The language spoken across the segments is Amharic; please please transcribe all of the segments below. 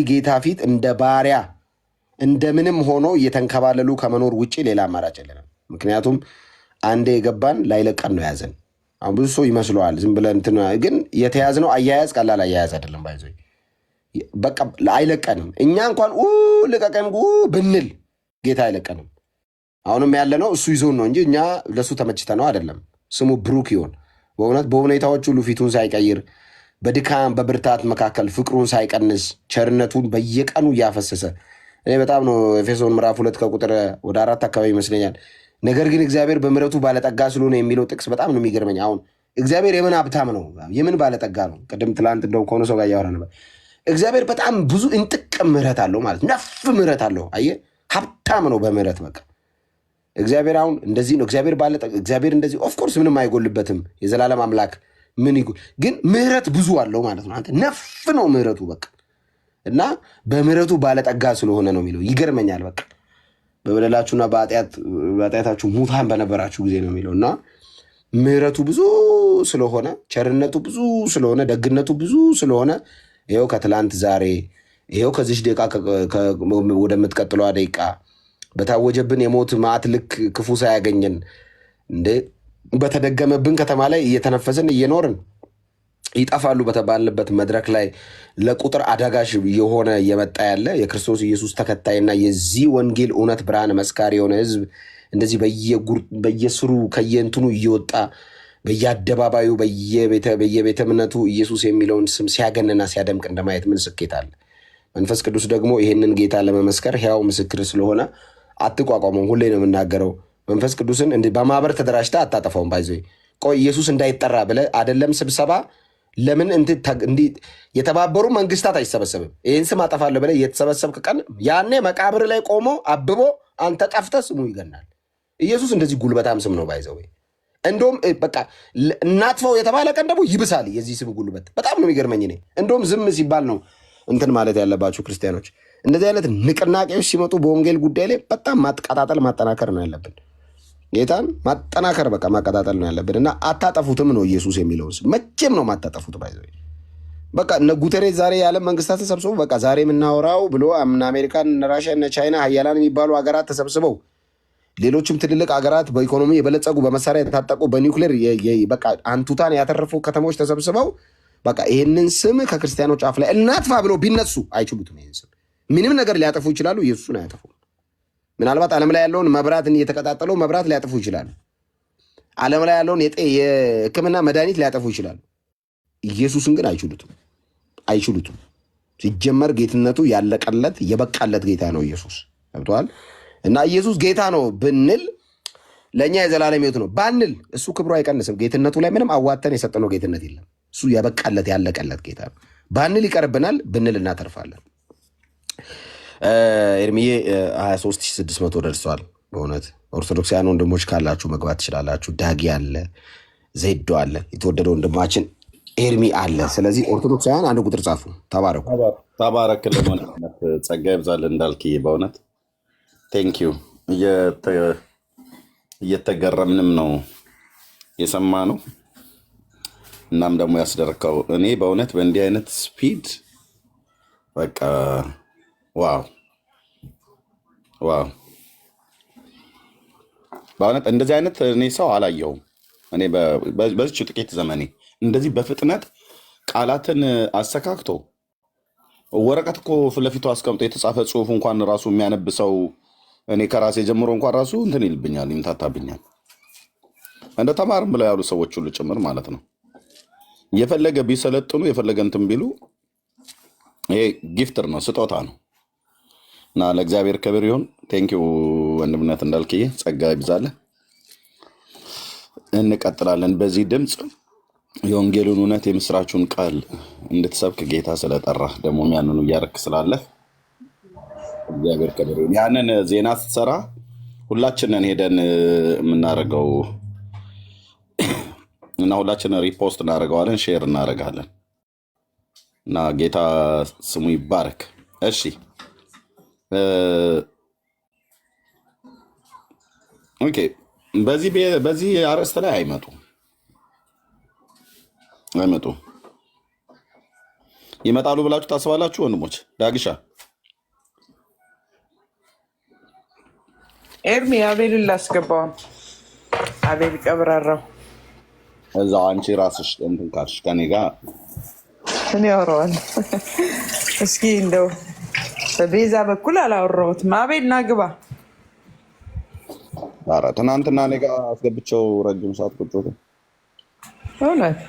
በጌታ ፊት እንደ ባሪያ እንደምንም ሆኖ እየተንከባለሉ ከመኖር ውጪ ሌላ አማራጭ የለንም። ምክንያቱም አንዴ የገባን ላይለቀን ነው ያዘን። አሁን ብዙ ሰው ይመስለዋል ዝም ብለን እንትን፣ ግን የተያዝነው አያያዝ ቀላል አያያዝ አይደለም። ባይዞ በቃ አይለቀንም። እኛ እንኳን ልቀቀን ብንል ጌታ አይለቀንም። አሁንም ያለ ነው እሱ ይዞን ነው እንጂ እኛ ለእሱ ተመችተ ነው አይደለም። ስሙ ብሩክ ይሆን። በእውነት በሁኔታዎች ሁሉ ፊቱን ሳይቀይር በድካም በብርታት መካከል ፍቅሩን ሳይቀንስ ቸርነቱን በየቀኑ እያፈሰሰ እኔ በጣም ነው ኤፌሶን ምዕራፍ 2 ከቁጥር ወደ 4 አካባቢ ይመስለኛል። ነገር ግን እግዚአብሔር በምሕረቱ ባለጠጋ ስለሆነ የሚለው ጥቅስ በጣም ነው የሚገርመኝ። አሁን እግዚአብሔር የምን ሀብታም ነው? የምን ባለጠጋ ነው? ቅድም ትላንት እንደው ከሆነ ሰው ጋር እያወራ ነበር። እግዚአብሔር በጣም ብዙ እንጥቅ ምሕረት አለው ማለት ነፍ ምሕረት አለው። አየህ፣ ሀብታም ነው በምሕረት በቃ እግዚአብሔር። አሁን እንደዚህ ነው እግዚአብሔር ባለጠጋ። እግዚአብሔር እንደዚህ ኦፍኮርስ ምንም አይጎልበትም፣ የዘላለም አምላክ ምን ይጎል፣ ግን ምሕረት ብዙ አለው ማለት ነው። አንተ ነፍ ነው ምሕረቱ በቃ እና በምሕረቱ ባለጠጋ ስለሆነ ነው የሚለው። ይገርመኛል በቃ በበደላችሁና በኃጢአታችሁ ሙታን በነበራችሁ ጊዜ ነው የሚለው እና ምሕረቱ ብዙ ስለሆነ ቸርነቱ ብዙ ስለሆነ ደግነቱ ብዙ ስለሆነ ይኸው ከትላንት ዛሬ ይኸው ከዚች ደቂቃ ወደምትቀጥለዋ ደቂቃ በታወጀብን የሞት መዓት ልክ ክፉ ሳያገኘን እንደ በተደገመብን ከተማ ላይ እየተነፈስን እየኖርን ይጠፋሉ በተባልንበት መድረክ ላይ ለቁጥር አዳጋሽ የሆነ እየመጣ ያለ የክርስቶስ ኢየሱስ ተከታይና የዚህ ወንጌል እውነት ብርሃን መስካሪ የሆነ ሕዝብ እንደዚህ በየስሩ ከየእንትኑ እየወጣ በየአደባባዩ በየቤተ እምነቱ ኢየሱስ የሚለውን ስም ሲያገንና ሲያደምቅ እንደማየት ምን ስኬት አለ? መንፈስ ቅዱስ ደግሞ ይህንን ጌታ ለመመስከር ሕያው ምስክር ስለሆነ አትቋቋመው። ሁሌ ነው የምናገረው። መንፈስ ቅዱስን በማህበር ተደራጅታ አታጠፋውም። ባይዞ ቆይ ኢየሱስ እንዳይጠራ ብለህ አይደለም ስብሰባ ለምን እንዲህ የተባበሩ መንግስታት አይሰበሰብም? ይህን ስም አጠፋለሁ ብለህ የተሰበሰብክ ቀን ያኔ መቃብር ላይ ቆሞ አብቦ አንተ ጠፍተህ ስሙ ይገናል። ኢየሱስ እንደዚህ ጉልበታም ስም ነው ባይዘው። እንደውም በቃ እናጥፈው የተባለ ቀን ደግሞ ይብሳል የዚህ ስም ጉልበት። በጣም ነው የሚገርመኝ። እኔ እንደውም ዝም ሲባል ነው እንትን ማለት ያለባችሁ ክርስቲያኖች። እንደዚህ አይነት ንቅናቄዎች ሲመጡ በወንጌል ጉዳይ ላይ በጣም ማቀጣጠል ማጠናከር ነው ያለብን። ጌታን ማጠናከር በቃ ማቀጣጠል ነው ያለብን እና አታጠፉትም ነው ኢየሱስ የሚለውን ስም መቼም ነው ማታጠፉት። ባይዘው በቃ እነ ጉተሬዝ ዛሬ የዓለም መንግስታት ተሰብስበው በቃ ዛሬ የምናወራው ብሎ እነ አሜሪካን እነ ራሽያ እነ ቻይና ሀያላን የሚባሉ ሀገራት ተሰብስበው ሌሎችም ትልልቅ ሀገራት በኢኮኖሚ የበለጸጉ በመሳሪያ የታጠቁ በኒውክሌር በቃ አንቱታን ያተረፉ ከተሞች ተሰብስበው በቃ ይህንን ስም ከክርስቲያኖች አፍ ላይ እናጥፋ ብለው ቢነሱ አይችሉትም። ይህን ስም ምንም ነገር ሊያጠፉ ይችላሉ፣ ኢየሱስን አያጠፉም። ምናልባት ዓለም ላይ ያለውን መብራትን እየተቀጣጠለው መብራት ሊያጠፉ ይችላሉ። ዓለም ላይ ያለውን የሕክምና መድኃኒት ሊያጠፉ ይችላሉ። ኢየሱስን ግን አይችሉትም። ሲጀመር ጌትነቱ ያለቀለት የበቃለት ጌታ ነው ኢየሱስ። ገብቶሃል? እና ኢየሱስ ጌታ ነው ብንል ለእኛ የዘላለም ሕይወት ነው ባንል እሱ ክብሩ አይቀንስም። ጌትነቱ ላይ ምንም አዋተን የሰጠነው ጌትነት የለም። እሱ የበቃለት ያለቀለት ጌታ ነው ባንል ይቀርብናል፣ ብንል እናተርፋለን። ኤርሚዬ 23600 ደርሷል። በእውነት ኦርቶዶክሳውያን ወንድሞች ካላችሁ መግባት ትችላላችሁ። ዳጊ አለ፣ ዜዶ አለ፣ የተወደደ ወንድማችን ኤርሚ አለ። ስለዚህ ኦርቶዶክሳውያን አንድ ቁጥር ጻፉ። ተባረኩ። ተባረክልን ወንድነት፣ ጸጋ ይብዛልን እንዳልክዬ። በእውነት ቴንኪዩ። እየተገረምንም ነው የሰማ ነው። እናም ደግሞ ያስደረከው እኔ በእውነት በእንዲህ አይነት ስፒድ በቃ ዋው በእውነት እንደዚህ አይነት እኔ ሰው አላየሁም። እኔ በዚች ጥቂት ዘመኔ እንደዚህ በፍጥነት ቃላትን አሰካክቶ ወረቀት እኮ ፊት ለፊቱ አስቀምጦ የተጻፈ ጽሁፍ እንኳን ራሱ የሚያነብ ሰው እኔ ከራሴ ጀምሮ እንኳን ራሱ እንትን ይልብኛል፣ ይምታታብኛል። እንደ ተማርም ብለው ያሉ ሰዎች ሁሉ ጭምር ማለት ነው። የፈለገ ቢሰለጥኑ የፈለገ እንትን ቢሉ ይሄ ጊፍትር ነው፣ ስጦታ ነው። እና ለእግዚአብሔር ክብር ይሁን። ቴንኪው ወንድምነት እንዳልክዬ፣ ጸጋ ይብዛልህ። እንቀጥላለን በዚህ ድምፅ የወንጌሉን እውነት የምስራቹን ቃል እንድትሰብክ ጌታ ስለጠራ ደግሞ ያንኑ እያረክ ስላለ እግዚአብሔር ክብር ይሁን። ያንን ዜና ስትሰራ ሁላችንን ሄደን የምናደርገው እና ሁላችንን ሪፖስት እናደርገዋለን፣ ሼር እናደርጋለን እና ጌታ ስሙ ይባረክ። እሺ ኦኬ። በዚህ አርዕስት ላይ አይመጡም። ይመጣሉ ብላችሁ ታስባላችሁ ወንድሞች? ዳግሻ ኤርሚ አቤልን ላስገባው። አቤል ቀብራራው እዛው አንቺ ራስሽ እንትን ካልሽ ከኔ ጋር እኔ አወራዋል። እስኪ እንደው በቤዛ በኩል አላወራሁትም። አቤል ና ግባ። ኧረ ትናንትና እኔ ጋር አስገብቼው ረጅም ሰዓት ቁጭ ብሎ እውነት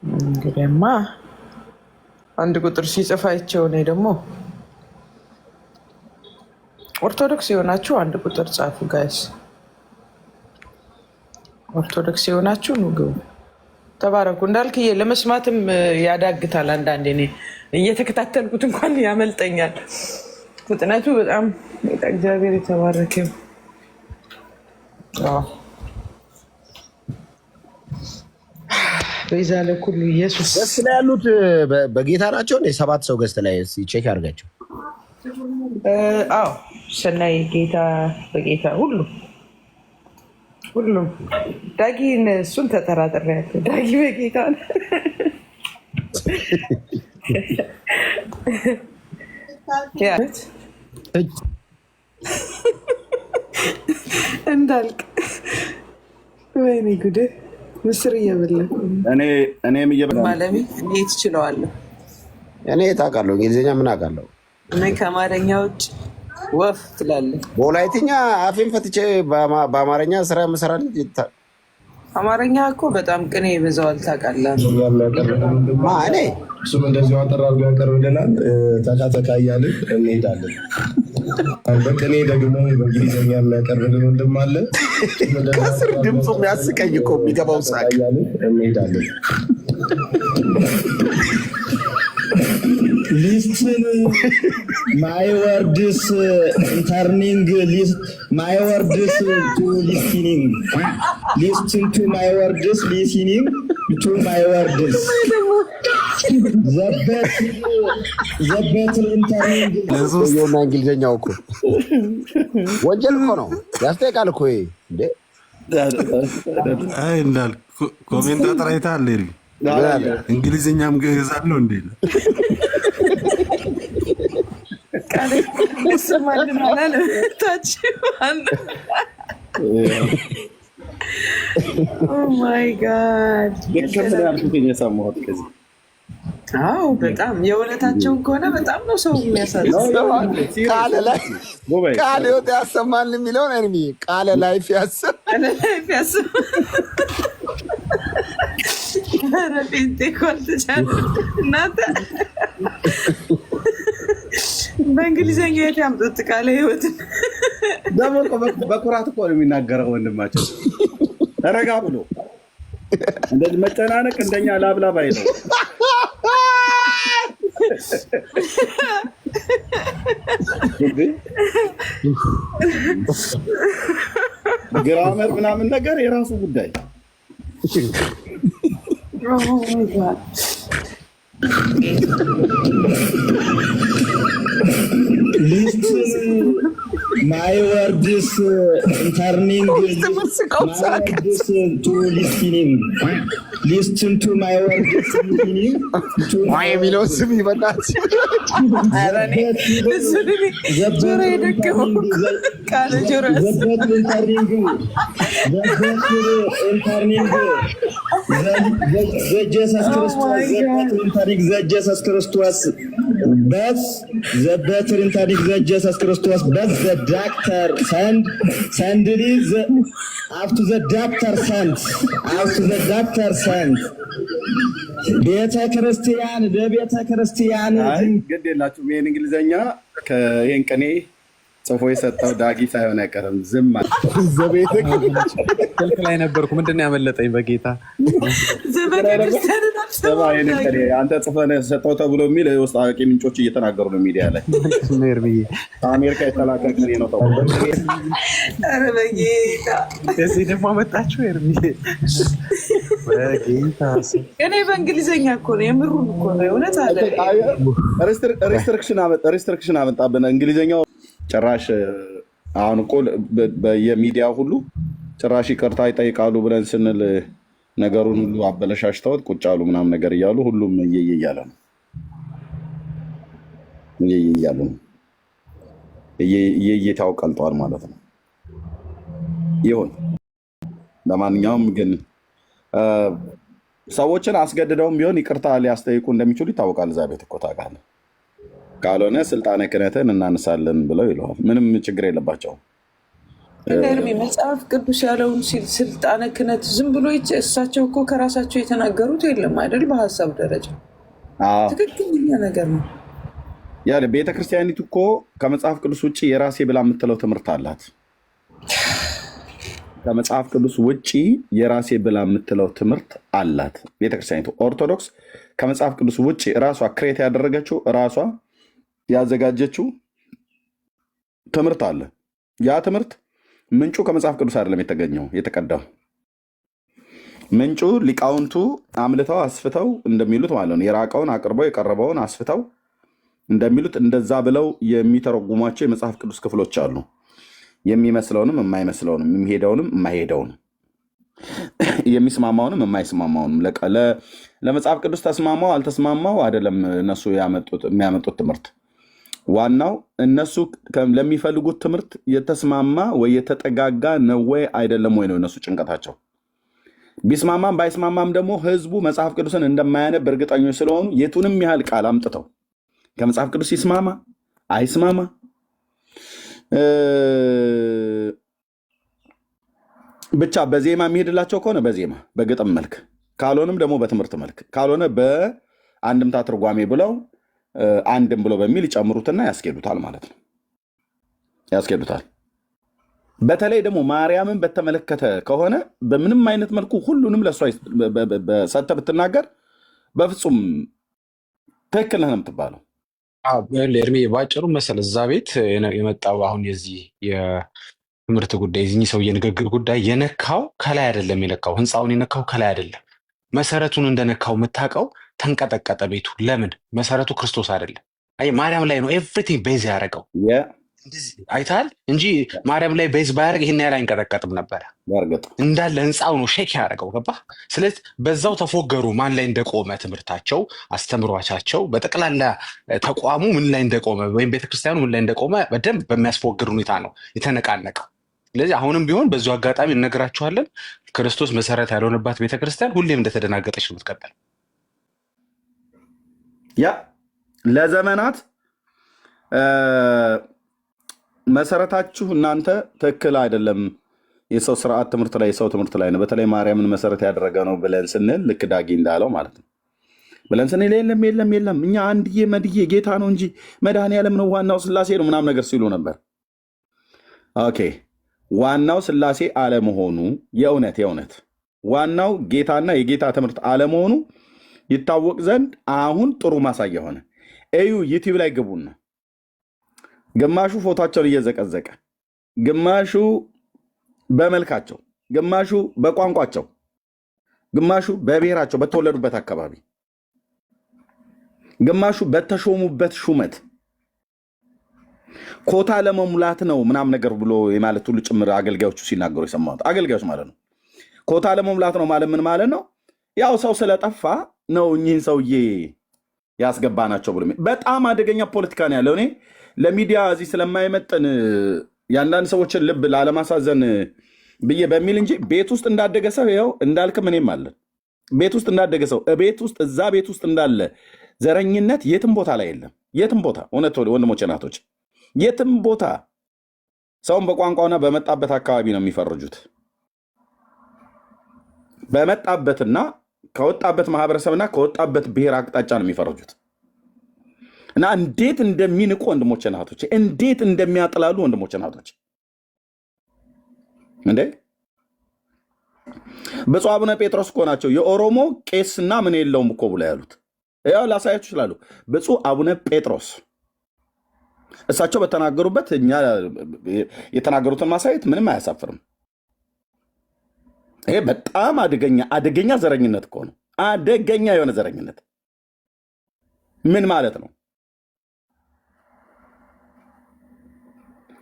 እንግዲህማ አንድ ቁጥር ሲጽፍ አይቼው እኔ ደግሞ ኦርቶዶክስ የሆናችሁ አንድ ቁጥር ጻፉ ጋይስ። ኦርቶዶክስ የሆናችሁ ኑ ግቡ፣ ተባረኩ። እንዳልክዬ ለመስማትም ያዳግታል አንዳንዴ። እኔ እየተከታተልኩት እንኳን ያመልጠኛል ፍጥነቱ በጣም እግዚአብሔር የተባረከ። በዛ ለኩሉ ኢየሱስ ገስት ላይ ያሉት በጌታ ናቸው እንዴ? 7 ሰው ገስት ላይ ቼክ ያርጋቸው። አዎ ሰናይ ጌታ በጌታ ሁሉም ዳጊን እሱን ተጠራጥሬያለሁ። ዳጊ በጌታ እንዳልክ ወይኔ ጉድ ምስር እየበላሁ እኔም እየበላሁ ማለሚ እኔ ትችለዋለሁ። እኔ ታውቃለሁ እንግሊዝኛ ምን አውቃለሁ? እኔ ከአማርኛ ውጭ ወፍ ትላለህ። በወላይትኛ አፌን ፈትቼ በአማርኛ ስራ የምሰራልኝ። አማርኛ እኮ በጣም ቅኔ ይበዛዋል ታውቃለህ። እኔ እሱም እንደዚሁ አጠር አድርጎ ያቀርብልናል። ተካተካ እያልን እንሄዳለን። በቅኔ ደግሞ በእንግሊዝኛ የሚያቀርብልን ወንድም አለ። ከስር ድምፁ የሚያስቀኝ እኮ የሚገባው ሳቅ እያልን እንሄዳለን። ሊስትን ማይ ወርድስ ኢንተርኒንግ ማይ ወርድስ ቱ ሊስቲኒንግ ሊስትን ቱ ማይ ወርድስ ሊስኒንግ ቱ ማይ ወርድስ ዘበት ኢንተርኒንግ ለሶስተኛውና እንግሊዝኛው እኮ ወንጀል እኮ ነው፣ ያስጠይቃል እኮ እንዴ። አይ እንዳል ኮሜንታተር አይተሃል? እንግሊዝኛም ገዛለሁ እንዴ? አዎ በጣም የእውነታቸውን ከሆነ በጣም ነው ሰው የሚያሳዝነው። ቃለ ሕይወት ያሰማል የሚለውን እርሚ ቃለ ላይፍ ያሰማል። ጴንጤ እኮ አልተቻለም እናንተ። በእንግሊዝኛ የት ያምጡት ቃለ ሕይወትን? ደግሞ በኩራት እኮ ነው የሚናገረው ወንድማቸው። ተረጋ ብሎ እንደዚህ መጨናነቅ እንደኛ ላብላብ አይለው። ግራመር ምናምን ነገር የራሱ ጉዳይ። ማይ ወርድስ ኢንተርኒንግ ወርድስ ቱ ሊስቲኒንግ ሊስትን ቱ ማይ ወርድስ ሊስቲኒንግ የሚለው ስም ይበላል። ጆሮ የደገመው ቃለ ጆሮ ዘጀሰስ ክርስቶስ ዘበትር ኢንተርኒንግ ዘጀሰስ ክርስቶስ በስ ዘ ዳክተር ሰንድሊ አፍቱ ዘ ዳክተር ሰንት አፍቱ ዘ ዳክተር ሰንት ቤተ ክርስቲያን ለቤተ ክርስቲያን ግድ የላችሁም። ይሄን እንግሊዝኛ ይሄን ቅኔ ጽፎ የሰጠው ዳጊ ሳይሆን አይቀርም። ዝም ስልክ ላይ ነበርኩ። ምንድን ነው ያመለጠኝ? በጌታ አንተ ጽፈህ ሰጠው ተብሎ የሚል የውስጥ አዋቂ ምንጮች እየተናገሩ ነው ሚዲያ ላይ። አሜሪካ የተላከ ቅኔ ነው ተብሎ እዚህ ደግሞ አመጣችሁ። እኔ በእንግሊዝኛ እኮ ነው የምሩን እኮ ነው የእውነት አለ። ሪስትሪክሽን አመጣብን እንግሊዝኛው ጭራሽ። አሁን እኮ በየሚዲያ ሁሉ ጭራሽ ይቅርታ ይጠይቃሉ ብለን ስንል ነገሩን ሁሉ አበለሻሽተውት ቁጭ አሉ ምናምን ነገር እያሉ ሁሉም እየየ እያለ ነው እየየ እያሉ ነው እየየታው ቀልጧል ማለት ነው። ይሁን ለማንኛውም ግን ሰዎችን አስገድደውም ቢሆን ይቅርታ ሊያስጠይቁ እንደሚችሉ ይታወቃል። እዛ ቤት እኮ ታውቃለህ። ካልሆነ ስልጣነ ክህነትን እናነሳለን ብለው ይለዋል። ምንም ችግር የለባቸውም። ኤርሚ መጽሐፍ ቅዱስ ያለውን ሲል ስልጣነ ክህነት ዝም ብሎ እሳቸው እኮ ከራሳቸው የተናገሩት የለም አይደል? በሀሳብ ደረጃ ትክክለኛ ነገር ነው። ያ ቤተክርስቲያኒቱ እኮ ከመጽሐፍ ቅዱስ ውጭ የራሴ ብላ የምትለው ትምህርት አላት። ከመጽሐፍ ቅዱስ ውጭ የራሴ ብላ የምትለው ትምህርት አላት ቤተክርስቲያኒቱ። ኦርቶዶክስ ከመጽሐፍ ቅዱስ ውጭ ራሷ ክሬት ያደረገችው ራሷ ያዘጋጀችው ትምህርት አለ። ያ ትምህርት ምንጩ ከመጽሐፍ ቅዱስ አይደለም የተቀዳው። ምንጩ ሊቃውንቱ አምልተው አስፍተው እንደሚሉት ማለት ነው። የራቀውን አቅርበው የቀረበውን አስፍተው እንደሚሉት እንደዛ ብለው የሚተረጉሟቸው የመጽሐፍ ቅዱስ ክፍሎች አሉ። የሚመስለውንም የማይመስለውንም፣ የሚሄደውንም የማይሄደውንም፣ የሚስማማውንም የማይስማማውንም። ለመጽሐፍ ቅዱስ ተስማማው አልተስማማው አይደለም እነሱ የሚያመጡት ትምህርት። ዋናው እነሱ ለሚፈልጉት ትምህርት የተስማማ ወይ የተጠጋጋ ነው ወይ አይደለም ወይ ነው እነሱ ጭንቀታቸው። ቢስማማም ባይስማማም ደግሞ ህዝቡ መጽሐፍ ቅዱስን እንደማያነብ እርግጠኞች ስለሆኑ የቱንም ያህል ቃል አምጥተው ከመጽሐፍ ቅዱስ ይስማማ አይስማማ ብቻ በዜማ የሚሄድላቸው ከሆነ በዜማ በግጥም መልክ፣ ካልሆንም ደግሞ በትምህርት መልክ፣ ካልሆነ በአንድምታ ትርጓሜ ብለው አንድም ብሎ በሚል ይጨምሩትና ያስኬዱታል ማለት ነው። ያስኬዱታል። በተለይ ደግሞ ማርያምን በተመለከተ ከሆነ በምንም አይነት መልኩ ሁሉንም ለእሷ ሰጥተህ ብትናገር በፍጹም ትክክል ነህ ነው የምትባለው። ኤርሚ ባጭሩ መሰለ እዛ ቤት የመጣው አሁን የዚህ የትምህርት ጉዳይ የዚህ ሰው የንግግር ጉዳይ የነካው ከላይ አይደለም። የነካው ህንፃውን የነካው ከላይ አይደለም። መሰረቱን እንደነካው የምታውቀው ተንቀጠቀጠ ቤቱ። ለምን? መሰረቱ ክርስቶስ አይደለም። አይ ማርያም ላይ ነው ኤቭሪቲንግ ቤዝ ያደረገው። አይታል እንጂ ማርያም ላይ ቤዝ ባያደርግ ይህን ያህል አይንቀጠቀጥም ነበረ። እንዳለ ህንፃው ነው ሼክ ያደረገው። ገባ? ስለዚህ በዛው ተፎገሩ። ማን ላይ እንደቆመ ትምህርታቸው፣ አስተምሯቻቸው፣ በጠቅላላ ተቋሙ ምን ላይ እንደቆመ ወይም ቤተክርስቲያኑ ምን ላይ እንደቆመ በደንብ በሚያስፎግር ሁኔታ ነው የተነቃነቀው። ስለዚህ አሁንም ቢሆን በዚሁ አጋጣሚ እነግራችኋለን፣ ክርስቶስ መሰረት ያልሆነባት ቤተክርስቲያን ሁሌም እንደተደናገጠች ነው የምትቀጥል። ያ ለዘመናት መሰረታችሁ እናንተ ትክክል አይደለም፣ የሰው ስርዓት ትምህርት ላይ የሰው ትምህርት ላይ ነው፣ በተለይ ማርያምን መሰረት ያደረገ ነው ብለን ስንል ልክ ዳጊ እንዳለው ማለት ነው ብለን ስንል የለም እኛ አንድዬ መድዬ ጌታ ነው እንጂ መድኃኔዓለም ነው ዋናው ስላሴ ነው ምናምን ነገር ሲሉ ነበር። ኦኬ ዋናው ስላሴ አለመሆኑ የእውነት ዋናው ጌታና የጌታ ትምህርት አለመሆኑ ይታወቅ ዘንድ አሁን ጥሩ ማሳያ ሆነ። እዩ ዩቲዩብ ላይ ግቡና ግማሹ ፎቶቸውን እየዘቀዘቀ፣ ግማሹ በመልካቸው፣ ግማሹ በቋንቋቸው፣ ግማሹ በብሔራቸው በተወለዱበት አካባቢ፣ ግማሹ በተሾሙበት ሹመት ኮታ ለመሙላት ነው ምናምን ነገር ብሎ የማለት ሁሉ ጭምር አገልጋዮቹ ሲናገሩ የሰማሁት። አገልጋዮች ማለት ነው ኮታ ለመሙላት ነው ማለት ምን ማለት ነው? ያው ሰው ስለጠፋ ነው እኚህን ሰውዬ ያስገባናቸው ብሎ በጣም አደገኛ ፖለቲካ ነው ያለው። እኔ ለሚዲያ እዚህ ስለማይመጥን የአንዳንድ ሰዎችን ልብ ላለማሳዘን ብዬ በሚል እንጂ ቤት ውስጥ እንዳደገ ሰው ይኸው እንዳልክም እኔም አለን ቤት ውስጥ እንዳደገ ሰው እዛ ቤት ውስጥ እንዳለ ዘረኝነት የትም ቦታ ላይ የለም። የትም ቦታ እውነት ወንድሞች እናቶች፣ የትም ቦታ ሰውን በቋንቋና በመጣበት አካባቢ ነው የሚፈርጁት። በመጣበትና ከወጣበት ማህበረሰብና ከወጣበት ብሔር አቅጣጫ ነው የሚፈርጁት። እና እንዴት እንደሚንቁ ወንድሞች እናቶች፣ እንዴት እንደሚያጥላሉ ወንድሞች እናቶች። እንዴ ብፁዕ አቡነ ጴጥሮስ እኮ ናቸው የኦሮሞ ቄስና ምን የለውም እኮ ብለው ያሉት። ያው ላሳያችሁ ይችላሉ። ብፁዕ አቡነ ጴጥሮስ እሳቸው በተናገሩበት እኛ የተናገሩትን ማሳየት ምንም አያሳፍርም። ይሄ በጣም አደገኛ ዘረኝነት እኮ ነው። አደገኛ የሆነ ዘረኝነት ምን ማለት ነው?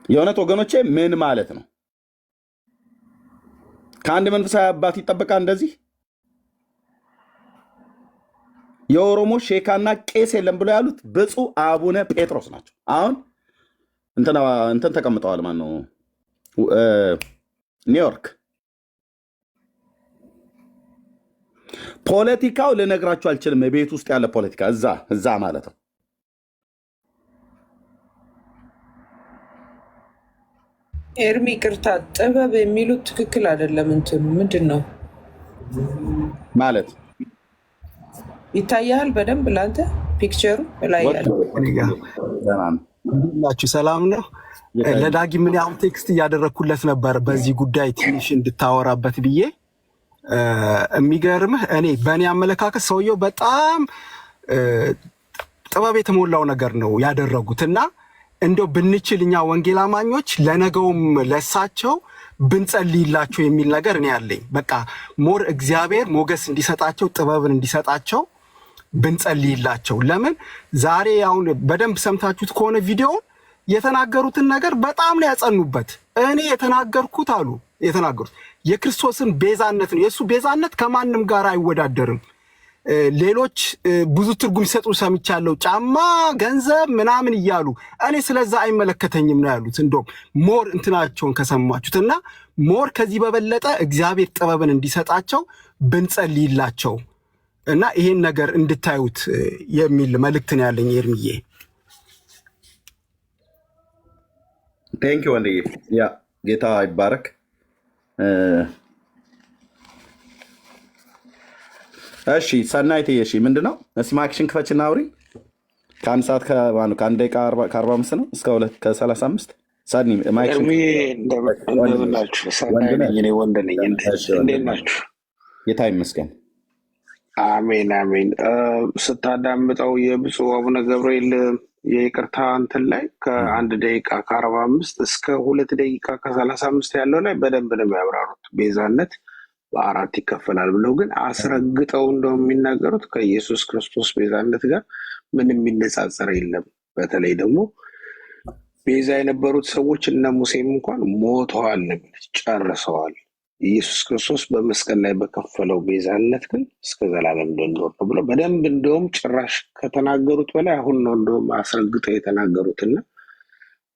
የእውነት ወገኖቼ ምን ማለት ነው? ከአንድ መንፈሳዊ አባት ይጠበቃል እንደዚህ? የኦሮሞ ሼካና ቄስ የለም ብሎ ያሉት ብፁዕ አቡነ ጴጥሮስ ናቸው። አሁን እንትን ተቀምጠዋል። ማን ነው ኒውዮርክ። ፖለቲካው ልነግራችሁ አልችልም። ቤት ውስጥ ያለ ፖለቲካ እዛ ማለት ነው። ኤርሚ ቅርታ፣ ጥበብ የሚሉት ትክክል አይደለም። እንትኑ ምንድን ነው ማለት ይታያል በደንብ ለአንተ ፒክቸሩ ላይ ያለው ናችሁ። ሰላም ነው። ለዳጊ ምን ያህል ቴክስት እያደረግኩለት ነበር በዚህ ጉዳይ ትንሽ እንድታወራበት ብዬ። የሚገርምህ እኔ በእኔ አመለካከት ሰውየው በጣም ጥበብ የተሞላው ነገር ነው ያደረጉት እና እንደው ብንችል እኛ ወንጌል አማኞች ለነገውም ለሳቸው ብንጸልይላቸው የሚል ነገር እኔ ያለኝ። በቃ ሞር እግዚአብሔር ሞገስ እንዲሰጣቸው ጥበብን እንዲሰጣቸው ብንጸልይላቸው። ለምን ዛሬ አሁን በደንብ ሰምታችሁት ከሆነ ቪዲዮውን የተናገሩትን ነገር በጣም ነው ያጸኑበት። እኔ የተናገርኩት የክርስቶስን ቤዛነት ነው። የእሱ ቤዛነት ከማንም ጋር አይወዳደርም። ሌሎች ብዙ ትርጉም ሲሰጡ ሰምቻለሁ። ጫማ፣ ገንዘብ ምናምን እያሉ እኔ ስለዛ አይመለከተኝም ነው ያሉት። እንደውም ሞር እንትናቸውን ከሰማችሁት እና ሞር ከዚህ በበለጠ እግዚአብሔር ጥበብን እንዲሰጣቸው ብንጸልይላቸው እና ይሄን ነገር እንድታዩት የሚል መልእክት ነው ያለኝ። ኤርሚዬ ቴንክ ዩ ወንድዬ። ያ ጌታ ይባረክ። እሺ ሰናይት፣ እሺ ምንድነው? እስኪ ማክሽን ክፈችና አውሪ። ከአንድ ሰዓት ከአንድ ደቂቃ ከ45 ነው እስከ 2 ከ35 ሳኒ ማክሽን። እንደምን ናችሁ? ሰናይ ነኝ እኔ ወንድ ነኝ። እንዴት ናችሁ? ጌታ ይመስገን። አሜን አሜን። ስታዳምጠው የብፁዕ አቡነ ገብርኤል የይቅርታ እንትን ላይ ከ1 ደቂቃ ከ45 እስከ 2 ደቂቃ ከ35 ያለው ላይ በደንብ ነው የሚያብራሩት። ቤዛነት በ4 ይከፈላል ብለው ግን አስረግጠው እንደው የሚናገሩት ከኢየሱስ ክርስቶስ ቤዛነት ጋር ምንም የሚነጻጸር የለም። በተለይ ደግሞ ቤዛ የነበሩት ሰዎች እነ ሙሴም እንኳን ሞተዋል፣ ጨርሰዋል። ኢየሱስ ክርስቶስ በመስቀል ላይ በከፈለው ቤዛነት ግን እስከ ዘላለም እንደኖር ነው ብለው በደንብ እንደውም ጭራሽ ከተናገሩት በላይ አሁን ነው እንደውም አስረግጠው የተናገሩትና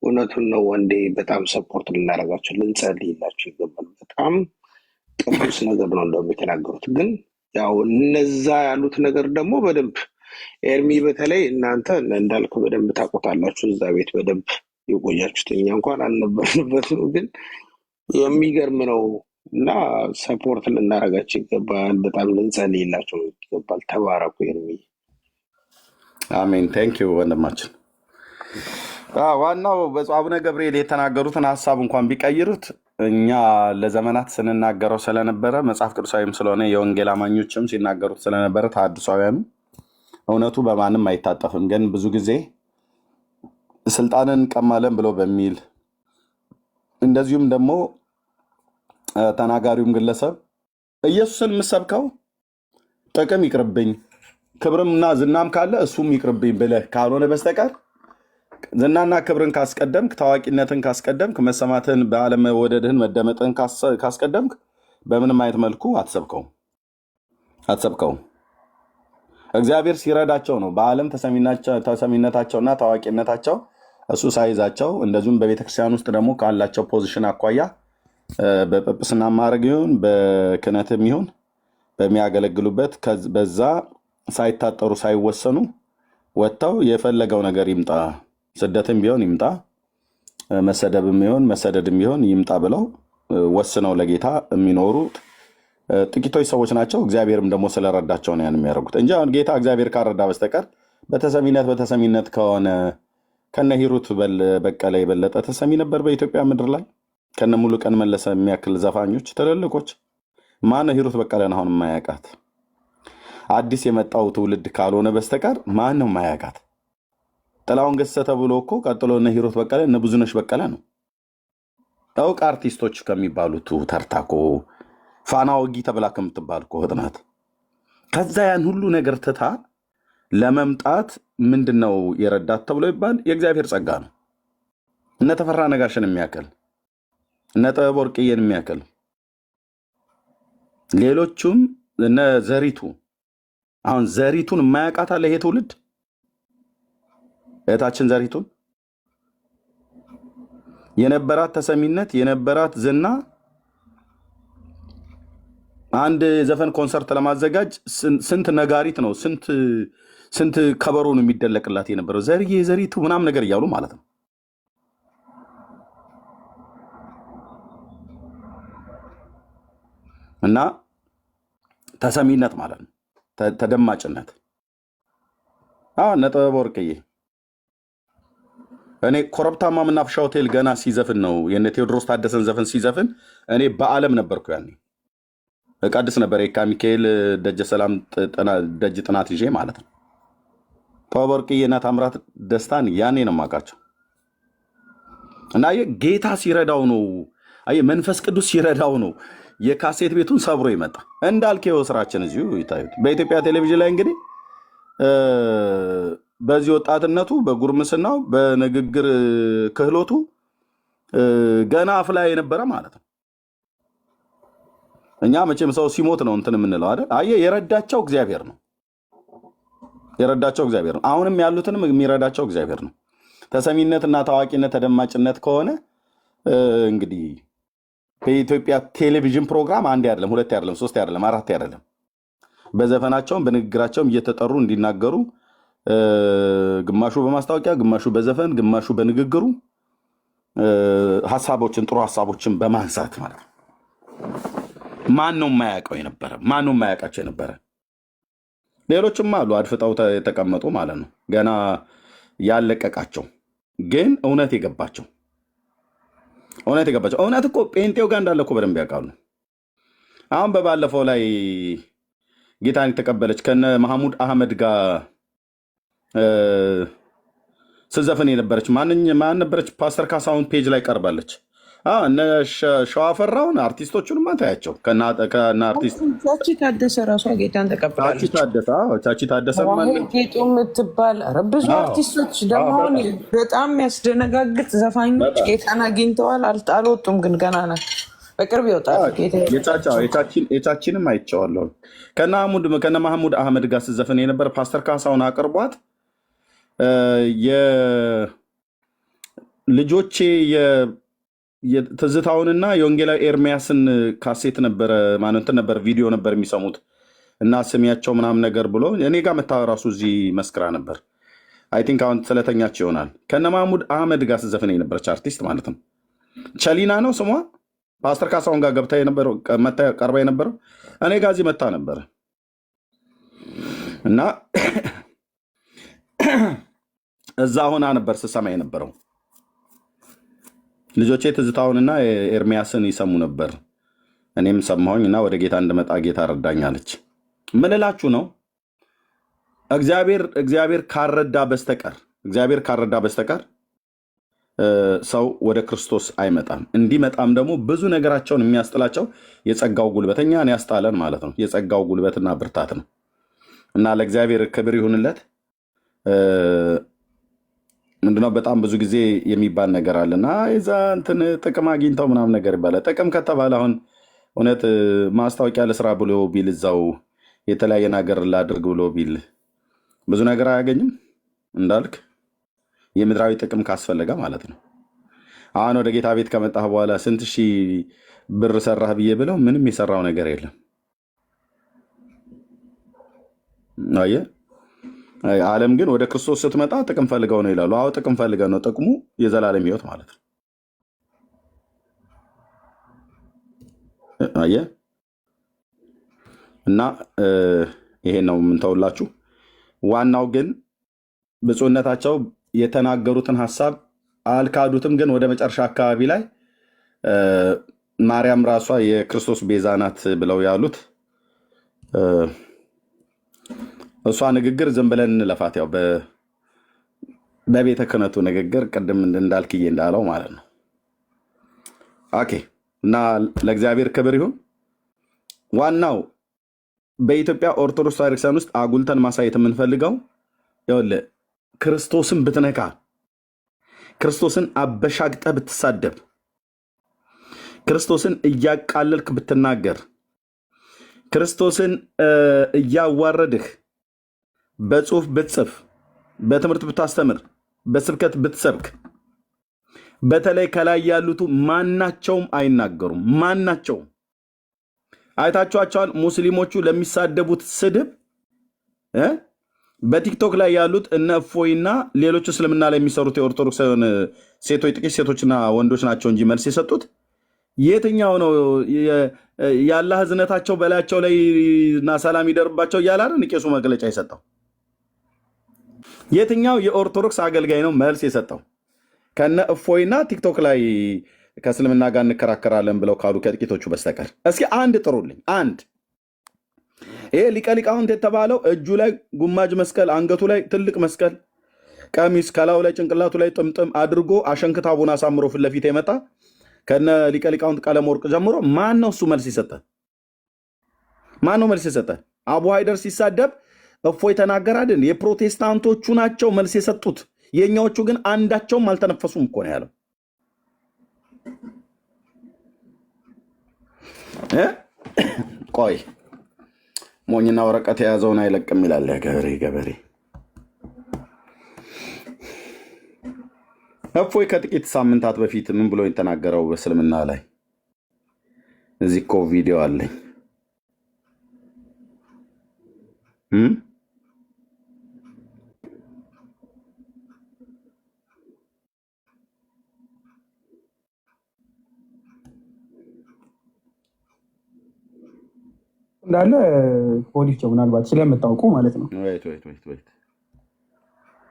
እውነቱን ነው። ወንዴ በጣም ሰፖርት ልናደርጋቸው ልንጸልይላቸው ይገባል። በጣም ቅዱስ ነገር ነው እንደውም የተናገሩት። ግን ያው እነዛ ያሉት ነገር ደግሞ በደንብ ኤርሚ፣ በተለይ እናንተ እንዳልክ በደንብ ታውቁታላችሁ። እዛ ቤት በደንብ የቆያችሁት፣ እኛ እንኳን አልነበርንበትም። ግን የሚገርም ነው እና ሰፖርት ልናደርጋቸው ይገባል። በጣም ልንጸልይላቸው ይገባል። ተባረኩ ኤርሚ። አሜን። ቴንክ ዩ ወንድማችን። ዋናው ብፁዕ አቡነ ገብርኤል የተናገሩትን ሀሳብ እንኳን ቢቀይሩት እኛ ለዘመናት ስንናገረው ስለነበረ መጽሐፍ ቅዱሳዊም ስለሆነ የወንጌል አማኞችም ሲናገሩት ስለነበረ ተሐድሳውያኑ እውነቱ በማንም አይታጠፍም። ግን ብዙ ጊዜ ስልጣንን እንቀማለን ብሎ በሚል እንደዚሁም ደግሞ ተናጋሪውም ግለሰብ ኢየሱስን የምሰብከው ጥቅም ይቅርብኝ፣ ክብርምና ዝናም ካለ እሱም ይቅርብኝ ብለህ ካልሆነ በስተቀር ዝናና ክብርን ካስቀደምክ፣ ታዋቂነትን ካስቀደምክ፣ መሰማትን፣ በዓለም መወደድህን መደመጥን ካስቀደምክ በምንም አይነት መልኩ አትሰብከውም። እግዚአብሔር ሲረዳቸው ነው በዓለም ተሰሚነታቸውና ታዋቂነታቸው እሱ ሳይዛቸው፣ እንደዚሁም በቤተክርስቲያን ውስጥ ደግሞ ካላቸው ፖዚሽን አኳያ በጵጵስና ማዕረግ ይሁን በክህነትም ይሁን በሚያገለግሉበት በዛ ሳይታጠሩ ሳይወሰኑ ወጥተው የፈለገው ነገር ይምጣ፣ ስደትም ቢሆን ይምጣ፣ መሰደብም ቢሆን መሰደድም ቢሆን ይምጣ ብለው ወስነው ለጌታ የሚኖሩ ጥቂቶች ሰዎች ናቸው። እግዚአብሔርም ደግሞ ስለረዳቸው ነው ያን የሚያደርጉት እንጂ አሁን ጌታ እግዚአብሔር ካረዳ በስተቀር በተሰሚነት ከሆነ ከነ ሂሩት በቀለ የበለጠ ተሰሚ ነበር በኢትዮጵያ ምድር ላይ ከነ ሙሉ ቀን መለሰ የሚያክል ዘፋኞች ትልልቆች። ማነው ሂሩት በቀለን አሁን የማያውቃት? አዲስ የመጣው ትውልድ ካልሆነ በስተቀር ማን ነው የማያውቃት? ጥላሁን ገሰሰ ተብሎ እኮ ቀጥሎ እነ ሂሩት በቀለ እነ ብዙነሽ በቀለ ነው እውቅ አርቲስቶች ከሚባሉት ተርታኮ ፋና ወጊ ተብላ ከምትባል እኮ እህት ናት። ከዛ ያን ሁሉ ነገር ትታ ለመምጣት ምንድነው የረዳት ተብሎ ይባል የእግዚአብሔር ጸጋ ነው። እነ ተፈራ ነጋሽን የሚያክል እነ ጥበብ ወርቅዬን የሚያክል ሌሎቹም እነ ዘሪቱ አሁን ዘሪቱን የማያውቃት አለ ይሄ ትውልድ? እህታችን ዘሪቱን የነበራት ተሰሚነት የነበራት ዝና አንድ ዘፈን ኮንሰርት ለማዘጋጅ ስንት ነጋሪት ነው ስንት ከበሮ ነው የሚደለቅላት የነበረው ዘርዬ ዘሪቱ ምናምን ነገር እያሉ ማለት ነው። እና ተሰሚነት ማለት ነው ተደማጭነት። እነ ጥበብ ወርቅዬ እኔ ኮረብታማ መናፈሻ ሆቴል ገና ሲዘፍን ነው የነ ቴዎድሮስ ታደሰን ዘፈን ሲዘፍን እኔ በዓለም ነበርኩ ያኔ እቀድስ ነበር የካ ሚካኤል ደጀ ሰላም ደጅ ጥናት ይዤ ማለት ነው። ጥበብ ወርቅዬና ታምራት ደስታን ያኔ ነው የማውቃቸው። እና ጌታ ሲረዳው ነው መንፈስ ቅዱስ ሲረዳው ነው የካሴት ቤቱን ሰብሮ ይመጣ። እንዳልከው ስራችን እዚሁ ይታዩት በኢትዮጵያ ቴሌቪዥን ላይ እንግዲህ በዚህ ወጣትነቱ በጉርምስናው በንግግር ክህሎቱ ገና አፍላ የነበረ ማለት ነው። እኛ መቼም ሰው ሲሞት ነው እንትን የምንለው አይደል? የረዳቸው እግዚአብሔር ነው። የረዳቸው እግዚአብሔር ነው። አሁንም ያሉትንም የሚረዳቸው እግዚአብሔር ነው። ተሰሚነትና ታዋቂነት ተደማጭነት ከሆነ እንግዲህ በኢትዮጵያ ቴሌቪዥን ፕሮግራም አንድ አይደለም፣ ሁለት አይደለም፣ ሶስት አይደለም፣ አራት አይደለም፣ በዘፈናቸውም በንግግራቸውም እየተጠሩ እንዲናገሩ ግማሹ በማስታወቂያ ግማሹ በዘፈን ግማሹ በንግግሩ ሀሳቦችን ጥሩ ሀሳቦችን በማንሳት ማለት ነው። ማን ነው የማያውቀው የነበረ? ማን ነው የማያውቃቸው የነበረ? ሌሎችም አሉ አድፍጠው የተቀመጡ ማለት ነው። ገና ያለቀቃቸው ግን እውነት የገባቸው እውነት እኮ ጴንጤው ጋር እንዳለ እኮ በደንብ ያውቃሉ። አሁን በባለፈው ላይ ጌታን የተቀበለች ከነ መሐሙድ አህመድ ጋር ስዘፍን የነበረች ማን ነበረች? ፓስተር ካሳሁን ፔጅ ላይ ቀርባለች። እነ ሸዋፈራውን አርቲስቶቹንማ ታያቸው ከና አርቲስት ቻቺ ታደሰ ራሷ ጌታን ተቀብላለች። ቻቺ ታደሰ ጌጡ የምትባል ብዙ አርቲስቶች ደግሞ አሁን በጣም የሚያስደነጋግጥ ዘፋኞች ጌታን አግኝተዋል። አልወጡም ግን ገና ናት። በቅርብ ይወጣል። የቻችንም አይቼዋለሁ። ከነ መሐሙድ አህመድ ጋር ስዘፍን የነበረ ፓስተር ካሳሁን አቅርቧት ልጆቼ ትዝታውንና የወንጌላዊ ኤርሚያስን ካሴት ነበረ ማለትን ነበር ቪዲዮ ነበር የሚሰሙት እና ስሚያቸው ምናምን ነገር ብሎ እኔ ጋር መታ ራሱ እዚህ መስክራ ነበር። አይ ቲንክ አሁን ስለተኛች ይሆናል። ከነ መሐሙድ አህመድ ጋር ስዘፍን የነበረች አርቲስት ማለት ነው። ቸሊና ነው ስሟ። ፓስተር ካሳሁን ጋር ገብታ የነበረው ቀርባ የነበረው እኔ ጋር እዚህ መታ ነበረ እና እዛ ሆና ነበር ስሰማ የነበረው። ልጆቼ ትዝታውንና ኤርሚያስን ይሰሙ ነበር፣ እኔም ሰማሁኝ እና ወደ ጌታ እንደመጣ ጌታ ረዳኛለች። ምን እላችሁ ነው? እግዚአብሔር ካረዳ በስተቀር ሰው ወደ ክርስቶስ አይመጣም። እንዲመጣም ደግሞ ብዙ ነገራቸውን የሚያስጥላቸው የጸጋው ጉልበት እኛን ያስጣለን ማለት ነው። የጸጋው ጉልበትና ብርታት ነው እና ለእግዚአብሔር ክብር ይሁንለት። ምንድነው በጣም ብዙ ጊዜ የሚባል ነገር አለና የዛ እንትን ጥቅም አግኝተው ምናምን ነገር ይባላል። ጥቅም ከተባለ አሁን እውነት ማስታወቂያ ለስራ ብሎ ቢል እዛው የተለያየ ነገር ላድርግ ብሎ ቢል ብዙ ነገር አያገኝም። እንዳልክ የምድራዊ ጥቅም ካስፈለገ ማለት ነው። አሁን ወደ ጌታ ቤት ከመጣህ በኋላ ስንት ሺህ ብር ሰራህ ብዬ ብለው ምንም የሰራው ነገር የለም። አየህ፣ ዓለም ግን ወደ ክርስቶስ ስትመጣ ጥቅም ፈልገው ነው ይላሉ። አዎ ጥቅም ፈልገው ነው። ጥቅሙ የዘላለም ሕይወት ማለት ነው። አየህ፣ እና ይሄን ነው የምንተውላችሁ። ዋናው ግን ብፁዕነታቸው የተናገሩትን ሀሳብ አልካዱትም። ግን ወደ መጨረሻ አካባቢ ላይ ማርያም ራሷ የክርስቶስ ቤዛ ናት ብለው ያሉት እሷ ንግግር ዝም ብለን እንለፋት፣ ያው በቤተ ክህነቱ ንግግር ቅድም እንዳልክዬ እንዳለው ማለት ነው። ኦኬ። እና ለእግዚአብሔር ክብር ይሁን። ዋናው በኢትዮጵያ ኦርቶዶክስ ቤተክርስቲያን ውስጥ አጉልተን ማሳየት የምንፈልገው ይኸውልህ፣ ክርስቶስን ብትነካ፣ ክርስቶስን አበሻግጠህ ብትሳደብ፣ ክርስቶስን እያቃለልክ ብትናገር፣ ክርስቶስን እያዋረድህ በጽሁፍ ብትጽፍ፣ በትምህርት ብታስተምር፣ በስብከት ብትሰብክ፣ በተለይ ከላይ ያሉቱ ማናቸውም አይናገሩም። ማናቸውም አይታችኋቸዋል። ሙስሊሞቹ ለሚሳደቡት ስድብ በቲክቶክ ላይ ያሉት እነ እፎይና ሌሎች እስልምና ላይ የሚሰሩት የኦርቶዶክስ ሴቶች፣ ጥቂት ሴቶችና ወንዶች ናቸው እንጂ መልስ የሰጡት የትኛው ነው? የአላህ ህዝነታቸው በላያቸው ላይ እና ሰላም ይደርባቸው እያለ ቄሱ መግለጫ የሰጠው? የትኛው የኦርቶዶክስ አገልጋይ ነው መልስ የሰጠው? ከነ እፎይና ቲክቶክ ላይ ከእስልምና ጋር እንከራከራለን ብለው ካሉ ከጥቂቶቹ በስተቀር እስኪ አንድ ጥሩልኝ። አንድ ይሄ ሊቀ ሊቃውንት የተባለው እጁ ላይ ጉማጅ መስቀል፣ አንገቱ ላይ ትልቅ መስቀል፣ ቀሚስ፣ ከላዩ ላይ ጭንቅላቱ ላይ ጥምጥም አድርጎ አሸንክታቡን አሳምሮ ፊት ለፊት የመጣ ከነ ሊቀ ሊቃውንት ቀለም ወርቅ ጀምሮ ማን ነው እሱ መልስ ይሰጠ? ማን ነው መልስ የሰጠ? አቡ ሃይደር ሲሳደብ እፎይ ተናገር አይደል? የፕሮቴስታንቶቹ ናቸው መልስ የሰጡት። የኛዎቹ ግን አንዳቸውም አልተነፈሱም እኮ ነው ያለው። ቆይ ሞኝና ወረቀት የያዘውን አይለቅም ይላል ገበሬ። እፎይ ከጥቂት ሳምንታት በፊት ምን ብሎ የተናገረው በእስልምና ላይ? እዚህ እኮ ቪዲዮ አለኝ። እንዳለ ፖሊስ ምናልባት ስለምታውቁ ማለት ነው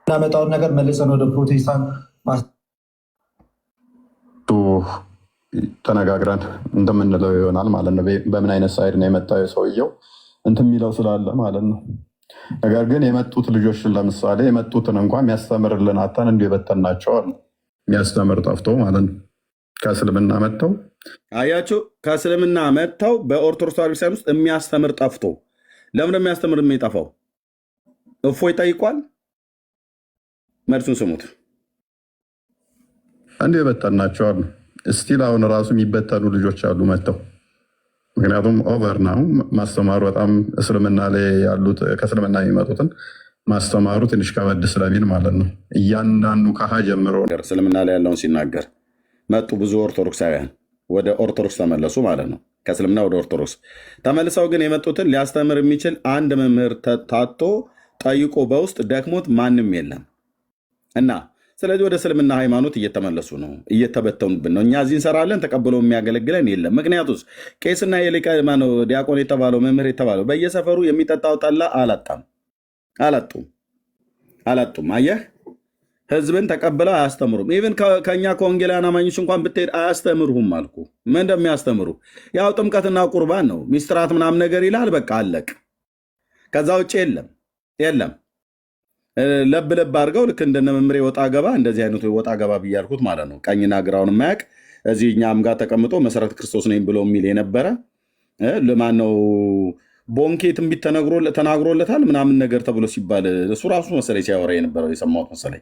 እናመጣውን ነገር መልሰን ወደ ፕሮቴስታንት ተነጋግረን እንደምንለው ይሆናል ማለት ነው። በምን አይነት ሳይድ ነው የመጣው ሰውየው እንትን የሚለው ስላለ ማለት ነው። ነገር ግን የመጡት ልጆች ለምሳሌ የመጡትን እንኳን የሚያስተምርልን አታን እንዲሁ የበተናቸዋል። የሚያስተምር ጠፍቶ ማለት ነው። ከእስልምና መጥተው አያችሁ፣ ከእስልምና መጥተው በኦርቶዶክስ ተዋሕዶ ቤተክርስቲያን ውስጥ የሚያስተምር ጠፍቶ። ለምን የሚያስተምር የሚጠፋው? እፎይ ጠይቋል። መልሱን ስሙት። እንዲሁ የበተናቸዋል። እስቲል አሁን ራሱ የሚበተኑ ልጆች አሉ መጥተው። ምክንያቱም ኦቨር ነው ማስተማሩ በጣም እስልምና ላይ ያሉት ከእስልምና የሚመጡትን ማስተማሩ ትንሽ ከበድ ስለሚል ማለት ነው። እያንዳንዱ ከሀ ጀምሮ እስልምና ላይ ያለውን ሲናገር መጡ። ብዙ ኦርቶዶክሳውያን ወደ ኦርቶዶክስ ተመለሱ ማለት ነው። ከእስልምና ወደ ኦርቶዶክስ ተመልሰው ግን የመጡትን ሊያስተምር የሚችል አንድ መምህር ታቶ ጠይቆ በውስጥ ደክሞት ማንም የለም እና ስለዚህ ወደ እስልምና ሃይማኖት እየተመለሱ ነው፣ እየተበተኑብን ነው። እኛ እዚህ እንሰራለን፣ ተቀብሎ የሚያገለግለን የለም። ምክንያቱስ ቄስና የሊቀ ዲያቆን የተባለው መምህር የተባለው በየሰፈሩ የሚጠጣው ጠላ አላጡም። አየህ፣ ህዝብን ተቀብለው አያስተምሩም። ኢቨን ከእኛ ከወንጌላውያን አማኞች እንኳን ብትሄድ አያስተምሩም አልኩ። ምን እንደሚያስተምሩ ያው ጥምቀትና ቁርባን ነው፣ ሚስጥራት ምናምን ነገር ይላል። በቃ አለቅ። ከዛ ውጭ የለም። ለብ አድርገው ልክ እንደነ መምሬ ወጣ ገባ፣ እንደዚህ አይነቱ ወጣ ገባ ብያልኩት ማለት ነው። ቀኝና ግራውን የማያውቅ እዚህ እኛም ጋር ተቀምጦ መሰረት ክርስቶስ ነኝ ብሎ የሚል የነበረ ለማነው ቦንኬ ትንቢት ተናግሮለታል ምናምን ነገር ተብሎ ሲባል እሱ ራሱ መሰለኝ ሲያወራ የነበረው የሰማሁት መሰለኝ።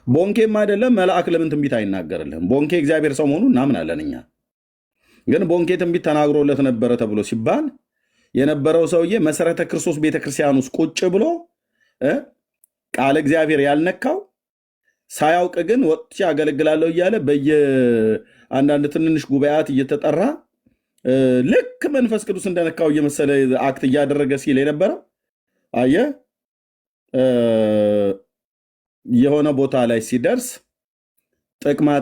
ቦንኬም አይደለም መልአክ ለምን ትንቢት አይናገርልህም? ቦንኬ እግዚአብሔር ሰው መሆኑ እናምናለን እኛ። ግን ቦንኬ ትንቢት ተናግሮለት ነበረ ተብሎ ሲባል የነበረው ሰውዬ መሰረተ ክርስቶስ ቤተክርስቲያን ውስጥ ቁጭ ብሎ ቃለ እግዚአብሔር ያልነካው ሳያውቅ ግን ወጥቼ አገለግላለሁ እያለ በየአንዳንድ ትንንሽ ጉባኤያት እየተጠራ ልክ መንፈስ ቅዱስ እንደነካው እየመሰለ አክት እያደረገ ሲል የነበረው አየህ፣ የሆነ ቦታ ላይ ሲደርስ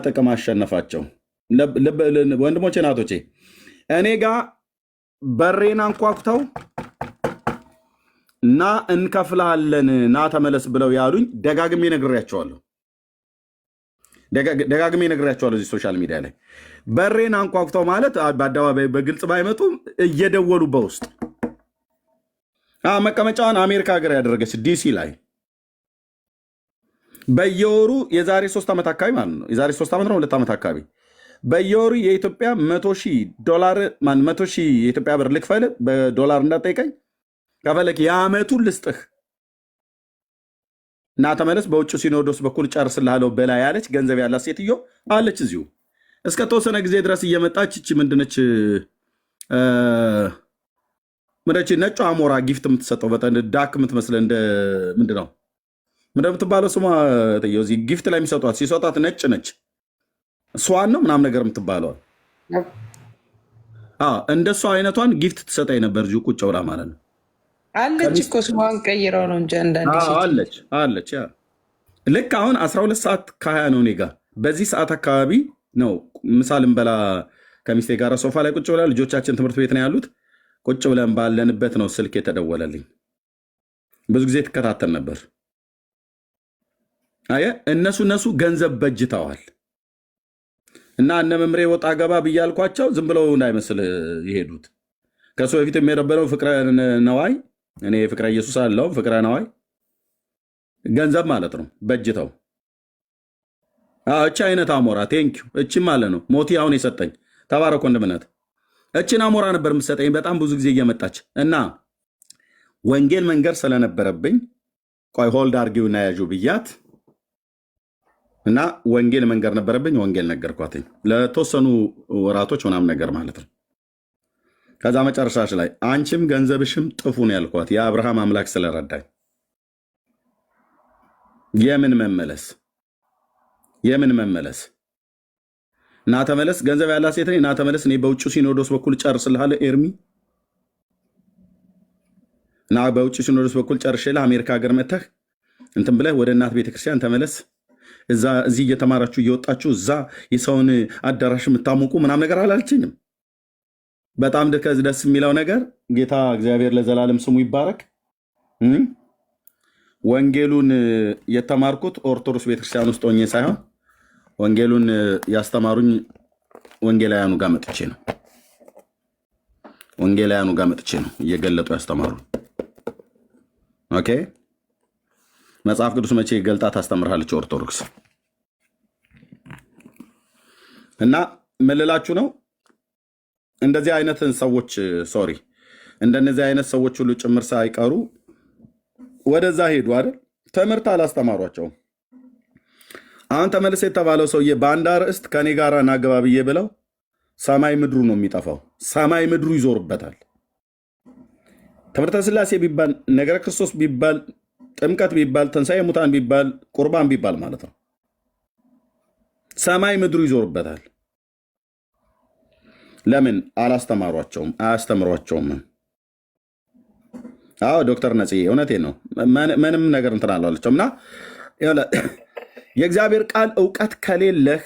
ጥቅም አሸነፋቸው። ወንድሞቼ ናቶቼ፣ እኔ ጋር በሬን አንኳኩተው እና እንከፍልሃለን ና ተመለስ ብለው ያሉኝ ደጋግሜ ነግሬያቸዋለሁ። እዚህ ሶሻል ሚዲያ ላይ በሬን አንኳኩተው ማለት በአደባባይ በግልጽ ባይመጡም እየደወሉ በውስጥ መቀመጫዋን አሜሪካ ሀገር ያደረገች ዲሲ ላይ በየወሩ የዛሬ 3 ዓመት አካባቢ ማለት ነው፣ የዛሬ 3 ዓመት ነው 2 ዓመት አካባቢ በየወሩ የኢትዮጵያ $100,000 የኢትዮጵያ ብር ልክፈል በዶላር እንዳጠይቀኝ ከፈለክ የዓመቱን ልስጥህ እና ተመለስ፣ በውጭ ሲኖዶስ በኩል ጨርስልሃለሁ በላ ያለች ገንዘብ ያላት ሴትዮ አለች። እዚሁ እስከ ተወሰነ ጊዜ ድረስ እየመጣች እቺ ምንድነች ምንድነች ነጩ አሞራ ጊፍት የምትሰጠው በጣም ዳክ የምትመስለ እንደ ምንድነው የምትባለው ስሟ እዚህ ጊፍት ላይ የሚሰጧት ሲሰጧት ነጭ ነች። ስዋን ነው ምናምን ነገር የምትባለዋል። እንደሷ አይነቷን ጊፍት ትሰጠኝ ነበር እዚሁ ቁጭ ብላ ማለት ነው። አለች እኮ ስሟን ቀይረው ነው እንጂ አንዳንድ አለች። ልክ አሁን 12 ሰዓት ከ20 ነው እኔ ጋ በዚህ ሰዓት አካባቢ ነው ምሳ ልንበላ ከሚስቴ ጋር ሶፋ ላይ ቁጭ ብላ ልጆቻችን ትምህርት ቤት ነው ያሉት። ቁጭ ብለን ባለንበት ነው ስልክ የተደወለልኝ። ብዙ ጊዜ ትከታተል ነበር። አየህ እነሱ ገንዘብ በጅተዋል። እና እነ መምሬ ወጣ ገባ ብያልኳቸው ዝም ብለው እንዳይመስል ይሄዱት። ከሱ በፊት የነበረው ፍቅረ ነዋይ፣ እኔ ፍቅረ ኢየሱስ አለው ፍቅረ ነዋይ ገንዘብ ማለት ነው በጅተው። እቺ አይነት አሞራ ቴንኪው። እቺ ማለት ነው ሞቲ አሁን የሰጠኝ ተባረኮ እንደምነት እቺን አሞራ ነበር የምትሰጠኝ በጣም ብዙ ጊዜ እየመጣች እና ወንጌል መንገር ስለነበረብኝ ቆይ ሆልድ አርጊውና ያዡ ብያት እና ወንጌል መንገር ነበረብኝ። ወንጌል ነገርኳትኝ ለተወሰኑ ወራቶች ምናምን ነገር ማለት ነው። ከዛ መጨረሻሽ ላይ አንቺም ገንዘብሽም ጥፉ ነው ያልኳት የአብርሃም አምላክ ስለረዳኝ። የምን መመለስ እና ተመለስ። ገንዘብ ያላት ሴት ነኝ እና ተመለስ። እኔ በውጭ ሲኖዶስ በኩል ጨርስልሃለሁ ኤርሚ እና በውጭ ሲኖዶስ በኩል ጨርሼልህ አሜሪካ ሀገር መተህ እንትን ብለህ ወደ እናት ቤተክርስቲያን ተመለስ። እዚህ እየተማራችሁ እየወጣችሁ እዛ የሰውን አዳራሽ የምታሞቁ ምናምን ነገር አላልችኝም። በጣም ደስ የሚለው ነገር ጌታ እግዚአብሔር ለዘላለም ስሙ ይባረክ። ወንጌሉን የተማርኩት ኦርቶዶክስ ቤተክርስቲያን ውስጥ ሆኜ ሳይሆን ወንጌሉን ያስተማሩኝ ወንጌላውያኑ ጋር መጥቼ ነው እየገለጡ ያስተማሩ። ኦኬ መጽሐፍ ቅዱስ መቼ ገልጣ ታስተምርሃለች ኦርቶዶክስ? እና ምልላችሁ ነው እንደዚህ አይነት ሰዎች እንደነዚህ አይነት ሰዎች ሁሉ ጭምር ሳይቀሩ ወደዛ ሄዱ አይደል? ትምህርት አላስተማሯቸውም። አሁን ተመልሰ የተባለው ሰውዬ በአንድ አርዕስት ከኔ ጋር ናገባ ብዬ ብለው ሰማይ ምድሩ ነው የሚጠፋው። ሰማይ ምድሩ ይዞርበታል። ትምህርተ ሥላሴ ቢባል ነገረ ክርስቶስ ቢባል ጥምቀት ቢባል ትንሣኤ ሙታን ቢባል ቁርባን ቢባል ማለት ነው ሰማይ ምድሩ ይዞርበታል። ለምን አላስተማሯቸውም? አያስተምሯቸውም። አዎ ዶክተር ነጽ እውነቴን ነው። ምንም ነገር እንትን አላለችም። እና የእግዚአብሔር ቃል እውቀት ከሌለህ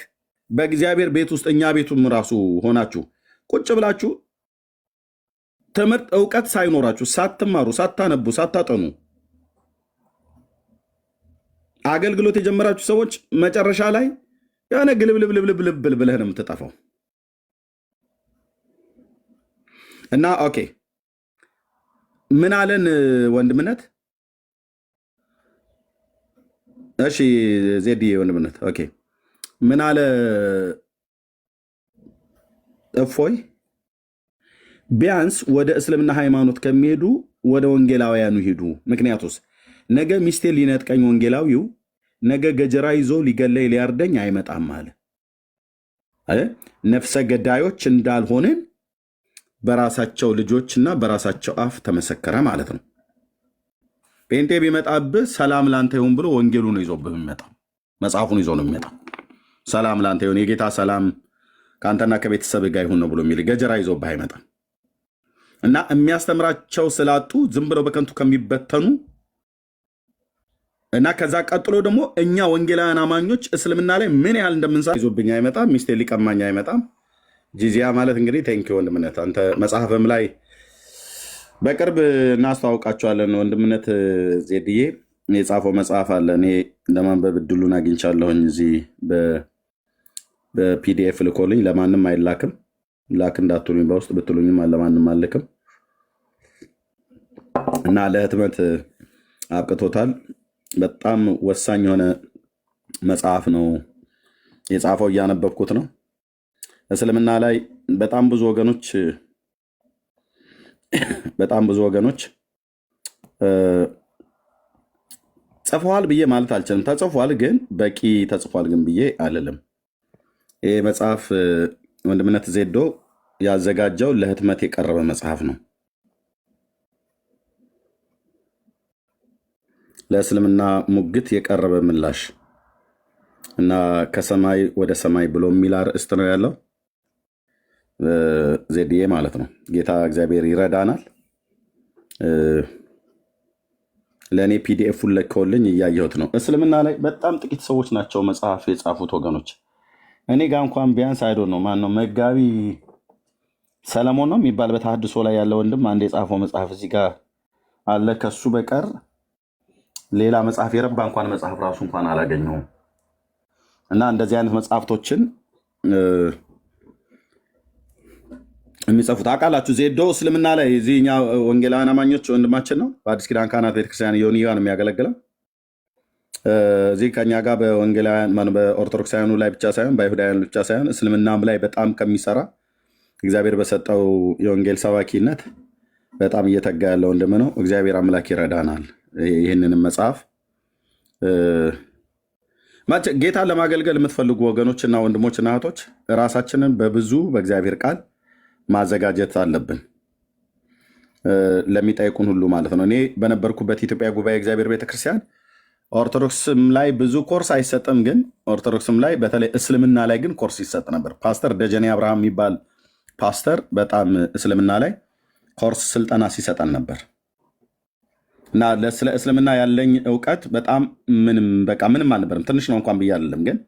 በእግዚአብሔር ቤት ውስጥ እኛ ቤቱም ራሱ ሆናችሁ ቁጭ ብላችሁ ትምህርት እውቀት ሳይኖራችሁ ሳትማሩ ሳታነቡ ሳታጠኑ አገልግሎት የጀመራችሁ ሰዎች መጨረሻ ላይ የሆነ ግልብልብልብልብል ብለህ ነው የምትጠፋው። እና ኦኬ ምን አለን ወንድምነት? እሺ ዜድ ወንድምነት ኦኬ ምን አለ እፎይ? ቢያንስ ወደ እስልምና ሃይማኖት ከሚሄዱ ወደ ወንጌላውያኑ ሂዱ። ምክንያቱስ ነገ ሚስቴ ሊነጥቀኝ ወንጌላዊው ነገ ገጀራ ይዞ ሊገለይ ሊያርደኝ አይመጣም አለ። ነፍሰ ገዳዮች እንዳልሆንን በራሳቸው ልጆችና በራሳቸው አፍ ተመሰከረ ማለት ነው። ጴንጤ ቢመጣብህ ሰላም ላንተ ይሁን ብሎ ወንጌሉ ነው ይዞብህ የሚመጣው፣ መጽሐፉን ይዞ ነው የሚመጣው። ሰላም ላንተ ይሁን፣ የጌታ ሰላም ከአንተና ከቤተሰብ ጋር ይሁን ነው ብሎ የሚል ገጀራ ይዞብህ አይመጣም። እና የሚያስተምራቸው ስላጡ ዝም ብለው በከንቱ ከሚበተኑ እና ከዛ ቀጥሎ ደግሞ እኛ ወንጌላውያን አማኞች እስልምና ላይ ምን ያህል እንደምንሰራ ይዞብኝ አይመጣም። ሚስቴ ሊቀማኝ አይመጣም። ጂዚያ ማለት እንግዲህ ቴንኪ ወንድምነት፣ አንተ መጽሐፍም ላይ በቅርብ እናስተዋውቃቸዋለን። ወንድምነት ዜድዬ የጻፈው መጽሐፍ አለ። እኔ ለማንበብ እድሉን አግኝቻለሁኝ። እዚህ በፒዲኤፍ ልኮልኝ፣ ለማንም አይላክም። ላክ እንዳትሉኝ በውስጥ ብትሉኝም ለማንም አልክም እና ለህትመት አብቅቶታል። በጣም ወሳኝ የሆነ መጽሐፍ ነው የጻፈው። እያነበብኩት ነው። እስልምና ላይ በጣም ብዙ ወገኖች ጽፈዋል ብዬ ማለት አልችልም። ተጽፏል ግን በቂ ተጽፏል ግን ብዬ አልልም። ይህ መጽሐፍ ወንድምነት ዜዶ ያዘጋጀው ለህትመት የቀረበ መጽሐፍ ነው። ለእስልምና ሙግት የቀረበ ምላሽ እና ከሰማይ ወደ ሰማይ ብሎ የሚል አርዕስት ነው ያለው። ዜድዬ ማለት ነው። ጌታ እግዚአብሔር ይረዳናል። ለእኔ ፒዲኤፉን ለከውልኝ እያየሁት ነው። እስልምና ላይ በጣም ጥቂት ሰዎች ናቸው መጽሐፍ የጻፉት ወገኖች። እኔ ጋር እንኳን ቢያንስ አይዶ ነው ማነው መጋቢ ሰለሞን ነው የሚባል በተሐድሶ ላይ ያለ ወንድም አንድ የጻፈው መጽሐፍ እዚህ ጋር አለ። ከሱ በቀር ሌላ መጽሐፍ የረባ እንኳን መጽሐፍ ራሱ እንኳን አላገኘውም። እና እንደዚህ አይነት መጽሐፍቶችን የሚጽፉት አውቃላችሁ። ዜዶ እስልምና ላይ እዚህኛ ወንጌላውያን አማኞች ወንድማችን ነው። በአዲስ ኪዳን ካህናት ቤተክርስቲያን ዮኒያ ነው የሚያገለግለው። እዚህ ከኛ ጋር በወንጌላውያን በኦርቶዶክሳውያኑ ላይ ብቻ ሳይሆን በአይሁዳውያኑ ብቻ ሳይሆን እስልምናም ላይ በጣም ከሚሰራ እግዚአብሔር በሰጠው የወንጌል ሰባኪነት በጣም እየተጋ ያለ ወንድም ነው። እግዚአብሔር አምላክ ይረዳናል። ይህንንም መጽሐፍ ጌታን ለማገልገል የምትፈልጉ ወገኖችና ወንድሞችና እህቶች ራሳችንን በብዙ በእግዚአብሔር ቃል ማዘጋጀት አለብን። ለሚጠይቁን ሁሉ ማለት ነው። እኔ በነበርኩበት ኢትዮጵያ ጉባኤ እግዚአብሔር ቤተክርስቲያን ኦርቶዶክስም ላይ ብዙ ኮርስ አይሰጥም፣ ግን ኦርቶዶክስም ላይ በተለይ እስልምና ላይ ግን ኮርስ ይሰጥ ነበር። ፓስተር ደጀኔ አብርሃም የሚባል ፓስተር በጣም እስልምና ላይ ኮርስ ስልጠና ሲሰጠን ነበር እና ስለ እስልምና ያለኝ እውቀት በጣም ምንም አልነበርም። ትንሽ ነው እንኳን ብዬ አይደለም፣ ግን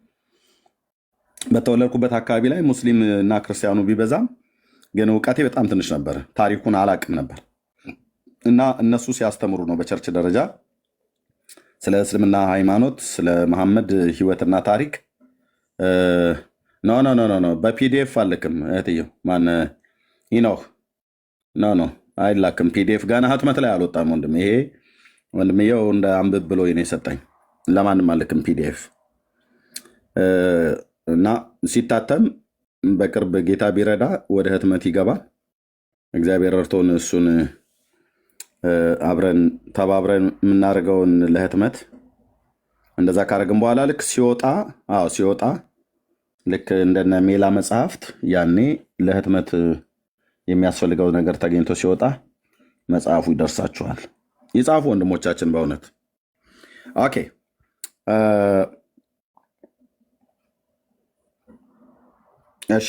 በተወለድኩበት አካባቢ ላይ ሙስሊም እና ክርስቲያኑ ቢበዛም ግን እውቀቴ በጣም ትንሽ ነበር። ታሪኩን አላቅም ነበር እና እነሱ ሲያስተምሩ ነው በቸርች ደረጃ ስለ እስልምና ሃይማኖት፣ ስለ መሐመድ ህይወትና ታሪክ ኖ በፒዲኤፍ አልክም እህትየው ማን ይኖህ ኖ አይላክም። ፒዲኤፍ ጋና ህትመት ላይ አልወጣም። ይሄ ወንድምየው እንደ አንብብ ብሎ ነው የሰጠኝ። ለማንም አልክም ፒዲኤፍ እና ሲታተም በቅርብ ጌታ ቢረዳ ወደ ህትመት ይገባል። እግዚአብሔር ረድቶን እሱን አብረን ተባብረን የምናደርገውን ለህትመት እንደዛ ካረግን በኋላ ልክ ሲወጣ ልክ እንደነ ሜላ መጽሐፍት ያኔ ለህትመት የሚያስፈልገው ነገር ተገኝቶ ሲወጣ መጽሐፉ ይደርሳችኋል። ይጻፉ ወንድሞቻችን በእውነት ኦኬ። እሺ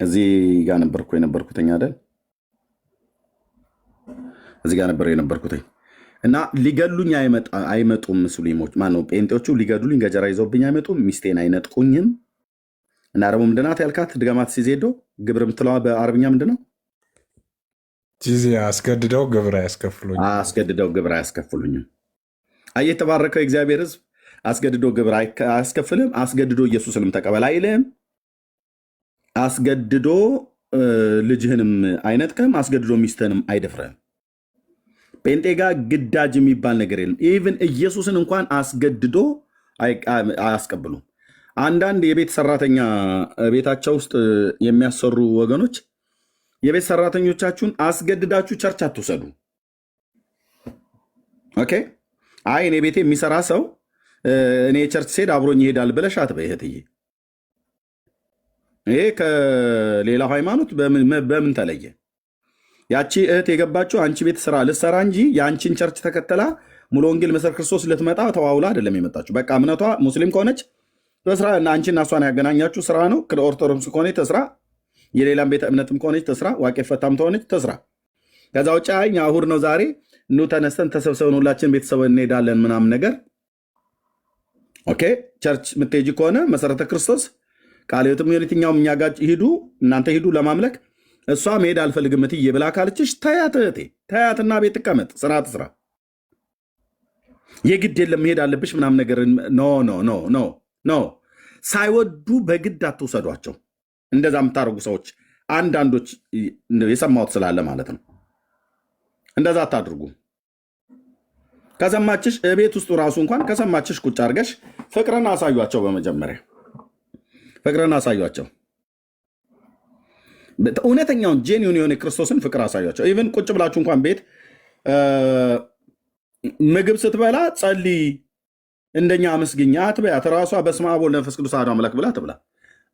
እዚህ ጋር ነበርኩ የነበርኩትኝ አይደል? እዚህ ጋር ነበር የነበርኩትኝ እና ሊገሉኝ አይመጡም። ሙስሊሞች ማነው ጴንጤዎቹ ሊገሉኝ ገጀራ ይዘውብኝ አይመጡም። ሚስቴን አይነጥቁኝም። እና ደግሞ ምንድናት ያልካት ድገማት። ሲዜዶ ግብር የምትለዋ በአረብኛ ምንድነው? አስገድደው ግብር አያስከፍሉኝም። አስገድደው ግብር አያስከፍሉኝም። አየህ የተባረከው የእግዚአብሔር ሕዝብ አስገድዶ ግብር አያስከፍልም። አስገድዶ ኢየሱስንም ተቀበል አይልም። አስገድዶ ልጅህንም አይነጥቀም። አስገድዶ ሚስትህንም አይደፍረም። ጴንጤ ጋር ግዳጅ የሚባል ነገር የለም። ኢቭን ኢየሱስን እንኳን አስገድዶ አያስቀብሉም። አንዳንድ የቤት ሰራተኛ ቤታቸው ውስጥ የሚያሰሩ ወገኖች የቤት ሰራተኞቻችሁን አስገድዳችሁ ቸርች አትውሰዱ። ኦኬ አይ እኔ ቤቴ የሚሰራ ሰው እኔ ቸርች ስሄድ አብሮኝ ይሄዳል ብለሽ አትበይ እህትዬ። ይሄ ከሌላው ሃይማኖት በምን ተለየ? ያቺ እህት የገባችው አንቺ ቤት ስራ ልትሰራ እንጂ የአንቺን ቸርች ተከተላ ሙሉ ወንጌል መሰረት ክርስቶስ ልትመጣ ተዋውላ አይደለም የመጣችው። በቃ እምነቷ ሙስሊም ከሆነች በስራ እና አንቺና እሷን ያገናኛችሁ ስራ ነው። ኦርቶዶክስ ከሆነች ተስራ፣ የሌላም ቤተ እምነትም ከሆነች ተስራ፣ ዋቄ ፈታም ተሆነች ተስራ። ከዛ ውጭ እኛ እሑድ ነው ዛሬ ኑ ተነስተን ተሰብሰብን ሁላችን ቤተሰብ እንሄዳለን ምናምን ነገር ኦኬ። ቸርች የምትሄጂ ከሆነ መሰረተ ክርስቶስ ቃለ ሕይወትም የትኛውም እኛ ጋር ሂዱ፣ እናንተ ሂዱ ለማምለክ። እሷ መሄድ አልፈልግም እትዬ ብላ ካልችሽ ተያት እህቴ፣ ተያትና ቤት ትቀመጥ፣ ስራ ትስራ። የግድ የለም መሄድ አለብሽ ምናምን ነገር ኖ። ሳይወዱ በግድ አትውሰዷቸው። እንደዛ የምታደርጉ ሰዎች አንዳንዶች የሰማሁት ስላለ ማለት ነው። እንደዛ አታድርጉ። ከሰማችሽ ቤት ውስጡ ራሱ እንኳን ከሰማችሽ ቁጭ አድርገሽ ፍቅርን አሳዩቸው። በመጀመሪያ ፍቅርን አሳዩቸው። እውነተኛውን ጄኒውን የሆነ ክርስቶስን ፍቅር አሳዩቸው። ኢቨን ቁጭ ብላችሁ እንኳን ቤት ምግብ ስትበላ ጸልይ እንደኛ አመስግኛ አትበያት። ራሷ በስመ አብ ወወልድ ወመንፈስ ቅዱስ አሐዱ አምላክ ብላ ትብላ።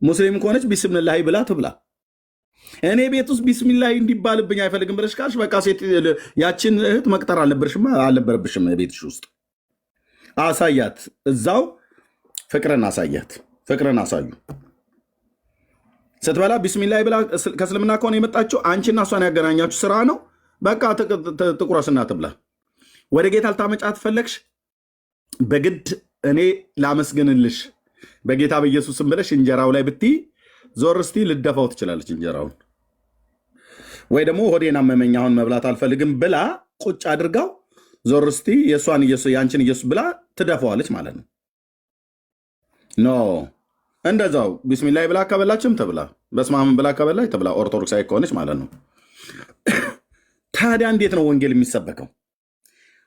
ሙስሊም ከሆነች ቢስሚላሂ ብላ ትብላ። እኔ ቤት ውስጥ ቢስሚላሂ እንዲባልብኝ አይፈልግም ብለሽ ካልሽ በቃ ሴት ያችን እህት መቅጠር አልነበረብሽም ቤትሽ ውስጥ። አሳያት፣ እዛው ፍቅርን አሳያት፣ ፍቅርን አሳዩ። ስትበላ ቢስሚላህ ብላ ከእስልምና ከሆነ የመጣችው አንቺና እሷን ያገናኛችሁ ስራ ነው። በቃ ጥቁረስና ትብላ። ወደ ጌታ ልታመጫት ፈለግሽ፣ በግድ እኔ ላመስግንልሽ በጌታ በኢየሱስም ብለሽ እንጀራው ላይ ብትይ ዞር እስቲ ልደፋው ትችላለች እንጀራውን። ወይ ደግሞ ሆዴን አመመኝ አሁን መብላት አልፈልግም ብላ ቁጭ አድርጋው ዞር እስቲ የአንችን ኢየሱስ ብላ ትደፋዋለች ማለት ነው። ኖ እንደዛው ቢስሚላይ ብላ ከበላችም ትብላ፣ በስመ አብ ብላ ከበላች ትብላ፣ ኦርቶዶክሳዊ ከሆነች ማለት ነው። ታዲያ እንዴት ነው ወንጌል የሚሰበከው?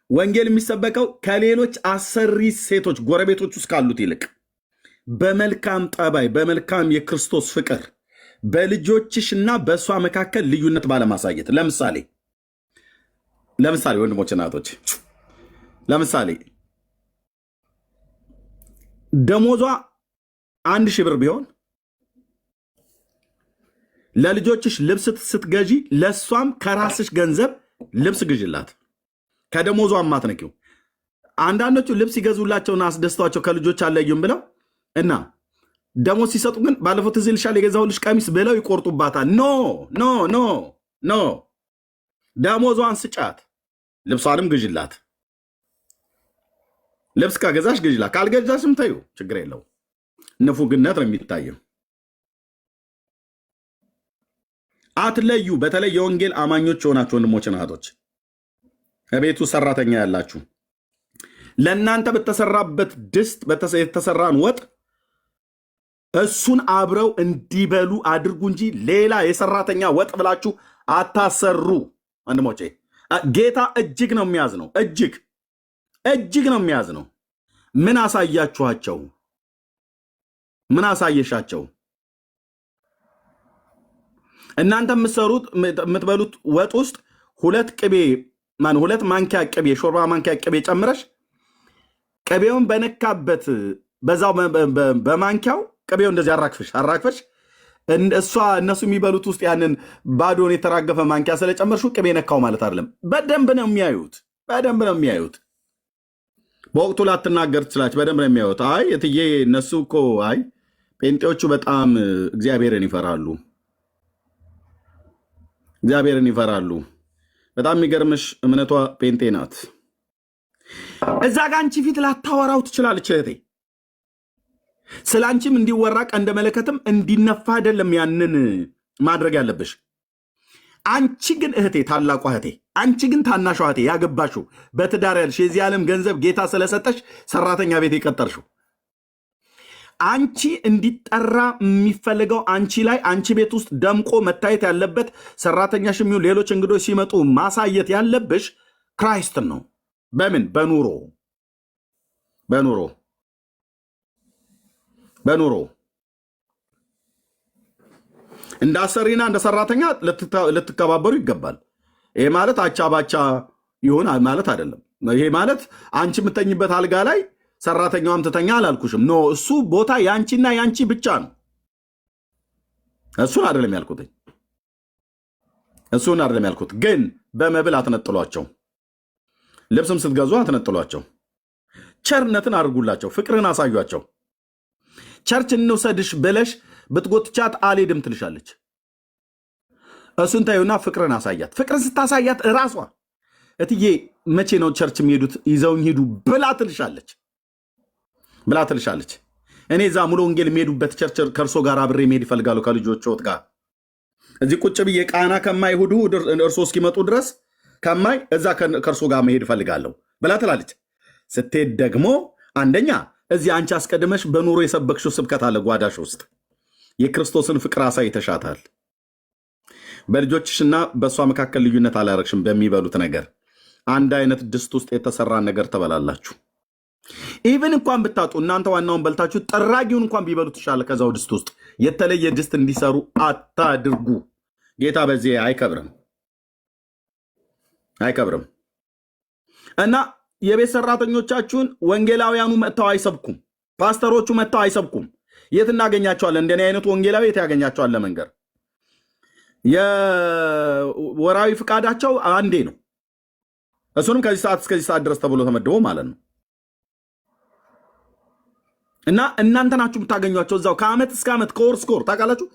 ወንጌል የሚሰበከው ከሌሎች አሰሪ ሴቶች ጎረቤቶች ውስጥ ካሉት ይልቅ በመልካም ጠባይ፣ በመልካም የክርስቶስ ፍቅር፣ በልጆችሽና በእሷ መካከል ልዩነት ባለማሳየት። ለምሳሌ ወንድሞች እናቶች፣ ለምሳሌ ደሞዟ 1000 ብር ቢሆን ለልጆችሽ ልብስ ስትገዢ ለእሷም ከራስሽ ገንዘብ ልብስ ግዥላት፣ ከደሞዟ ማትነኪው። አንዳንዶቹ ልብስ ይገዙላቸውና አስደስቷቸው ከልጆች አለዩም ብለው እና ደሞዝ ሲሰጡ ግን ባለፈው ትዝ ይልሻል የገዛሁልሽ ቀሚስ ብለው ይቆርጡባታል። ኖ ኖ ኖ ኖ፣ ደሞዟን ስጫት፣ ልብሷንም ግዥላት። ልብስ ከገዛሽ ግዥላት፣ ካልገዛሽም ተዩ፣ ችግር የለው። ንፉግነት ነው የሚታየው። አትለዩ። በተለይ የወንጌል አማኞች የሆናችሁ ወንድሞች እህቶች፣ ከቤቱ ሰራተኛ ያላችሁ ለእናንተ በተሰራበት ድስት የተሰራን ወጥ እሱን አብረው እንዲበሉ አድርጉ እንጂ ሌላ የሰራተኛ ወጥ ብላችሁ አታሰሩ። ወንድሞቼ ጌታ እጅግ ነው የሚያዝ ነው። እጅግ ነው የሚያዝ ነው። ምን አሳያችኋቸው? ምን አሳየሻቸው? እናንተ የምትበሉት ወጥ ውስጥ 2 ማንኪያ ቅቤ፣ ሾርባ ማንኪያ ቅቤ ጨምረሽ ቅቤውን በነካበት በዛው በማንኪያው ቅቤው እንደዚህ አራግፈሽ እነሱ የሚበሉት ውስጥ ያንን ባዶን የተራገፈ ማንኪያ ስለጨመርሽው ቅቤ ነካው ማለት አይደለም። በደንብ ነው የሚያዩት። በወቅቱ ላትናገር ትችላለች። በደንብ ነው የሚያዩት። አይ እትዬ እነሱ እኮ አይ ጴንጤዎቹ በጣም እግዚአብሔርን ይፈራሉ። በጣም የሚገርምሽ እምነቷ ጴንጤ ናት። እዛ ጋ አንቺ ፊት ላታወራው ትችላለች እህቴ። ስለ አንቺም እንዲወራ ቀንደ መለከትም እንዲነፋ አይደለም ያንን ማድረግ ያለብሽ። አንቺ ግን እህቴ፣ ታላቋ እህቴ፣ አንቺ ግን ታናሿ እህቴ፣ ያገባሽው በትዳር ያልሽ የዚህ ዓለም ገንዘብ ጌታ ስለሰጠሽ ሰራተኛ ቤት የቀጠርሽው አንቺ እንዲጠራ የሚፈልገው አንቺ ላይ አንቺ ቤት ውስጥ ደምቆ መታየት ያለበት ሰራተኛሽ የሚሆን ሌሎች እንግዶች ሲመጡ ማሳየት ያለብሽ ክራይስትን ነው። በምን? በኑሮ እንደ አሰሪና እንደ ሰራተኛ ልትከባበሩ ይገባል። ይሄ ማለት አቻ ባቻ ይሆን ማለት አይደለም። ይሄ ማለት አንቺ የምተኝበት አልጋ ላይ ሰራተኛዋም ትተኛ አላልኩሽም። ኖ፣ እሱ ቦታ ያንቺና ያንቺ ብቻ ነው። እሱን አይደለም ያልኩት። ግን በመብል አትነጥሏቸው። ልብስም ስትገዙ አትነጥሏቸው። ቸርነትን አድርጉላቸው። ፍቅርን አሳዩቸው። ቸርች እንውሰድሽ ብለሽ ብትጎትቻት አልሄድም ትልሻለች። እሱን ታዩና ፍቅርን አሳያት። ፍቅርን ስታሳያት እራሷ እትዬ መቼ ነው ቸርች የሚሄዱት ይዘውኝ ሂዱ ብላ ትልሻለች። እኔ እዛ ሙሉ ወንጌል የሚሄዱበት ቸርች ከእርሶ ጋር አብሬ መሄድ ይፈልጋሉ ከልጆችዎት ጋር። እዚህ ቁጭ ብዬ ቃና ከማይ ሁዱ እርሶ እስኪመጡ ድረስ ከማይ እዛ ከእርሶ ጋር መሄድ ይፈልጋለሁ ብላ ትላለች። ስትሄድ ደግሞ አንደኛ እዚህ አንቺ አስቀድመሽ በኑሮ የሰበክሽው ስብከት አለ ጓዳሽ ውስጥ። የክርስቶስን ፍቅር አሳይተሻታል። በልጆችሽና በእሷ መካከል ልዩነት አላረግሽም። በሚበሉት ነገር አንድ አይነት ድስት ውስጥ የተሰራን ነገር ትበላላችሁ። ኢቨን እንኳን ብታጡ እናንተ ዋናውን በልታችሁ ጠራጊውን እንኳን ቢበሉ ትሻለ። ከዛው ድስት ውስጥ የተለየ ድስት እንዲሰሩ አታድርጉ። ጌታ በዚህ አይከብርም። እና የቤት ሰራተኞቻችሁን ወንጌላውያኑ መጥተው አይሰብኩም። ፓስተሮቹ መጥተው አይሰብኩም። የት እናገኛቸዋለን? እንደኔ አይነቱ ወንጌላዊ የት ያገኛቸዋል? ለመንገር የወራዊ ፍቃዳቸው አንዴ ነው። እሱንም ከዚህ ሰዓት እስከዚህ ሰዓት ድረስ ተብሎ ተመድቦ ማለት ነው። እና እናንተ ናችሁ የምታገኟቸው እዛው ከዓመት እስከ ዓመት ከወር እስከ ወር ታውቃላችሁ።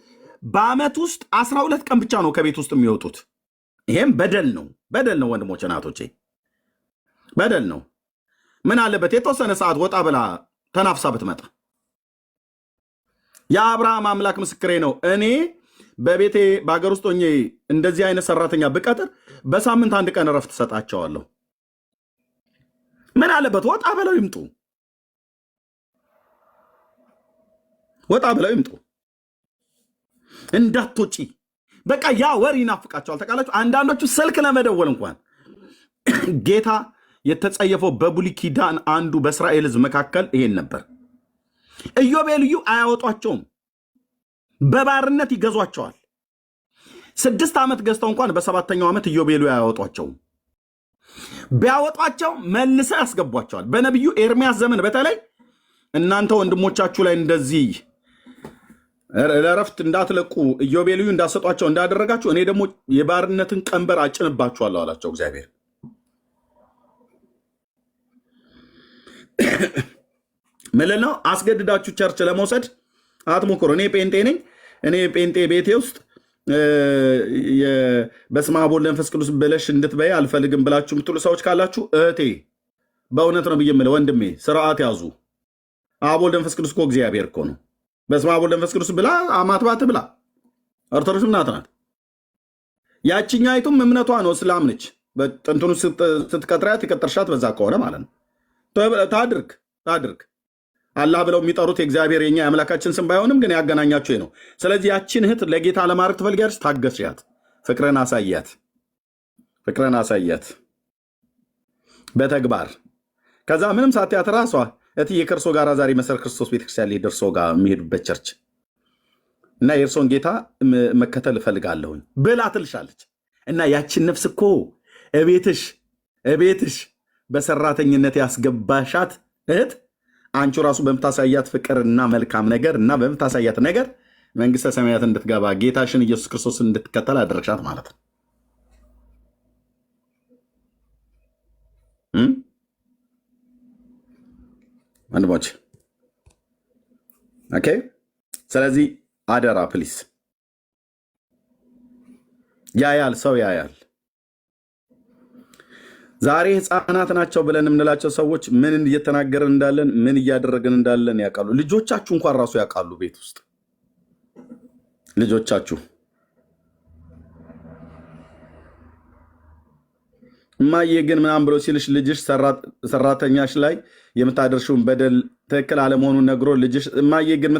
በዓመት ውስጥ 12 ቀን ብቻ ነው ከቤት ውስጥ የሚወጡት። ይሄም በደል ነው፣ በደል ነው ወንድሞች እናቶቼ፣ በደል ነው። ምን አለበት የተወሰነ ሰዓት ወጣ ብላ ተናፍሳ ብትመጣ። የአብርሃም አምላክ ምስክሬ ነው። እኔ በቤቴ በሀገር ውስጥ ሆኜ እንደዚህ አይነት ሰራተኛ ብቀጥር በሳምንት 1 ቀን እረፍት ሰጣቸዋለሁ። ምን አለበት ወጣ ብለው ይምጡ፣ ወጣ ብለው ይምጡ። እንዳትወጪ በቃ ያ ወር ይናፍቃቸዋል። ተቃላችሁ። አንዳንዶቹ ስልክ ለመደወል እንኳን ጌታ የተጸየፈው በብሉይ ኪዳን አንዱ በእስራኤል ሕዝብ መካከል ይሄን ነበር። ኢዮቤልዩ አያወጧቸውም፣ በባርነት ይገዟቸዋል። 6 ዓመት ገዝተው እንኳን በ7ኛው ዓመት ኢዮቤልዩ አያወጧቸውም። ቢያወጧቸው መልሰው ያስገቧቸዋል። በነቢዩ ኤርሚያስ ዘመን በተለይ እናንተ ወንድሞቻችሁ ላይ እንደዚህ ለረፍት እንዳትለቁ ኢዮቤልዩ እንዳሰጧቸው እንዳደረጋችሁ እኔ ደግሞ የባርነትን ቀንበር አጭንባችኋለሁ አላቸው እግዚአብሔር። ምልል ነው አስገድዳችሁ ቸርች ለመውሰድ አትሞክሩ። እኔ ጴንጤ ነኝ። እኔ ጴንጤ ቤቴ ውስጥ በስመ አብ ወወልድ ወመንፈስ ቅዱስ ብለሽ እንድትበይ አልፈልግም ብላችሁ የምትሉ ሰዎች ካላችሁ እህቴ በእውነት ነው ብዬ የምለው ወንድሜ ስርዓት ያዙ። አብ ወልድ መንፈስ ቅዱስ እኮ እግዚአብሔር እኮ ነው። በስመ አብ ወወልድ ወመንፈስ ቅዱስ ብላ አማትባት ብላ ኦርቶዶክስ እናት ናት። ያችኛይቱም እምነቷ ነው እስላም ነች። ጥንቱን ስትቀጥሪያት የቀጠርሻት በዛ ከሆነ ማለት ነው ታድርግ። አላህ ብለው የሚጠሩት የእግዚአብሔር የኛ የአምላካችን ስም ባይሆንም ግን ያገናኛቸው ነው። ስለዚህ ያችን እህት ለጌታ ለማድረግ ትፈልጊያለሽ፣ ታገስያት፣ ፍቅርን አሳያት በተግባር። ከዛ ምንም ሳትያት ራሷ እትዬ ከእርሶ ጋር ዛሬ መሰረት ክርስቶስ ቤተክርስቲያን ላይ ደርሶ ጋር የሚሄዱበት ቸርች እና የእርሶን ጌታ መከተል እፈልጋለሁኝ ብላ ትልሻለች። እና ያችን ነፍስ እኮ እቤትሽ በሰራተኝነት ያስገባሻት እህት አንቺ ራሱ በምታሳያት ፍቅርና መልካም ነገር እና በምታሳያት ነገር መንግስተ ሰማያት እንድትገባ ጌታሽን ኢየሱስ ክርስቶስን እንድትከተል አደረግሻት ማለት ነው። ወንድሞች ኦኬ። ስለዚህ አደራ ፕሊስ፣ ሰው ያያል። ዛሬ ህፃናት ናቸው ብለን የምንላቸው ሰዎች ምን እየተናገርን እንዳለን ምን እያደረግን እንዳለን ያውቃሉ። ልጆቻችሁ እንኳን ራሱ ያውቃሉ። ቤት ውስጥ ልጆቻችሁ እማዬ ግን ምናምን ብሎ ሲልሽ ልጅሽ ሰራተኛሽ ላይ የምታደርሽውን በደል ትክክል አለመሆኑን ነግሮ ልጅሽ እማዬ ግን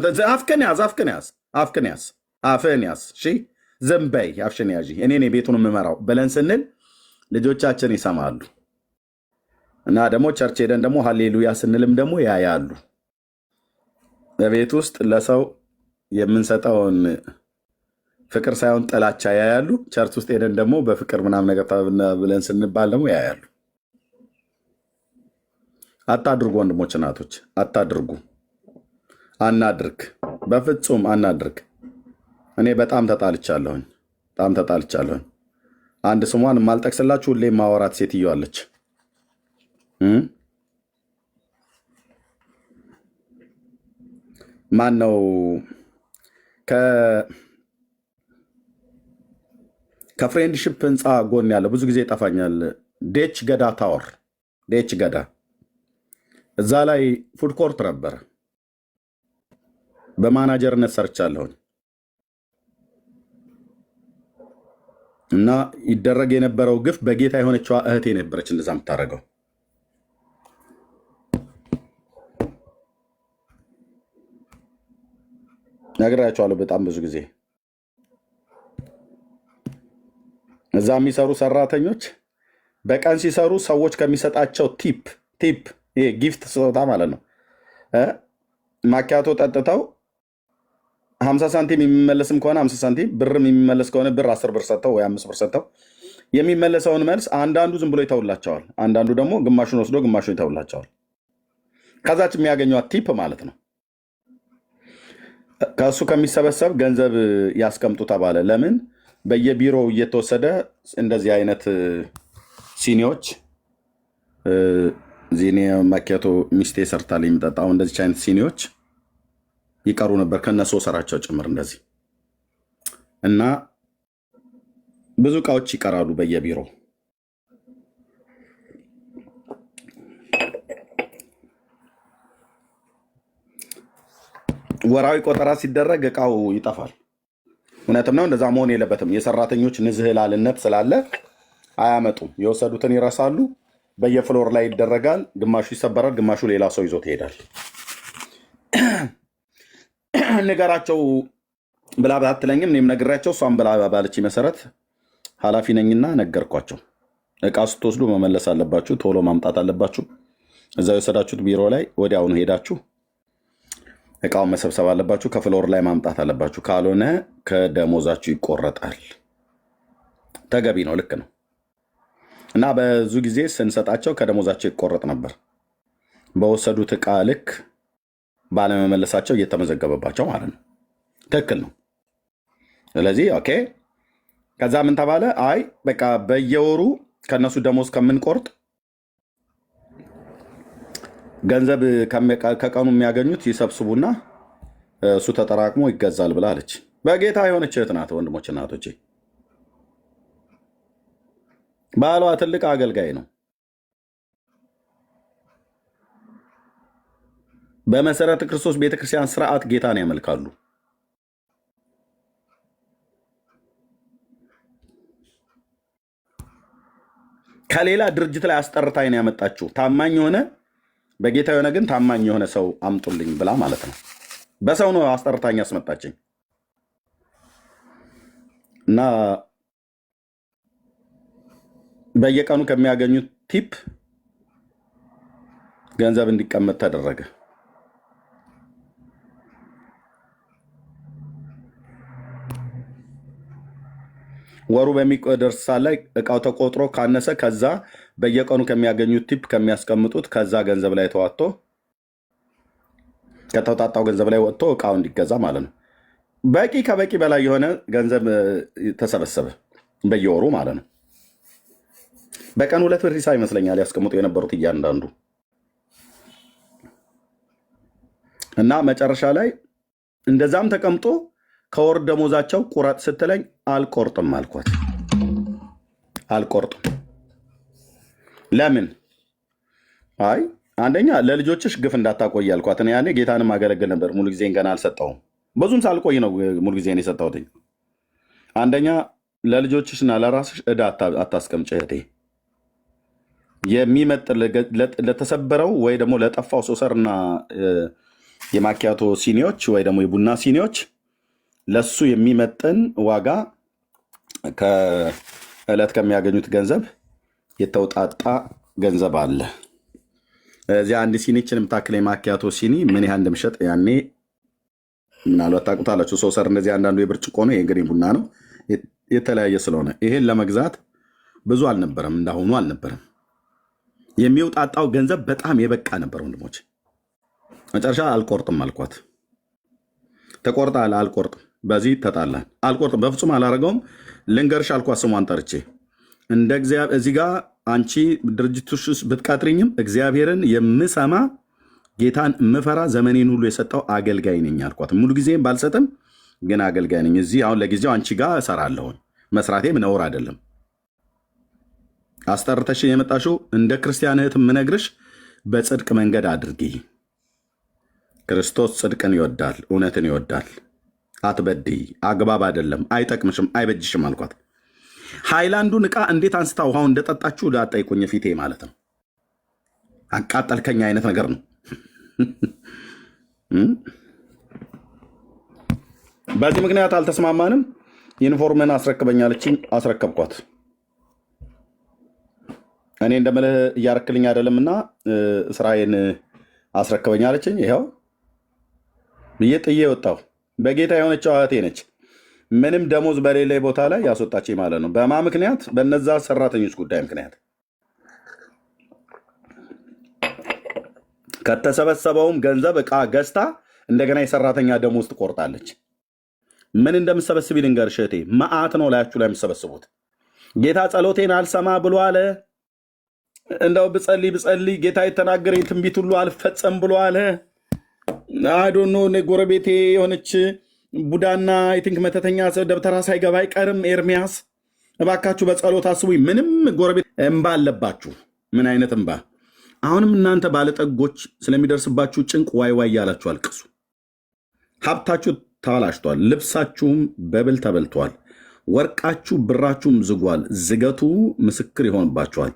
አፍህን ያዝ፣ እሺ ዝም በይ፣ አፍሽን ያዥ፣ እኔ ቤቱን የምመራው ብለን ስንል ልጆቻችን ይሰማሉ። እና ደግሞ ቸርች ሄደን ደግሞ ሃሌሉያ ስንልም ደግሞ ያያሉ። በቤት ውስጥ ለሰው የምንሰጠውን ፍቅር ሳይሆን ጥላቻ ያያሉ። ቸርች ውስጥ ሄደን ደግሞ በፍቅር ምናምን ነገር ብለን ስንባል ደግሞ ያያሉ። አታድርጉ ወንድሞች እናቶች፣ አታድርጉ። አናድርግ፣ በፍጹም አናድርግ። እኔ በጣም ተጣልቻለሁኝ። አንድ ስሟን የማልጠቅስላችሁ ሁሌ ማወራት ሴትዮ አለች። ማን ነው? ከፍሬንድሽፕ ህንፃ ጎን ያለ ብዙ ጊዜ ይጠፋኛል። ዴች ገዳ ታወር፣ ዴች ገዳ፣ እዛ ላይ ፉድ ኮርት ነበረ። በማናጀርነት ሰርቻለሁኝ እና ይደረግ የነበረው ግፍ በጌታ የሆነችዋ እህቴ ነበረች እንደዛ የምታደርገው። ነግራቸዋለሁ በጣም ብዙ ጊዜ። እዛ የሚሰሩ ሰራተኞች በቀን ሲሰሩ ሰዎች ከሚሰጣቸው ቲፕ ይሄ ጊፍት ስጦታ ማለት ነው፣ ማኪያቶ ጠጥተው 50 ሳንቲም የሚመለስም ከሆነ 50 ሳንቲም፣ ብርም የሚመለስ ከሆነ ብር 10 ብር ሰጥተው ወይ 5 ብር ሰጥተው የሚመለሰውን መልስ አንዳንዱ ዝም ብሎ ይተውላቸዋል፣ አንዳንዱ ደግሞ ግማሹን ወስዶ ግማሹን ይተውላቸዋል። ከዛች የሚያገኟት ቲፕ ማለት ነው። ከእሱ ከሚሰበሰብ ገንዘብ ያስቀምጡ ተባለ። ለምን? በየቢሮው እየተወሰደ እንደዚህ አይነት ሲኒዎች ዚኔ ማኪያቶ ሚስቴ ሰርታል የሚጠጣው እንደዚህ አይነት ሲኒዎች ይቀሩ ነበር ከነሱ ሰራቸው ጭምር እንደዚህ እና ብዙ እቃዎች ይቀራሉ በየቢሮ። ወራዊ ቆጠራ ሲደረግ እቃው ይጠፋል። እውነትም ነው፣ እንደዛ መሆን የለበትም። የሰራተኞች ንዝህላልነት ስላለ አያመጡም። የወሰዱትን ይረሳሉ። በየፍሎር ላይ ይደረጋል። ግማሹ ይሰበራል፣ ግማሹ ሌላ ሰው ይዞት ይሄዳል። ንገራቸው ብላ ባትለኝም እኔም ነግሬያቸው እሷም ብላ ባለች መሰረት ኃላፊ ነኝና ነገርኳቸው። እቃ ስትወስዱ መመለስ አለባችሁ፣ ቶሎ ማምጣት አለባችሁ። እዛ የወሰዳችሁት ቢሮ ላይ ወዲያውኑ ሄዳችሁ እቃውን መሰብሰብ አለባችሁ። ከፍሎር ላይ ማምጣት አለባችሁ። ካልሆነ ከደሞዛችሁ ይቆረጣል። ተገቢ ነው፣ ልክ ነው። እና ብዙ ጊዜ ስንሰጣቸው ከደሞዛቸው ይቆረጥ ነበር። በወሰዱት እቃ ልክ ባለመመለሳቸው እየተመዘገበባቸው ማለት ነው። ትክክል ነው። ስለዚህ ኦኬ። ከዛ ምን ተባለ? አይ በቃ በየወሩ ከነሱ ደሞዝ ከምንቆርጥ ገንዘብ ከቀኑ የሚያገኙት ይሰብስቡና እሱ ተጠራቅሞ ይገዛል ብላ አለች። በጌታ የሆነች እህት ናት። ወንድሞች እናቶቼ፣ ባሏ ትልቅ አገልጋይ ነው። በመሰረተ ክርስቶስ ቤተክርስቲያን ስርዓት ጌታን ያመልካሉ። ከሌላ ድርጅት ላይ አስጠርታኝ ነው ያመጣችሁ። ታማኝ የሆነ በጌታ የሆነ ግን ታማኝ የሆነ ሰው አምጡልኝ ብላ ማለት ነው። በሰው ነው አስጠርታኝ ያስመጣችኝ እና በየቀኑ ከሚያገኙት ቲፕ ገንዘብ እንዲቀመጥ ተደረገ። ወሩ በሚደርስ ሰዓት ላይ እቃው ተቆጥሮ ካነሰ ከዛ በየቀኑ ከሚያገኙት ቲፕ ከሚያስቀምጡት ከዛ ገንዘብ ላይ ተዋጥቶ ከተውጣጣው ገንዘብ ላይ ወጥቶ እቃው እንዲገዛ ማለት ነው። በቂ ከበቂ በላይ የሆነ ገንዘብ ተሰበሰበ በየወሩ ማለት ነው። በቀን 2 ብር ሂሳብ ይመስለኛል ያስቀምጡ የነበሩት እያንዳንዱ እና መጨረሻ ላይ እንደዛም ተቀምጦ ከወር ደሞዛቸው ቁረጥ ስትለኝ አልቆርጥም አልኳት። አልቆርጥም። ለምን? አይ አንደኛ ለልጆችሽ ግፍ እንዳታቆይ አልኳት። እኔ ያኔ ጌታንም አገለግል ነበር። ሙሉ ጊዜን ገና አልሰጠውም። ብዙም ሳልቆይ ነው ሙሉ ጊዜን የሰጠሁት። አንደኛ ለልጆችሽና ለራስሽ ዕዳ አታስቀምጭ እህቴ። የሚመጥን ለተሰበረው ወይ ደግሞ ለጠፋው ሶሰርና የማኪያቶ ሲኒዎች ወይ ደግሞ የቡና ሲኒዎች ለሱ የሚመጥን ዋጋ ከዕለት ከሚያገኙት ገንዘብ የተውጣጣ ገንዘብ አለ። እዚያ አንድ ሲኒችን የምታክል የማኪያቶ ሲኒ ምን ያህል እንደምሸጥ ያኔ ምናልባት ታውቁታላችሁ። ሶሰር እንደዚህ አንዳንዱ የብርጭቆ ነው፣ የእንግዲህ ቡና ነው፣ የተለያየ ስለሆነ ይሄን ለመግዛት ብዙ አልነበረም፣ እንዳሁኑ አልነበረም። የሚውጣጣው ገንዘብ በጣም የበቃ ነበር ወንድሞች። መጨረሻ አልቆርጥም አልኳት። ተቆርጣለህ? አልቆርጥም። በዚህ ተጣላን። አልቆርጥም፣ በፍጹም አላረገውም። ልንገርሽ አልኳት ስሟን ጠርቼ እንደ እግዚአብሔር እዚህ ጋር አንቺ ድርጅቶች ውስጥ ብትቀጥሪኝም እግዚአብሔርን የምሰማ ጌታን የምፈራ ዘመኔን ሁሉ የሰጠው አገልጋይ ነኝ አልኳት። ሙሉ ጊዜም ባልሰጥም ግን አገልጋይ ነኝ። እዚህ አሁን ለጊዜው አንቺ ጋር እሰራለሁኝ። መስራቴም ነውር አይደለም። አስጠርተሽ የመጣሽው እንደ ክርስቲያን እህት የምነግርሽ በጽድቅ መንገድ አድርጊ። ክርስቶስ ጽድቅን ይወዳል፣ እውነትን ይወዳል። አትበድይ፣ አግባብ አይደለም፣ አይጠቅምሽም፣ አይበጅሽም አልኳት። ሃይላንዱን ዕቃ እንዴት አንስታ ውሃውን እንደጠጣችሁ ላጠይቁኝ ፊቴ ማለት ነው። አቃጠልከኝ አይነት ነገር ነው። በዚህ ምክንያት አልተስማማንም። ዩኒፎርምን አስረክበኛለችኝ፣ አስረከብኳት። እኔ እንደምልህ እያረክልኝ አይደለምና ስራዬን አስረክበኛለችኝ። ይኸው ብዬ ጥዬ ወጣሁ። በጌታ የሆነችው እህቴ ነች። ምንም ደሞዝ በሌለ ቦታ ላይ ያስወጣችኝ ማለት ነው። በማ ምክንያት? በነዛ ሰራተኞች ጉዳይ ምክንያት። ከተሰበሰበውም ገንዘብ ዕቃ ገዝታ እንደገና የሰራተኛ ደሞዝ ትቆርጣለች። ምን እንደምሰበስብ ልንገርሽ እህቴ፣ መዓት ነው ላያችሁ ላይ የምሰበስቡት። ጌታ ጸሎቴን አልሰማ ብሎ አለ። እንደው ብጸልይ ጌታ የተናገረኝ ትንቢት ሁሉ አልፈጸም ብሎ አለ። አይ ዶንት ኖ ጎረቤቴ የሆነች ቡዳና አይ ቲንክ መተተኛ ደብተራ ሳይገባ አይቀርም። ኤርሚያስ እባካችሁ በጸሎት አስቡኝ። ምንም ጎረቤት እንባ አለባችሁ። ምን አይነት እንባ? አሁንም እናንተ ባለጠጎች ስለሚደርስባችሁ ጭንቅ ዋይ ዋይ እያላችሁ አልቅሱ። ሀብታችሁ ተበላሽቷል፣ ልብሳችሁም በብል ተበልቷል፣ ወርቃችሁ ብራችሁም ዝጓል። ዝገቱ ምስክር ይሆንባችኋል።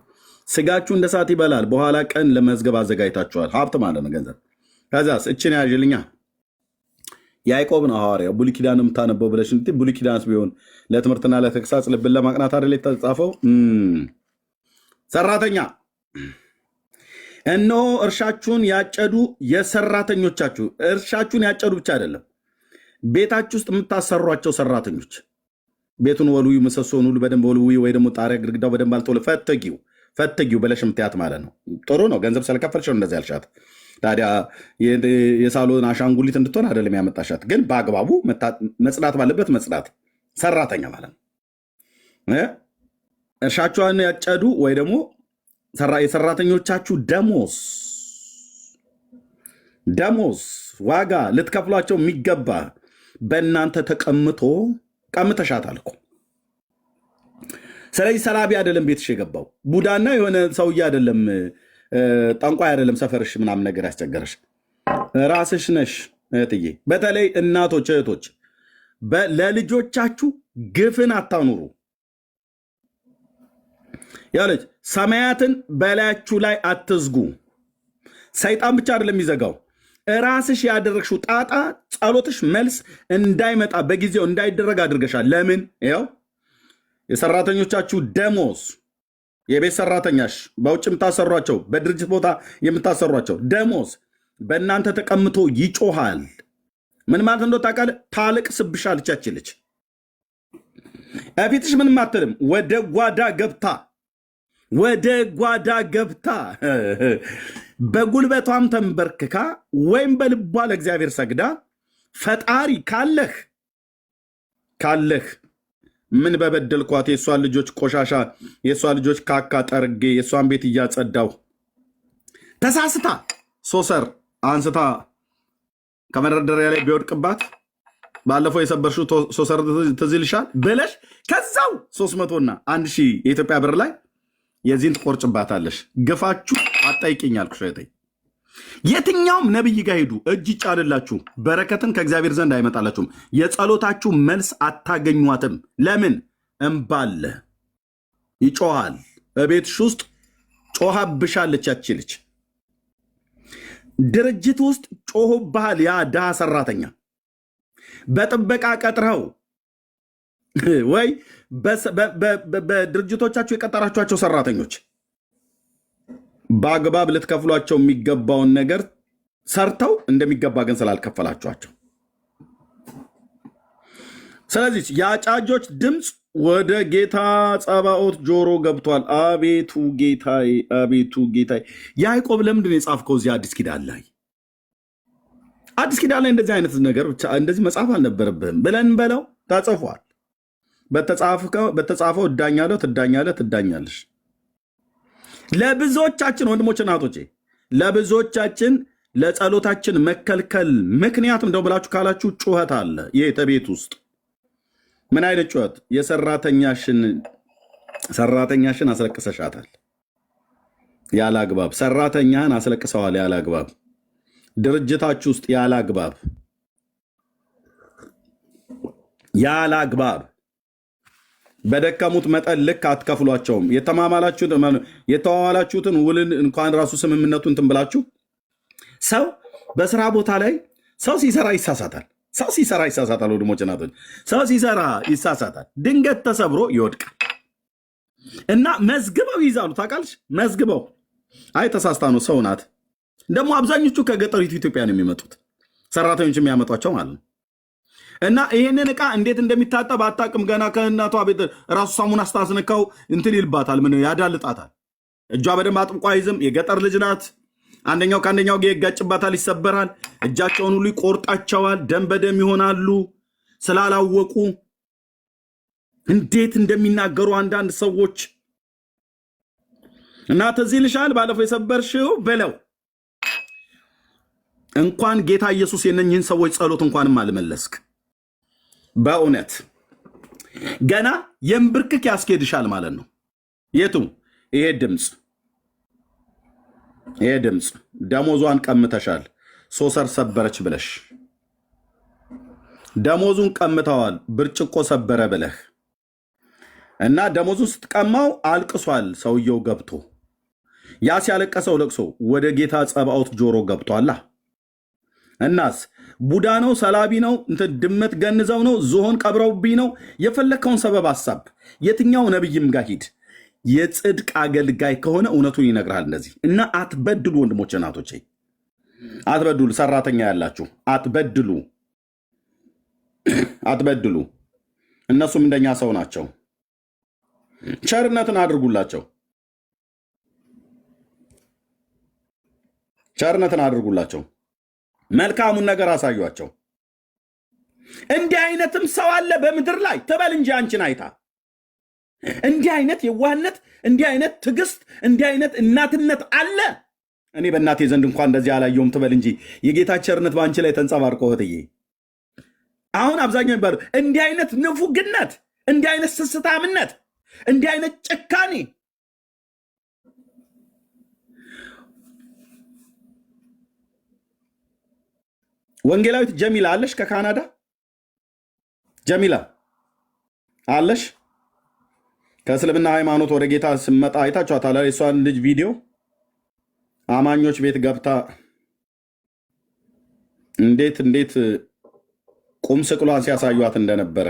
ስጋችሁ እንደ እሳት ይበላል። በኋላ ቀን ለመዝገብ አዘጋጅታችኋል። ሀብት ማለት ነው ገንዘብ። ከዛስ እችን ያዥልኛ ያዕቆብ ነው ሐዋርያው። ብሉይ ኪዳን የምታነበው ብለሽ ብሉይ ኪዳንስ ቢሆን ለትምህርትና ለተግሳጽ ልብን ለማቅናት አይደል የተጻፈው? ሰራተኛ እነሆ እርሻችሁን ያጨዱ የሰራተኞቻችሁ፣ እርሻችሁን ያጨዱ ብቻ አይደለም ቤታችሁ ውስጥ የምታሰሯቸው ሰራተኞች፣ ቤቱን ወልዊ፣ ምሰሶን ሁሉ በደንብ ወልዊ፣ ወይ ደግሞ ጣሪያ ግድግዳው በደንብ አልተወለ ፈትጊው ብለሽ ምትያት ማለት ነው። ጥሩ ነው፣ ገንዘብ ስለከፈልሽ ነው እንደዚህ ያልሻት። ታዲያ የሳሎን አሻንጉሊት እንድትሆን አይደለም ያመጣሻት፣ ግን በአግባቡ መጽዳት ባለበት መጽዳት ሰራተኛ ማለት ነው። እርሻችኋን ያጨዱ ወይ ደግሞ የሰራተኞቻችሁ ደሞዝ ዋጋ ልትከፍሏቸው የሚገባ በእናንተ ተቀምጦ ቀምተሻታል እኮ። ስለዚህ ሰላቢ አይደለም ቤትሽ የገባው፣ ቡዳና የሆነ ሰውዬ አይደለም፣ ጠንቋይ አይደለም ሰፈርሽ ምናምን ነገር ያስቸገረሽ ራስሽ ነሽ እህትዬ። በተለይ እናቶች እህቶች ለልጆቻችሁ ግፍን አታኑሩ። ያለች ሰማያትን በላያችሁ ላይ አትዝጉ። ሰይጣን ብቻ አይደለም የሚዘጋው፣ ራስሽ ያደረግሽው ጣጣ ጸሎትሽ መልስ እንዳይመጣ በጊዜው እንዳይደረግ አድርገሻል። ለምን? ያው የሰራተኞቻችሁ ደሞዝ፣ የቤት ሰራተኛሽ በውጭ የምታሰሯቸው በድርጅት ቦታ የምታሰሯቸው ደሞዝ በእናንተ ተቀምጦ ይጮሃል። ምን ማለት እንደው ታውቃለህ? ታለቅስብሻለች ያቺ ልጅ። ፊትሽ ምንም አትልም። ወደ ጓዳ ገብታ በጉልበቷም ተንበርክካ ወይም በልቧ ለእግዚአብሔር ሰግዳ ፈጣሪ ካለህ ምን በበደልኳት የእሷን ልጆች ቆሻሻ የእሷን ልጆች ካካ ጠርጌ የእሷን ቤት እያጸዳው ተሳስታ ሶሰር አንስታ ከመደርደሪያ ላይ ቢወድቅባት ባለፈው የሰበርሽው ሶሰር ትዝ ይልሻል ብለሽ ከዛው 300 እና 1000 የኢትዮጵያ ብር ላይ የዚህን ትቆርጭባታለሽ። ግፋችሁ አጣይቅኝ አልኩሽ። የትኛውም ነቢይ ጋር ሄዱ፣ እጅ ይጫንላችሁ፣ በረከትን ከእግዚአብሔር ዘንድ አይመጣላችሁም። የጸሎታችሁ መልስ አታገኟትም። ለምን? እምባለ ይጮሃል። በቤትሽ ውስጥ ጮሃብሻለች ያቺ ልጅ። ድርጅት ውስጥ ጮሆብሃል ያ ድሃ ሰራተኛ። በጥበቃ ቀጥረው ወይ በድርጅቶቻችሁ የቀጠራችኋቸው ሰራተኞች በአግባብ ልትከፍሏቸው የሚገባውን ነገር ሰርተው እንደሚገባ ግን ስላልከፈላችኋቸው፣ ስለዚህ የአጫጆች ድምፅ ወደ ጌታ ጸባኦት ጆሮ ገብቷል። አቤቱ ጌታዬ፣ አቤቱ ጌታዬ። ያዕቆብ ለምንድን ነው የጻፍከው እዚህ አዲስ ኪዳን ላይ? አዲስ ኪዳን ላይ እንደዚህ አይነት ነገር ብቻ እንደዚህ መጽሐፍ አልነበረብህም ብለን በለው ተጽፏል። በተጻፈው እዳኛለሁ፣ ትዳኛለህ፣ ትዳኛለሽ። ለብዙዎቻችን ወንድሞች እናቶቼ፣ ለብዙዎቻችን ለጸሎታችን መከልከል ምክንያት እንደው ብላችሁ ካላችሁ ጩኸት አለ። ይህ ተቤት ውስጥ ምን አይነት ጩኸት? ሰራተኛሽን አስለቅሰሻታል ያለ አግባብ። ሰራተኛህን አስለቅሰዋል ያለ አግባብ። ድርጅታችሁ ውስጥ ያለ አግባብ በደከሙት መጠን ልክ አትከፍሏቸውም። የተዋዋላችሁትን ውልን እንኳን ራሱ ስምምነቱን እንትን ብላችሁ ሰው በስራ ቦታ ላይ ሰው ሲሰራ ይሳሳታል። ወንድሞች እናቶች፣ ሰው ሲሰራ ይሳሳታል። ድንገት ተሰብሮ ይወድቃል እና መዝግበው ይይዛሉ። ታውቃለች፣ መዝግበው አይ ተሳስታ ነው ሰው ናት። ደግሞ አብዛኞቹ ከገጠሪቱ ኢትዮጵያ ነው የሚመጡት ሰራተኞች የሚያመጧቸው ማለት ነው። እና ይህንን ዕቃ እንዴት እንደሚታጠብ አታውቅም። ገና ከእናቷ ቤት ራሱ ሳሙና ስታስነካው እንትን ይልባታል፣ ምን ያዳልጣታል። እጇ በደንብ አጥብቆ አይዝም። የገጠር ልጅ ናት። አንደኛው ከአንደኛው ጋር ይጋጭባታል፣ ይሰበራል። እጃቸውን ሁሉ ይቆርጣቸዋል፣ ደም በደም ይሆናሉ። ስላላወቁ እንዴት እንደሚናገሩ አንዳንድ ሰዎች እና ትዝ ይልሻል ባለፈው የሰበርሽው ብለው እንኳን ጌታ ኢየሱስ የነኝህን ሰዎች ጸሎት እንኳንም አልመለስክ። በእውነት ገና የንብርክክ ያስኬድሻል ማለት ነው። የቱ ይሄ ድምፅ ደሞዟን ቀምተሻል። ሶሰር ሰበረች ብለሽ ደሞዙን ቀምተዋል። ብርጭቆ ሰበረ ብለህ እና ደሞዙን ስትቀማው አልቅሷል ሰውየው ገብቶ። ያ ሲያለቀሰው ለቅሶ ወደ ጌታ ጸባኦት ጆሮ ገብቷላ። እናስ ቡዳ ነው፣ ሰላቢ ነው፣ ድመት ገንዘው ነው፣ ዝሆን ቀብረውብኝ ነው። የፈለግከውን ሰበብ ሀሳብ የትኛው ነብይም ጋር ሂድ። የጽድቅ አገልጋይ ከሆነ እውነቱን ይነግራል። እንደዚህ እና አትበድሉ ወንድሞቼ እናቶቼ፣ አትበድሉ። ሰራተኛ ያላችሁ አትበድሉ። እነሱም እንደኛ ሰው ናቸው። ቸርነትን አድርጉላቸው። መልካሙን ነገር አሳዩአቸው። እንዲህ አይነትም ሰው አለ በምድር ላይ ትበል እንጂ አንቺን አይታ። እንዲህ አይነት የዋህነት፣ እንዲህ አይነት ትዕግስት፣ እንዲህ አይነት እናትነት አለ። እኔ በእናቴ ዘንድ እንኳን እንደዚህ አላየሁም ትበል እንጂ የጌታ ቸርነት በአንቺ ላይ ተንጸባርቆ እህትዬ። አሁን አብዛኛው የሚባሉ እንዲህ አይነት ንፉግነት፣ እንዲህ አይነት ስስታምነት፣ እንዲህ አይነት ጭካኔ ወንጌላዊት ጀሚላ አለሽ? ከካናዳ ጀሚላ አለሽ? ከእስልምና ሃይማኖት ወደ ጌታ ስመጣ አይታችኋታል። የሷን ልጅ ቪዲዮ አማኞች ቤት ገብታ እንዴት ቁም ስቅሏን ሲያሳዩት እንደነበረ።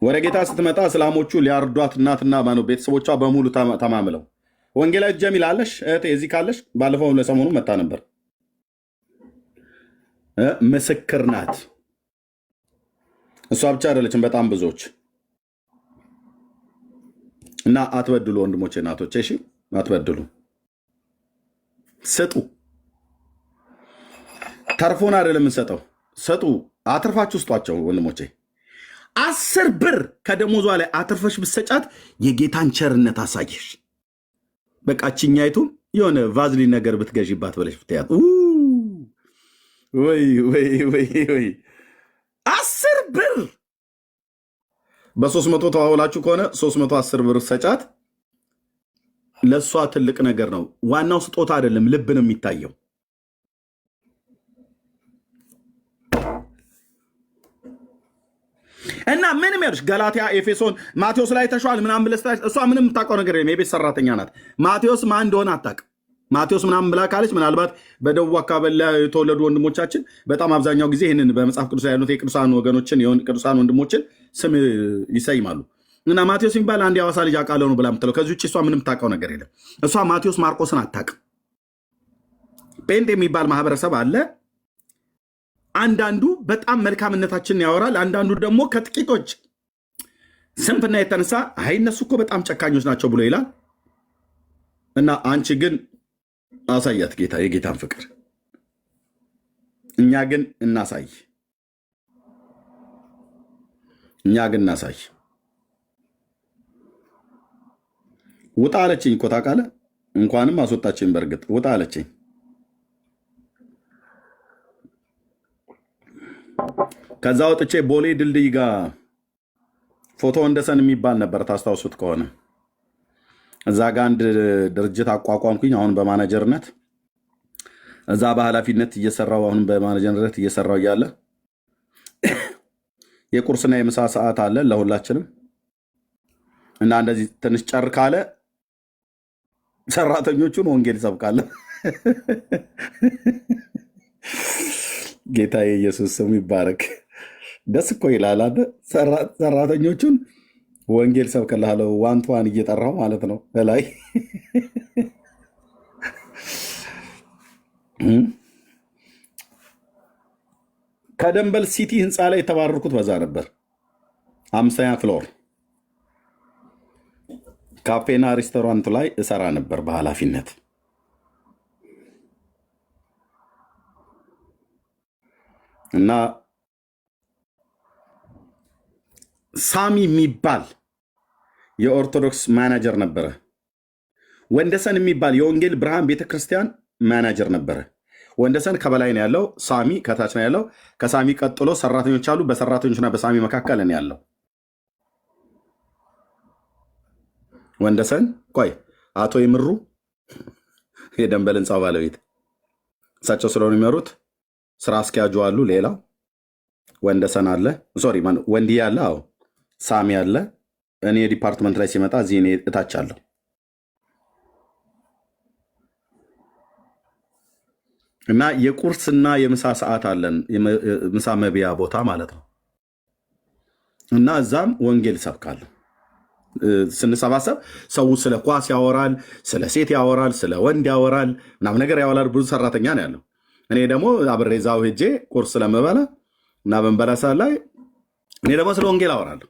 ወደ ጌታ ስትመጣ እስላሞቹ ሊያርዷት እናትና ቤተሰቦቿ በሙሉ ተማምለው። ወንጌላዊት ጀሚላ አለሽ? እህቴ እዚህ ካለሽ ባለፈው ለሰሞኑ መጣ ነበር። ምስክር ናት። እሷ ብቻ አይደለችም፣ በጣም ብዙዎች። እና አትበድሉ ወንድሞቼ እናቶቼ፣ እሺ አትበድሉ። ስጡ። ተርፎን አይደለም የምንሰጠው፣ ስጡ። አትርፋችሁ ስጧቸው ወንድሞቼ። 10 ብር ከደሞዟ ላይ አትርፈሽ ብትሰጫት የጌታን ቸርነት አሳየሽ። በቃ ችኛይቱም የሆነ ቫዝሊን ነገር ብትገዢባት ብለሽ ብትያት ወይ 10 ብር በ300 ተዋውላችሁ ከሆነ 310 ብር ሰጫት። ለእሷ ትልቅ ነገር ነው። ዋናው ስጦታ አይደለም፣ ልብ ነው የሚታየው። እና ምንም ያሉሽ ገላትያ፣ ኤፌሶን፣ ማቴዎስ ላይ ተሸዋል ምናምን ብለሽ እሷ ምንም የምታውቀው ነገር የለም። የቤት ሰራተኛ ናት። ማቴዎስ ማን እንደሆነ አታውቅም። ማቴዎስ ምናምን ብላ ካለች ምናልባት በደቡብ አካባቢ ላይ የተወለዱ ወንድሞቻችን በጣም አብዛኛው ጊዜ ይህንን በመጽሐፍ ቅዱስ ያሉት የቅዱሳን ወገኖችን ቅዱሳን ወንድሞችን ስም ይሰይማሉ። እና ማቴዎስ የሚባል አንድ የሐዋሳ ልጅ አውቃለሁ ነው ብላ የምትለው። ከዚህ ውጭ እሷ ምንም ታውቀው ነገር የለም። እሷ ማቴዎስ ማርቆስን አታውቅም። ጴንጤ የሚባል ማህበረሰብ አለ። አንዳንዱ በጣም መልካምነታችንን ያወራል፣ አንዳንዱ ደግሞ ከጥቂቶች ስንፍና የተነሳ አይ እነሱ እኮ በጣም ጨካኞች ናቸው ብሎ ይላል። እና አንቺ ግን አሳያት ጌታ የጌታን ፍቅር። እኛ ግን እናሳይ። ውጣ አለችኝ እኮ ታውቃለህ። እንኳንም አስወጣችኝ። በእርግጥ ውጣ አለችኝ። ከዛ ወጥቼ ቦሌ ድልድይ ጋር ፎቶ ወንደሰን የሚባል ነበር፣ ታስታውሱት ከሆነ እዛ ጋ አንድ ድርጅት አቋቋምኩኝ። አሁን በማናጀርነት እዛ በኃላፊነት እየሰራው አሁን በማናጀርነት እየሰራው እያለ የቁርስና የምሳ ሰዓት አለ ለሁላችንም። እና እንደዚህ ትንሽ ጨር ካለ ሰራተኞቹን ወንጌል ይሰብካለን። ጌታ የኢየሱስ ስሙ ይባረክ። ደስ እኮ ይላል። ሰራተኞቹን ወንጌል ሰብክልሃለሁ፣ ዋንቷን እየጠራው ማለት ነው። ላይ ከደንበል ሲቲ ህንፃ ላይ የተባረርኩት በዛ ነበር። 50ኛ ፍሎር ካፌና ሬስቶራንት ላይ እሰራ ነበር በኃላፊነት። እና ሳሚ የሚባል የኦርቶዶክስ ማናጀር ነበረ። ወንደሰን የሚባል የወንጌል ብርሃን ቤተክርስቲያን ማናጀር ነበረ። ወንደሰን ከበላይ ነው ያለው፣ ሳሚ ከታች ነው ያለው። ከሳሚ ቀጥሎ ሰራተኞች አሉ። በሰራተኞችና በሳሚ መካከል ነው ያለው ወንደሰን። ቆይ አቶ ይምሩ የደንበል ህንፃው ባለቤት እሳቸው ስለሆኑ የሚመሩት ስራ አስኪያጁ አሉ። ሌላው ወንደሰን አለ፣ ሶሪ ወንድዬ አለ፣ አዎ ሳሚ አለ። እኔ ዲፓርትመንት ላይ ሲመጣ እዚህ እኔ እታች አለሁ እና የቁርስና የምሳ ሰዓት አለን፣ ምሳ መብያ ቦታ ማለት ነው። እና እዛም ወንጌል እሰብካለሁ። ስንሰባሰብ ሰው ስለ ኳስ ያወራል፣ ስለ ሴት ያወራል፣ ስለ ወንድ ያወራል፣ ምናምን ነገር ያወራል። ብዙ ሰራተኛ ነው ያለው። እኔ ደግሞ አብሬ እዛው ሄጄ ቁርስ ስለምበላ እና በንበላ ሰዓት ላይ እኔ ደግሞ ስለ ወንጌል አወራለሁ።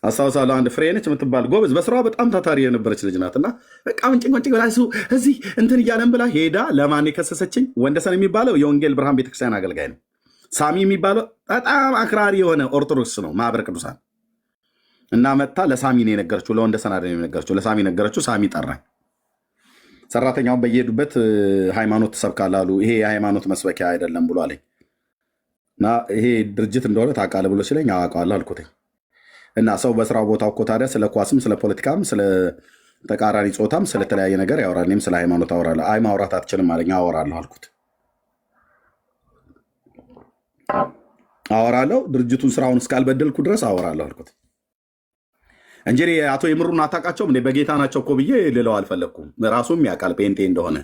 አስታውሳለሁ አንድ ፍሬነች የምትባል ጎበዝ በስራዋ በጣም ታታሪ የነበረች ልጅ ናት። እና በቃ ምንጭ ብላ እዚህ እንትን እያለን ብላ ሄዳ ለማን የከሰሰችኝ? ወንደሰን የሚባለው የወንጌል ብርሃን ቤተክርስቲያን አገልጋይ ነው። ሳሚ የሚባለው በጣም አክራሪ የሆነ ኦርቶዶክስ ነው፣ ማህበረ ቅዱሳን። እና መጥታ ለሳሚ ነው የነገረችው፣ ለወንደሰን አይደለም የነገረችው፣ ለሳሚ ነገረችው። ሳሚ ጠራኝ። ሰራተኛውን በየሄዱበት ሃይማኖት ትሰብካለህ አሉ። ይሄ የሃይማኖት መስበኪያ አይደለም ብሎ አለኝ። እና ይሄ ድርጅት እንደሆነ ታውቃለህ ብሎ ሲለኝ አውቀዋለሁ አልኩትኝ። እና ሰው በስራው ቦታ እኮ ታዲያ ስለ ኳስም ስለ ፖለቲካም ስለ ተቃራኒ ጾታም ስለተለያየ ነገር ያወራል። እኔም ስለ ሃይማኖት አወራለሁ። አይ ማውራት አትችልም አለኝ። አወራለሁ አልኩት። አወራለሁ፣ ድርጅቱን ስራውን እስካልበደልኩ ድረስ አወራለሁ አልኩት እንጂ አቶ የምሩን አታውቃቸውም እንዴ በጌታ ናቸው እኮ ብዬ ልለው አልፈለግኩም። ራሱም ያውቃል ጴንጤ እንደሆነ፣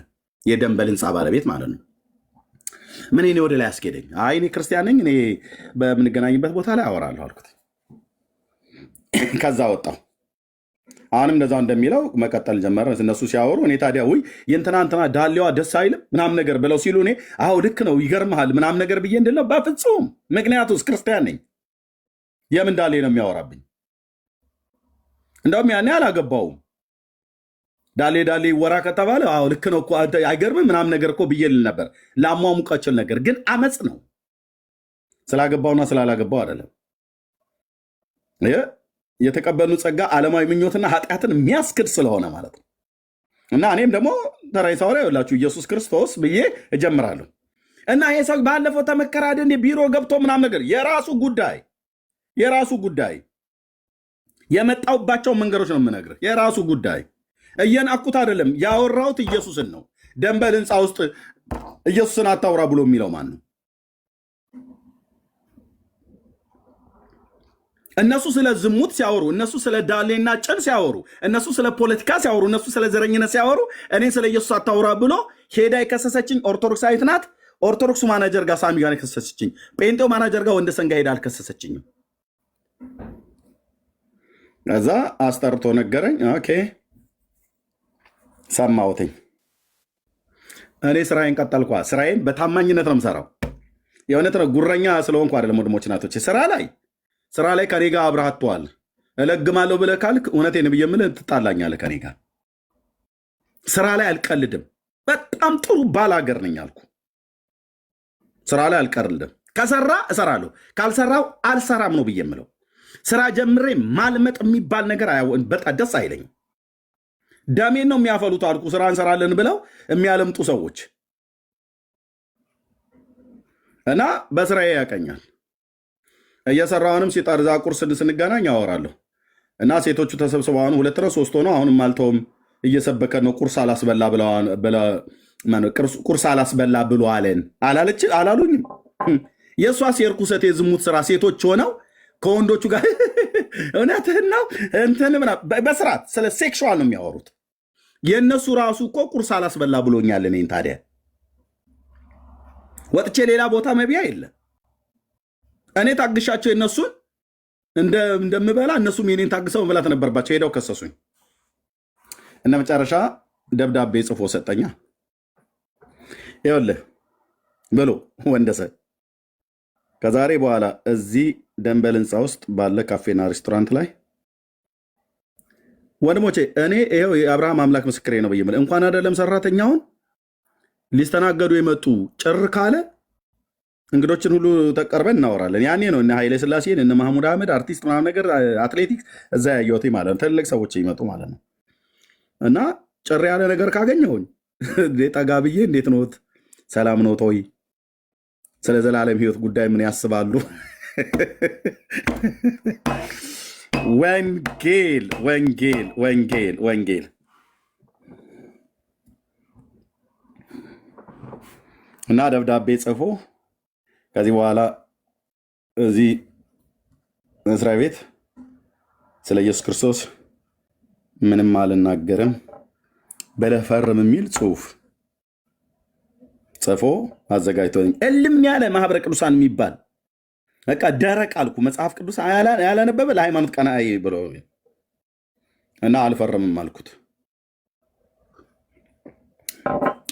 የደንበል ህንፃ ባለቤት ማለት ነው። ምን እኔ ወደ ላይ አስኬደኝ? አይ እኔ ክርስቲያን ነኝ፣ እኔ በምንገናኝበት ቦታ ላይ አወራለሁ አልኩት። ከዛ ወጣው። አሁንም እንደዛው እንደሚለው መቀጠል ጀመረ። እነሱ ሲያወሩ እኔ ታዲያ ውይ የእንትና ዳሌዋ ደስ አይልም ምናምን ነገር ብለው ሲሉ እኔ አዎ ልክ ነው ይገርምሃል ምናምን ነገር ብዬ እንድለው በፍጹም። ምክንያቱስ ክርስቲያን ነኝ። የምን ዳሌ ነው የሚያወራብኝ? እንደውም ያኔ አላገባውም። ዳሌ ይወራ ከተባለ አዎ ልክ ነው እኮ አይገርምም ምናምን ነገር እኮ ብዬ ልል ነበር፣ ላሟሙቃቸው ነገር። ግን አመፅ ነው፣ ስላገባውና ስላላገባው አይደለም። የተቀበሉ ጸጋ ዓለማዊ ምኞትና ኃጢአትን የሚያስክድ ስለሆነ ማለት ነው። እና እኔም ደግሞ ተራይ ሳወራ ይኸውላችሁ ኢየሱስ ክርስቶስ ብዬ እጀምራለሁ። እና ይሄ ሰው ባለፈው ተመከረ አይደል ቢሮ ገብቶ ምናምን ነገር የራሱ ጉዳይ የመጣውባቸው መንገዶች ነው የምነግርህ። የራሱ ጉዳይ እየናኩት አይደለም። ያወራሁት ኢየሱስን ነው። ደንበል ህንፃ ውስጥ ኢየሱስን አታውራ ብሎ የሚለው ማን ነው? እነሱ ስለ ዝሙት ሲያወሩ፣ እነሱ ስለ ዳሌና ጭን ሲያወሩ፣ እነሱ ስለ ፖለቲካ ሲያወሩ፣ እነሱ ስለ ዘረኝነት ሲያወሩ እኔ ስለ ኢየሱስ አታውራ ብሎ ሄዳ የከሰሰችኝ ኦርቶዶክሳዊት ናት። ኦርቶዶክሱ ማናጀር ጋር ሳሚ ጋር የከሰሰችኝ፣ ጴንጤው ማናጀር ጋር ወንደሰን ጋር ሄዳ አልከሰሰችኝም። ከዛ አስጠርቶ ነገረኝ። ኦኬ ሰማሁትኝ። እኔ ስራዬን ቀጠልኳ። ስራዬን በታማኝነት ነው የምሰራው። የእውነት ነው፣ ጉረኛ ስለሆንኩ አይደለም ወንድሞች ናቶች። ስራ ላይ ከኔ ጋር አብረሃተዋል እለግማለሁ ብለህ ካልክ እውነቴን ብዬ የምልህ ትጣላኛለህ ከኔ ጋር። ስራ ላይ አልቀልድም። በጣም ጥሩ ባል ሀገር ነኝ አልኩ። ስራ ላይ አልቀልድም። ከሰራ እሰራለሁ፣ ካልሰራው አልሰራም ነው ብዬ የምለው። ስራ ጀምሬ ማልመጥ የሚባል ነገር በጣም ደስ አይለኝም። ደሜን ነው የሚያፈሉት አልኩ። ስራ እንሰራለን ብለው የሚያለምጡ ሰዎች እና በስራዬ ያቀኛል። እየሰራውንም ሲጠርዛ ቁርስ ስንገናኝ አወራለሁ እና ሴቶቹ ተሰብስበው አሁን 2 ነው 3 ሆነው አሁንም አልተውም እየሰበከ ነው። ቁርስ አላስበላ ብሎ አለን አላሉኝም። የእሷስ የርኩሰት የዝሙት ስራ ሴቶች ሆነው ከወንዶቹ ጋር እውነትህን ነው እንትን በስርዓት ስለ ሴክሹዋል ነው የሚያወሩት። የእነሱ ራሱ እኮ ቁርስ አላስበላ ብሎኛል። እኔን ታዲያ ወጥቼ ሌላ ቦታ መብያ የለ። እኔ ታግሻቸው የነሱን እንደምበላ እነሱም የኔን ታግሰው መብላት ነበርባቸው። ሄደው ከሰሱኝ እና መጨረሻ ደብዳቤ ጽፎ ሰጠኛ። ይኸውልህ ብሎ ወንደሰን ከዛሬ በኋላ እዚህ ደንበል ህንፃ ውስጥ ባለ ካፌና ሬስቶራንት ላይ ወንድሞቼ እኔ ይኸው የአብርሃም አምላክ ምስክሬ ነው ብዬ እንኳን አይደለም ሰራተኛውን ሊስተናገዱ የመጡ ጭር ካለ እንግዶችን ሁሉ ተቀርበን እናወራለን። ያኔ ነው እነ ኃይለ ስላሴን እነ ማህሙድ አህመድ አርቲስት ምናምን ነገር አትሌቲክስ እዛ ያየሁት ማለት ነው። ትልቅ ሰዎች ይመጡ ማለት ነው። እና ጭር ያለ ነገር ካገኘሁኝ ጠጋ ብዬ እንዴት ነዎት? ሰላም ነው ቶይ? ስለ ዘላለም ህይወት ጉዳይ ምን ያስባሉ? ወንጌል ወንጌል ወንጌል ወንጌል እና ደብዳቤ ጽፎ ከዚህ በኋላ እዚህ መስሪያ ቤት ስለ ኢየሱስ ክርስቶስ ምንም አልናገርም በለህ ፈርም የሚል ጽሁፍ ጽፎ አዘጋጅቶ እልም ያለ ማህበረ ቅዱሳን የሚባል በቃ ደረቅ አልኩ። መጽሐፍ ቅዱስ ያላነበበ ለሃይማኖት ቀናኢ ብሎ እና አልፈርምም አልኩት።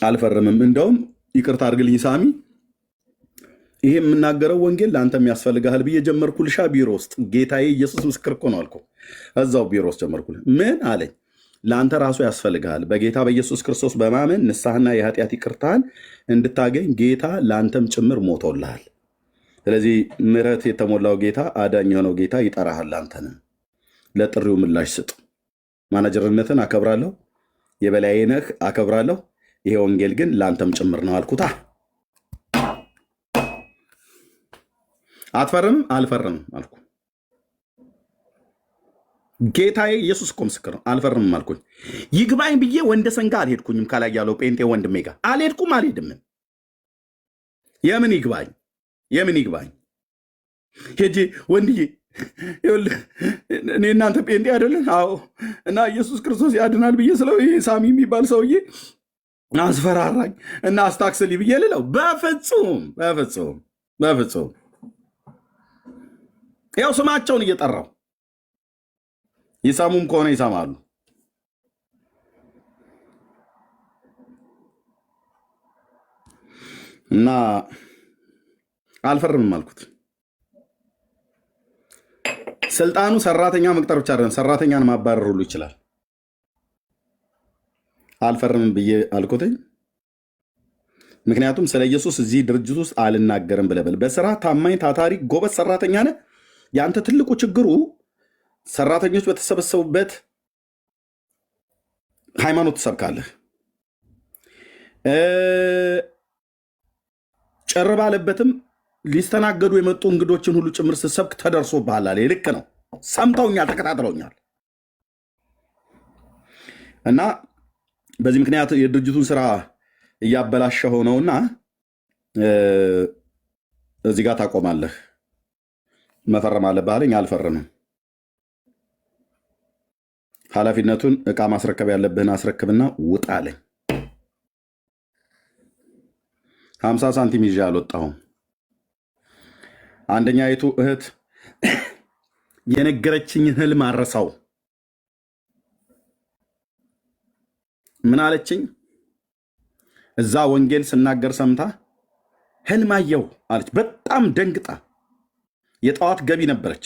አልፈርምም። እንደውም ይቅርታ አድርግልኝ ሳሚ፣ ይሄ የምናገረው ወንጌል ለአንተም ያስፈልግሃል ብዬ ጀመርኩልሻ ቢሮ ውስጥ። ጌታዬ ኢየሱስ ምስክር እኮ ነው አልኩ። እዛው ቢሮ ውስጥ ጀመርኩልህ። ምን አለኝ? ለአንተ ራሱ ያስፈልግሃል። በጌታ በኢየሱስ ክርስቶስ በማመን ንስሐና የኃጢአት ይቅርታን እንድታገኝ ጌታ ለአንተም ጭምር ሞቶልሃል። ስለዚህ ምሕረት የተሞላው ጌታ፣ አዳኝ የሆነው ጌታ ይጠራሃል። አንተንም ለጥሪው ምላሽ ስጥ። ማናጀርነትን አከብራለሁ፣ የበላዬ ነህ አከብራለሁ። ይሄ ወንጌል ግን ለአንተም ጭምር ነው አልኩታ። አትፈርምም? አልፈርምም አልኩ። ጌታዬ ኢየሱስ እኮ ምስክር ነው። አልፈርምም አልኩኝ። ይግባኝ ብዬ ወንደሰን ጋር አልሄድኩኝም። ከላይ ያለው ጴንጤ ወንድሜ ጋር አልሄድኩም፣ አልሄድምም። የምን ይግባኝ? የምን ይግባኝ? ሄጄ ወንድዬ እኔ እናንተ ጴንጤ አይደለን? አዎ። እና ኢየሱስ ክርስቶስ ያድናል ብዬ ስለው ይሄ ሳሚ የሚባል ሰውዬ አስፈራራኝ እና አስታክስልኝ ብዬ ልለው፣ በፍጹም በፍጹም በፍጹም። ያው ስማቸውን እየጠራው ይሰሙም ከሆነ ይሰማሉ። እና አልፈርምም አልኩት። ስልጣኑ ሰራተኛ መቅጠር ብቻ አይደለም፣ ሰራተኛን ማባረር ሁሉ ይችላል። አልፈርምም ብዬ አልኩትኝ። ምክንያቱም ስለ ኢየሱስ እዚህ ድርጅት ውስጥ አልናገርም ብለበል። በስራ ታማኝ፣ ታታሪ፣ ጎበዝ ሰራተኛ ነህ። የአንተ ትልቁ ችግሩ ሰራተኞች በተሰበሰቡበት ሃይማኖት ትሰብካለህ። ጭር ባለበትም ሊስተናገዱ የመጡ እንግዶችን ሁሉ ጭምር ስትሰብክ ተደርሶብሃል አለ። ልክ ነው። ሰምተውኛል፣ ተከታትለውኛል። እና በዚህ ምክንያት የድርጅቱን ስራ እያበላሸኸው ነውና እዚህ ጋር ታቆማለህ፣ መፈረም አለብህ አለኝ። አልፈርምም። ኃላፊነቱን እቃ ማስረከብ ያለብህን አስረክብና ውጣ አለኝ። 50 ሳንቲም ይዤ አልወጣሁም። አንደኛይቱ እህት የነገረችኝን ህልም አረሳው። ምን አለችኝ? እዛ ወንጌል ስናገር ሰምታ ህልም አየሁ አለች። በጣም ደንግጣ የጠዋት ገቢ ነበረች።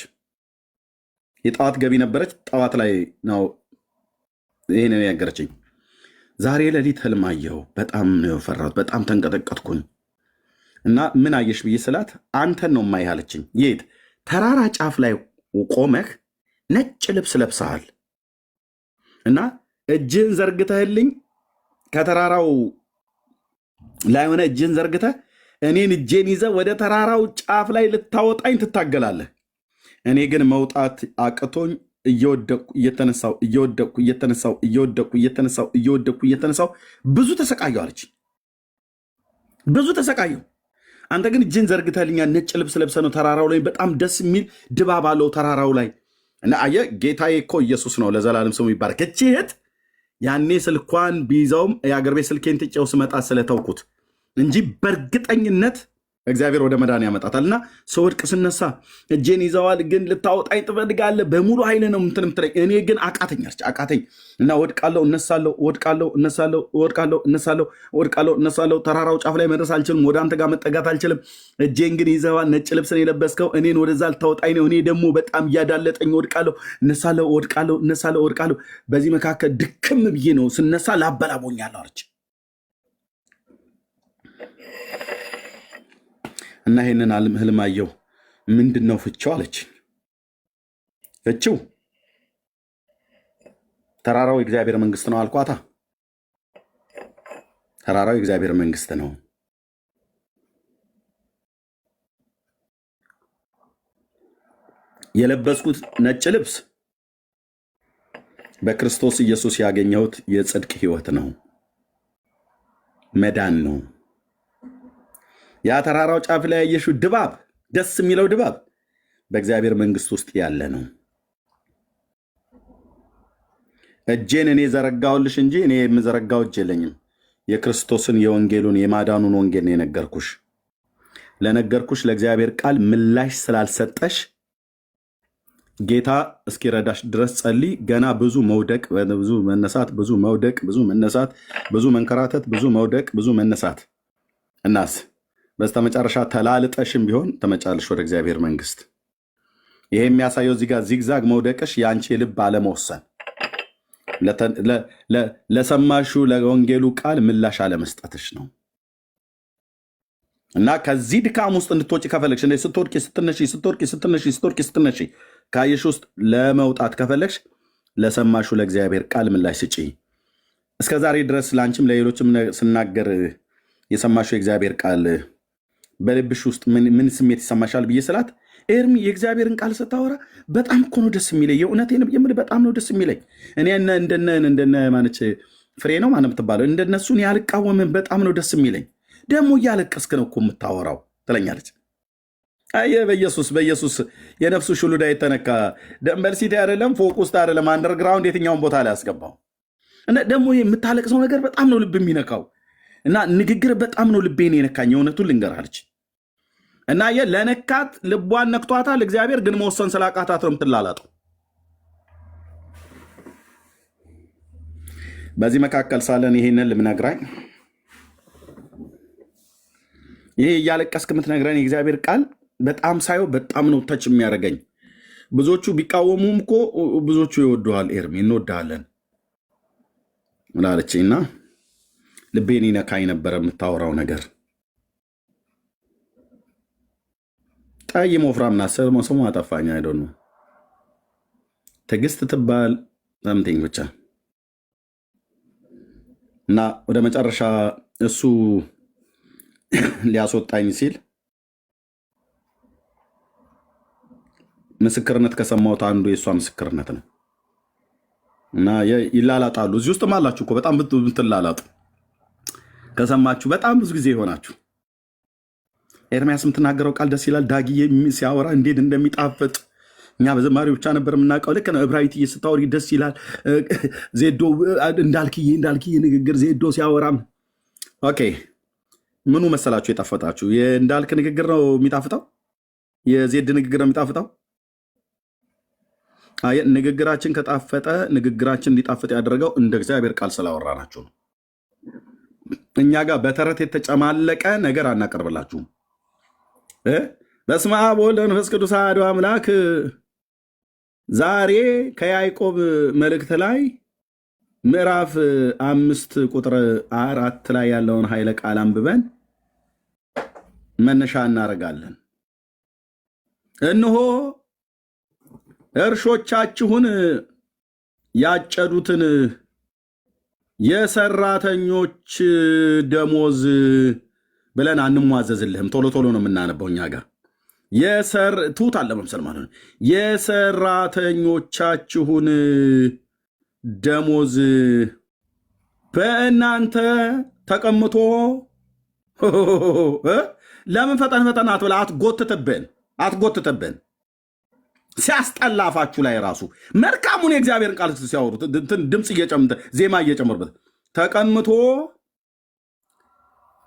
ጠዋት ላይ ነው ይሄን የነገረችኝ። ዛሬ ሌሊት ህልም አየሁ፣ በጣም ነው የፈራሁት፣ በጣም ተንቀጠቀጥኩኝ። እና ምን አየሽ ብዬ ስላት አንተን ነው የማይህ አለችኝ። የት? ተራራ ጫፍ ላይ ቆመህ ነጭ ልብስ ለብሰሃል እና እጅህን ዘርግተህልኝ ከተራራው ላይ ሆነ እጅህን ዘርግተህ እኔን እጄን ይዘህ ወደ ተራራው ጫፍ ላይ ልታወጣኝ ትታገላለህ። እኔ ግን መውጣት አቅቶኝ እየወደቅኩ እየተነሳው እየወደቅኩ እየተነሳው እየወደቅኩ እየተነሳው እየወደቅኩ እየተነሳው ብዙ ተሰቃየሁ አለች። ብዙ ተሰቃየሁ። አንተ ግን እጅን ዘርግተህልኛ ነጭ ልብስ ለብሰህ ነው ተራራው ላይ በጣም ደስ የሚል ድባብ አለው ተራራው ላይ እና አየህ፣ ጌታዬ እኮ ኢየሱስ ነው ለዘላለም ስሙ ይባረክ። እቺ እህት ያኔ ስልኳን ቢይዘውም የአገር ቤት ስልኬን ትጬው ስመጣ ስለተውኩት እንጂ በእርግጠኝነት እግዚአብሔር ወደ መዳን ያመጣታል። እና ስወድቅ ስነሳ እጄን ይዘዋል፣ ግን ልታወጣኝ ትፈልጋለህ፣ በሙሉ ኃይል ነው እንትን የምትለኝ። እኔ ግን አቃተኝ እና ወድቃለሁ፣ እነሳለሁ፣ ወድቃለሁ፣ እነሳለሁ፣ ወድቃለሁ፣ እነሳለሁ፣ ወድቃለሁ፣ እነሳለሁ። ተራራው ጫፍ ላይ መድረስ አልችልም፣ ወደ አንተ ጋር መጠጋት አልችልም። እጄን ግን ይዘዋል፣ ነጭ ልብስን የለበስከው፣ እኔን ወደዛ ልታወጣኝ ነው። እኔ ደግሞ በጣም እያዳለጠኝ ወድቃለሁ፣ እነሳለሁ፣ ወድቃለሁ፣ እነሳለሁ፣ ወድቃለሁ። በዚህ መካከል ድክም ብዬ ነው ስነሳ ላበላቦኛለሁ አለች። እና ይህንን ህልም አየሁ፣ ምንድን ነው ፍቺው አለች። ፍቺው ተራራው የእግዚአብሔር መንግስት ነው አልኳታ። ተራራው የእግዚአብሔር መንግስት ነው። የለበስኩት ነጭ ልብስ በክርስቶስ ኢየሱስ ያገኘሁት የጽድቅ ህይወት ነው፣ መዳን ነው። ያ ተራራው ጫፍ ላይ ያየሽው ድባብ፣ ደስ የሚለው ድባብ በእግዚአብሔር መንግስት ውስጥ ያለ ነው። እጄን እኔ ዘረጋሁልሽ እንጂ እኔ የምዘረጋው እጅ የለኝም። የክርስቶስን የወንጌሉን የማዳኑን ወንጌል ነው የነገርኩሽ። ለነገርኩሽ ለእግዚአብሔር ቃል ምላሽ ስላልሰጠሽ ጌታ እስኪረዳሽ ድረስ ጸልይ። ገና ብዙ መውደቅ፣ ብዙ መነሳት፣ ብዙ መውደቅ፣ ብዙ መነሳት፣ ብዙ መንከራተት፣ ብዙ መውደቅ፣ ብዙ መነሳት እናስ በስተመጨረሻ ተላልጠሽም ቢሆን ተመጫለሽ ወደ እግዚአብሔር መንግስት። ይሄ የሚያሳየው እዚህ ጋር ዚግዛግ መውደቅሽ የአንቺ የልብ አለመወሰን፣ ለሰማሹ ለወንጌሉ ቃል ምላሽ አለመስጠትሽ ነው። እና ከዚህ ድካም ውስጥ እንድትወጪ ከፈለግሽ ስትወድቂ ስትነሺ ስትወድቂ ስትነሺ ስትወድቂ ስትነሺ ካየሽ ውስጥ ለመውጣት ከፈለግሽ ለሰማሹ ለእግዚአብሔር ቃል ምላሽ ስጪ። እስከ ዛሬ ድረስ ለአንቺም ለሌሎችም ስናገር የሰማሹ የእግዚአብሔር ቃል በልብሽ ውስጥ ምን ስሜት ይሰማሻል ብዬ ስላት ኤርሚ የእግዚአብሔርን ቃል ስታወራ በጣም እኮ ነው ደስ የሚለኝ። የእውነቴን የምልህ በጣም ነው ደስ የሚለኝ። እኔ እንደነ ማነች ፍሬ ነው ማነው የምትባለው እንደነሱን ያልቃወምን በጣም ነው ደስ የሚለኝ። ደግሞ እያለቀስክ ነው እኮ የምታወራው ትለኛለች። አየ በኢየሱስ የነፍሱ ሽሉዳ የተነካ ደንበል ሲቲ አይደለም ፎቅ ውስጥ አይደለም አንደርግራውንድ የትኛውን ቦታ ላይ ያስገባው እና ደግሞ የምታለቅሰው ነገር በጣም ነው ልብ የሚነካው እና ንግግር በጣም ነው ልቤን የነካኝ። እውነቱን ልንገራለች እና ለነካት ልቧን ነክቷታል። እግዚአብሔር ግን መወሰን ስላቃታት ነው የምትላላጠው። በዚህ መካከል ሳለን ይሄንን ልምነግራኝ ይሄ እያለቀስክ የምትነግረን የእግዚአብሔር ቃል በጣም ሳየው በጣም ነው ተች የሚያደርገኝ። ብዙዎቹ ቢቃወሙም እኮ ብዙዎቹ ይወዱሃል ኤርሚ እንወድሃለን ምላለችኝ እና ልቤን ይነካኝ ነበረ የምታወራው ነገር። ጠይም ወፍራም ናት፣ ስሙ አጠፋኝ አይደል ነው ትዕግስት ትባል ሰምቲንግ ብቻ እና ወደ መጨረሻ እሱ ሊያስወጣኝ ሲል ምስክርነት ከሰማሁት አንዱ የእሷ ምስክርነት ነው እና ይላላጣሉ። እዚህ ውስጥም አላችሁ እኮ በጣም ብትላላጡ ከሰማችሁ በጣም ብዙ ጊዜ ይሆናችሁ። ኤርሚያስ የምትናገረው ቃል ደስ ይላል። ዳጊ ሲያወራ እንዴት እንደሚጣፍጥ እኛ በዘማሪ ብቻ ነበር የምናውቀው። ልክ ነው። እብራዊትዬ ስታወሪ ደስ ይላል። ዜዶ እንዳልክዬ ንግግር ዜዶ ሲያወራም ኦኬ። ምኑ መሰላችሁ የጣፈጣችሁ? የእንዳልክ ንግግር ነው የሚጣፍጠው? የዜድ ንግግር ነው የሚጣፍጠው? ንግግራችን ከጣፈጠ ንግግራችን እንዲጣፍጥ ያደረገው እንደ እግዚአብሔር ቃል ስላወራናችሁ ነው። እኛ ጋር በተረት የተጨማለቀ ነገር አናቀርብላችሁም። በስመ አብ ወወልድ ወመንፈስ ቅዱስ አሐዱ አምላክ። ዛሬ ከያዕቆብ መልእክት ላይ ምዕራፍ 5 ቁጥር 4 ላይ ያለውን ኃይለ ቃል አንብበን መነሻ እናደርጋለን። እነሆ እርሾቻችሁን ያጨዱትን የሰራተኞች ደሞዝ ብለን አንሟዘዝልህም። ቶሎ ቶሎ ነው የምናነበው እኛ ጋር ትሁት አለ መምሰል ማለት ነው። የሰራተኞቻችሁን ደሞዝ በእናንተ ተቀምጦ ለምን ፈጠን አትበላ፣ አትጎትትብን። ሲያስጠላ አፋችሁ ላይ ራሱ መልካሙን የእግዚአብሔርን ቃል ሲያወሩ ድምፅ ዜማ እየጨመሩበት ተቀምጦ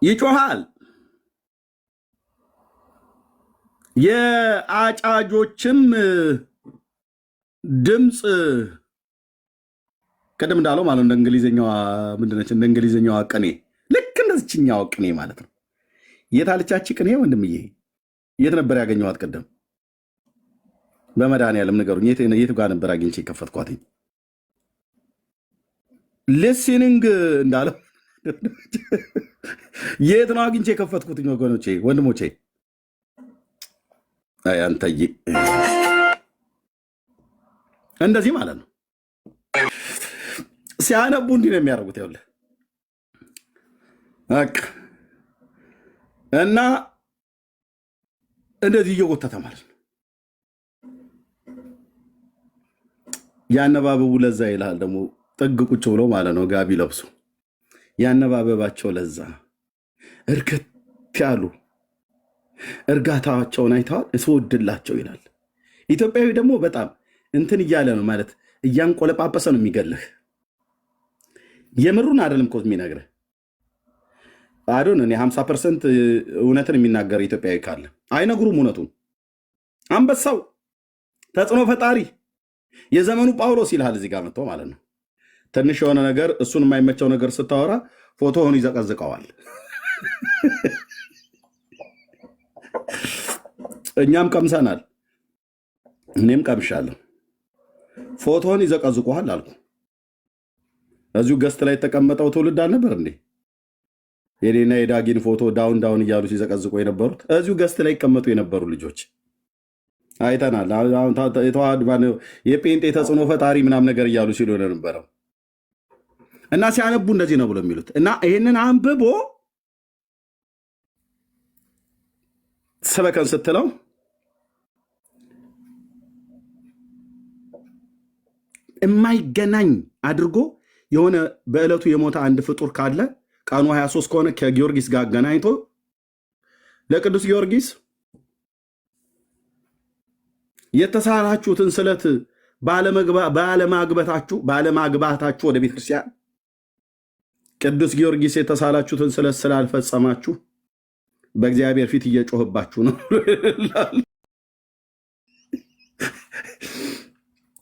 ይጮሃል። የአጫጆችም ድምፅ ቅድም እንዳለው ማለት እንደ እንግሊዝኛዋ ምንድነች? እንደ እንግሊዝኛዋ ቅኔ ልክ እንደዚችኛዋ ቅኔ ማለት ነው። የታለቻች ቅኔ ወንድምዬ? የት ነበር ያገኘዋት? ቅድም በመድኃኒዓለም ንገሩኝ፣ የት ጋር ነበር አግኝቼ የከፈትኳትኝ? ሊስኒንግ እንዳለው የት ነው አግኝቼ የከፈትኩትኝ? ወገኖቼ ወንድሞቼ፣ አንተዬ እንደዚህ ማለት ነው። ሲያነቡ እንዲህ ነው የሚያደርጉት። ይኸውልህ በቃ እና እንደዚህ እየጎተተ ማለት ነው። ያነባበቡ ለዛ ይልሃል ደግሞ ጥግ ቁጭ ብሎ ማለት ነው ጋቢ ለብሶ ያነባበባቸው ለዛ እርግት ያሉ እርጋታቸውን አይተዋል እስወድላቸው ይላል። ኢትዮጵያዊ ደግሞ በጣም እንትን እያለ ነው ማለት እያንቆለጳጰሰ ነው የሚገልህ። የምሩን አይደለም እኮ የሚነግርህ አዶን እኔ 50% እውነትን የሚናገር ኢትዮጵያዊ ካለ አይነግሩም እውነቱን። አንበሳው ተጽዕኖ ፈጣሪ የዘመኑ ጳውሎስ ይልሃል እዚህ ጋር መጥቶ ማለት ነው። ትንሽ የሆነ ነገር እሱን የማይመቸው ነገር ስታወራ ፎቶውን ይዘቀዝቀዋል። እኛም ቀምሰናል፣ እኔም ቀምሻለሁ። ፎቶውን ይዘቀዝቀዋል አልኩ። እዚሁ ገስት ላይ የተቀመጠው ትውልድ አልነበር እንዴ? የኔና የዳጊን ፎቶ ዳውን ዳውን እያሉ ሲዘቀዝቁ የነበሩት እዚሁ ገስት ላይ ይቀመጡ የነበሩ ልጆች አይተናል። የጴንጤ ተጽዕኖ ፈጣሪ ምናም ነገር እያሉ ሲሉ ነበረው እና ሲያነቡ እንደዚህ ነው ብሎ የሚሉት እና ይህንን አንብቦ ሰበከን ስትለው የማይገናኝ አድርጎ የሆነ በዕለቱ የሞተ አንድ ፍጡር ካለ ቀኑ 23 ከሆነ ከጊዮርጊስ ጋር አገናኝቶ ለቅዱስ ጊዮርጊስ የተሳላችሁትን ስለት ባለማግባታችሁ ወደ ቤተክርስቲያን ቅዱስ ጊዮርጊስ የተሳላችሁትን ስለት ስላልፈጸማችሁ በእግዚአብሔር ፊት እየጮህባችሁ ነው።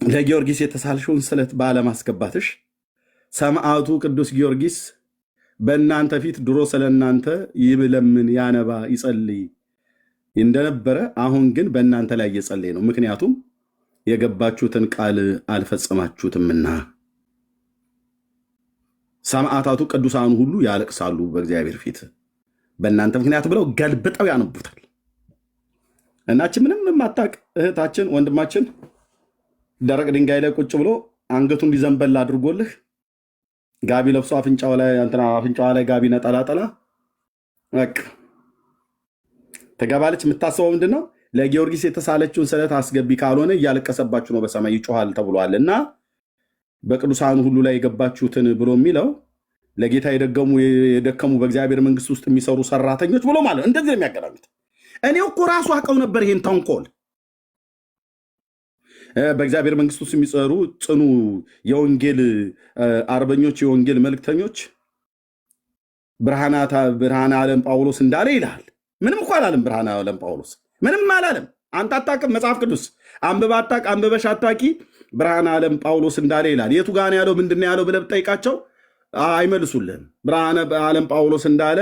ለጊዮርጊስ የተሳልሽውን ስለት ባለማስገባትሽ ሰማዕቱ ቅዱስ ጊዮርጊስ በእናንተ ፊት ድሮ ስለእናንተ ይለምን ያነባ ይጸልይ እንደነበረ አሁን ግን በእናንተ ላይ እየጸለየ ነው። ምክንያቱም የገባችሁትን ቃል አልፈጸማችሁትምና። ሰማዕታቱ ቅዱሳኑ ሁሉ ያለቅሳሉ በእግዚአብሔር ፊት በእናንተ ምክንያት ብለው ገልብጠው ያነቡታል። እናችን ምንም የማታቅ እህታችን ወንድማችን ደረቅ ድንጋይ ላይ ቁጭ ብሎ አንገቱ እንዲዘንበል አድርጎልህ ጋቢ ለብሶ አፍንጫዋ ላይ ጋቢ ነጠላጠላ በቃ ተገባለች። የምታስበው ምንድን ነው? ለጊዮርጊስ የተሳለችውን ስለት አስገቢ ካልሆነ እያለቀሰባችሁ ነው በሰማይ ይጮሃል ተብሏል። እና በቅዱሳኑ ሁሉ ላይ የገባችሁትን ብሎ የሚለው ለጌታ የደከሙ በእግዚአብሔር መንግስት ውስጥ የሚሰሩ ሰራተኞች ብሎ ማለት እንደዚህ ነው የሚያገናኙት። እኔ እኮ ራሱ አውቀው ነበር ይሄን ተንኮል። በእግዚአብሔር መንግስት ውስጥ የሚሰሩ ጽኑ የወንጌል አርበኞች፣ የወንጌል መልክተኞች ብርሃነ ዓለም ጳውሎስ እንዳለ ይልሃል። ምንም እኮ አላለም። ብርሃነ ዓለም ጳውሎስ ምንም አላለም። አንተ አታውቅም። መጽሐፍ ቅዱስ አንብበህ አታውቅ፣ አንብበሽ አታውቂ። ብርሃነ ዓለም ጳውሎስ እንዳለ ይላል። የቱ ጋር ነው ያለው? ምንድን ነው ያለው ብለህ ብጠይቃቸው አይመልሱልህም። ብርሃነ ዓለም ጳውሎስ እንዳለ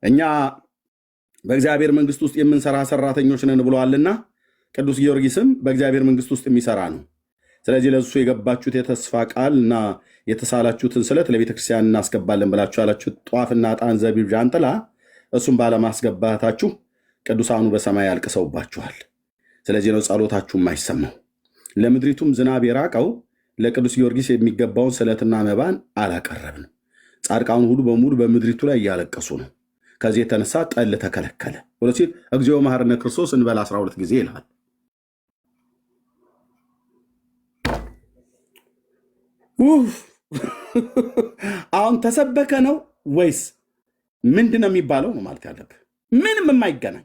እኛ በእግዚአብሔር መንግስት ውስጥ የምንሰራ ሰራተኞች ነን ብለዋልና ቅዱስ ጊዮርጊስም በእግዚአብሔር መንግስት ውስጥ የሚሰራ ነው። ስለዚህ ለሱ የገባችሁት የተስፋ ቃል እና የተሳላችሁትን ስለት ለቤተክርስቲያን እናስገባለን ብላችሁ ያላችሁት ጧፍና ዕጣን፣ ዘቢብ፣ ዣንጥላ እሱም ባለማስገባታችሁ ቅዱሳኑ በሰማይ አልቅሰውባችኋል። ስለዚህ ነው ጸሎታችሁ የማይሰማው። ለምድሪቱም ዝናብ የራቀው ለቅዱስ ጊዮርጊስ የሚገባውን ስለትና መባን አላቀረብንም። ጻድቃኑ ሁሉ በሙሉ በምድሪቱ ላይ እያለቀሱ ነው። ከዚህ የተነሳ ጠል ተከለከለ ብሎ ሲል እግዚኦ መሐረነ ክርስቶስ እንበል 12 ጊዜ ይልሃል። አሁን ተሰበከ ነው ወይስ ምንድን ነው የሚባለው ነው ማለት ያለብህ? ምንም የማይገናኝ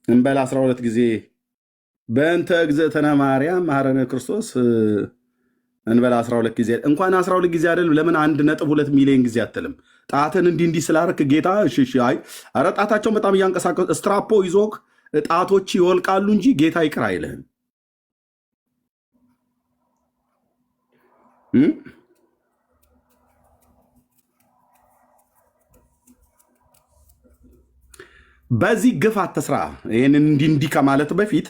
እንበል 12 ጊዜ በእንተ እግዝእትነ ማርያም መሐረነ ክርስቶስ እንበል 12 ጊዜ። እንኳን 12 ጊዜ አይደለም፣ ለምን 1.2 ሚሊዮን ጊዜ አትልም? ጣትን እንዲህ ስላረክ ጌታ እሺ። አይ ኧረ ጣታቸውን በጣም እያንቀሳቀሱ ስትራፖ ይዞክ ጣቶች ይወልቃሉ እንጂ ጌታ ይቅር አይልህም። በዚህ ግፍ አትስራ። ይህንን እንዲህ ከማለት በፊት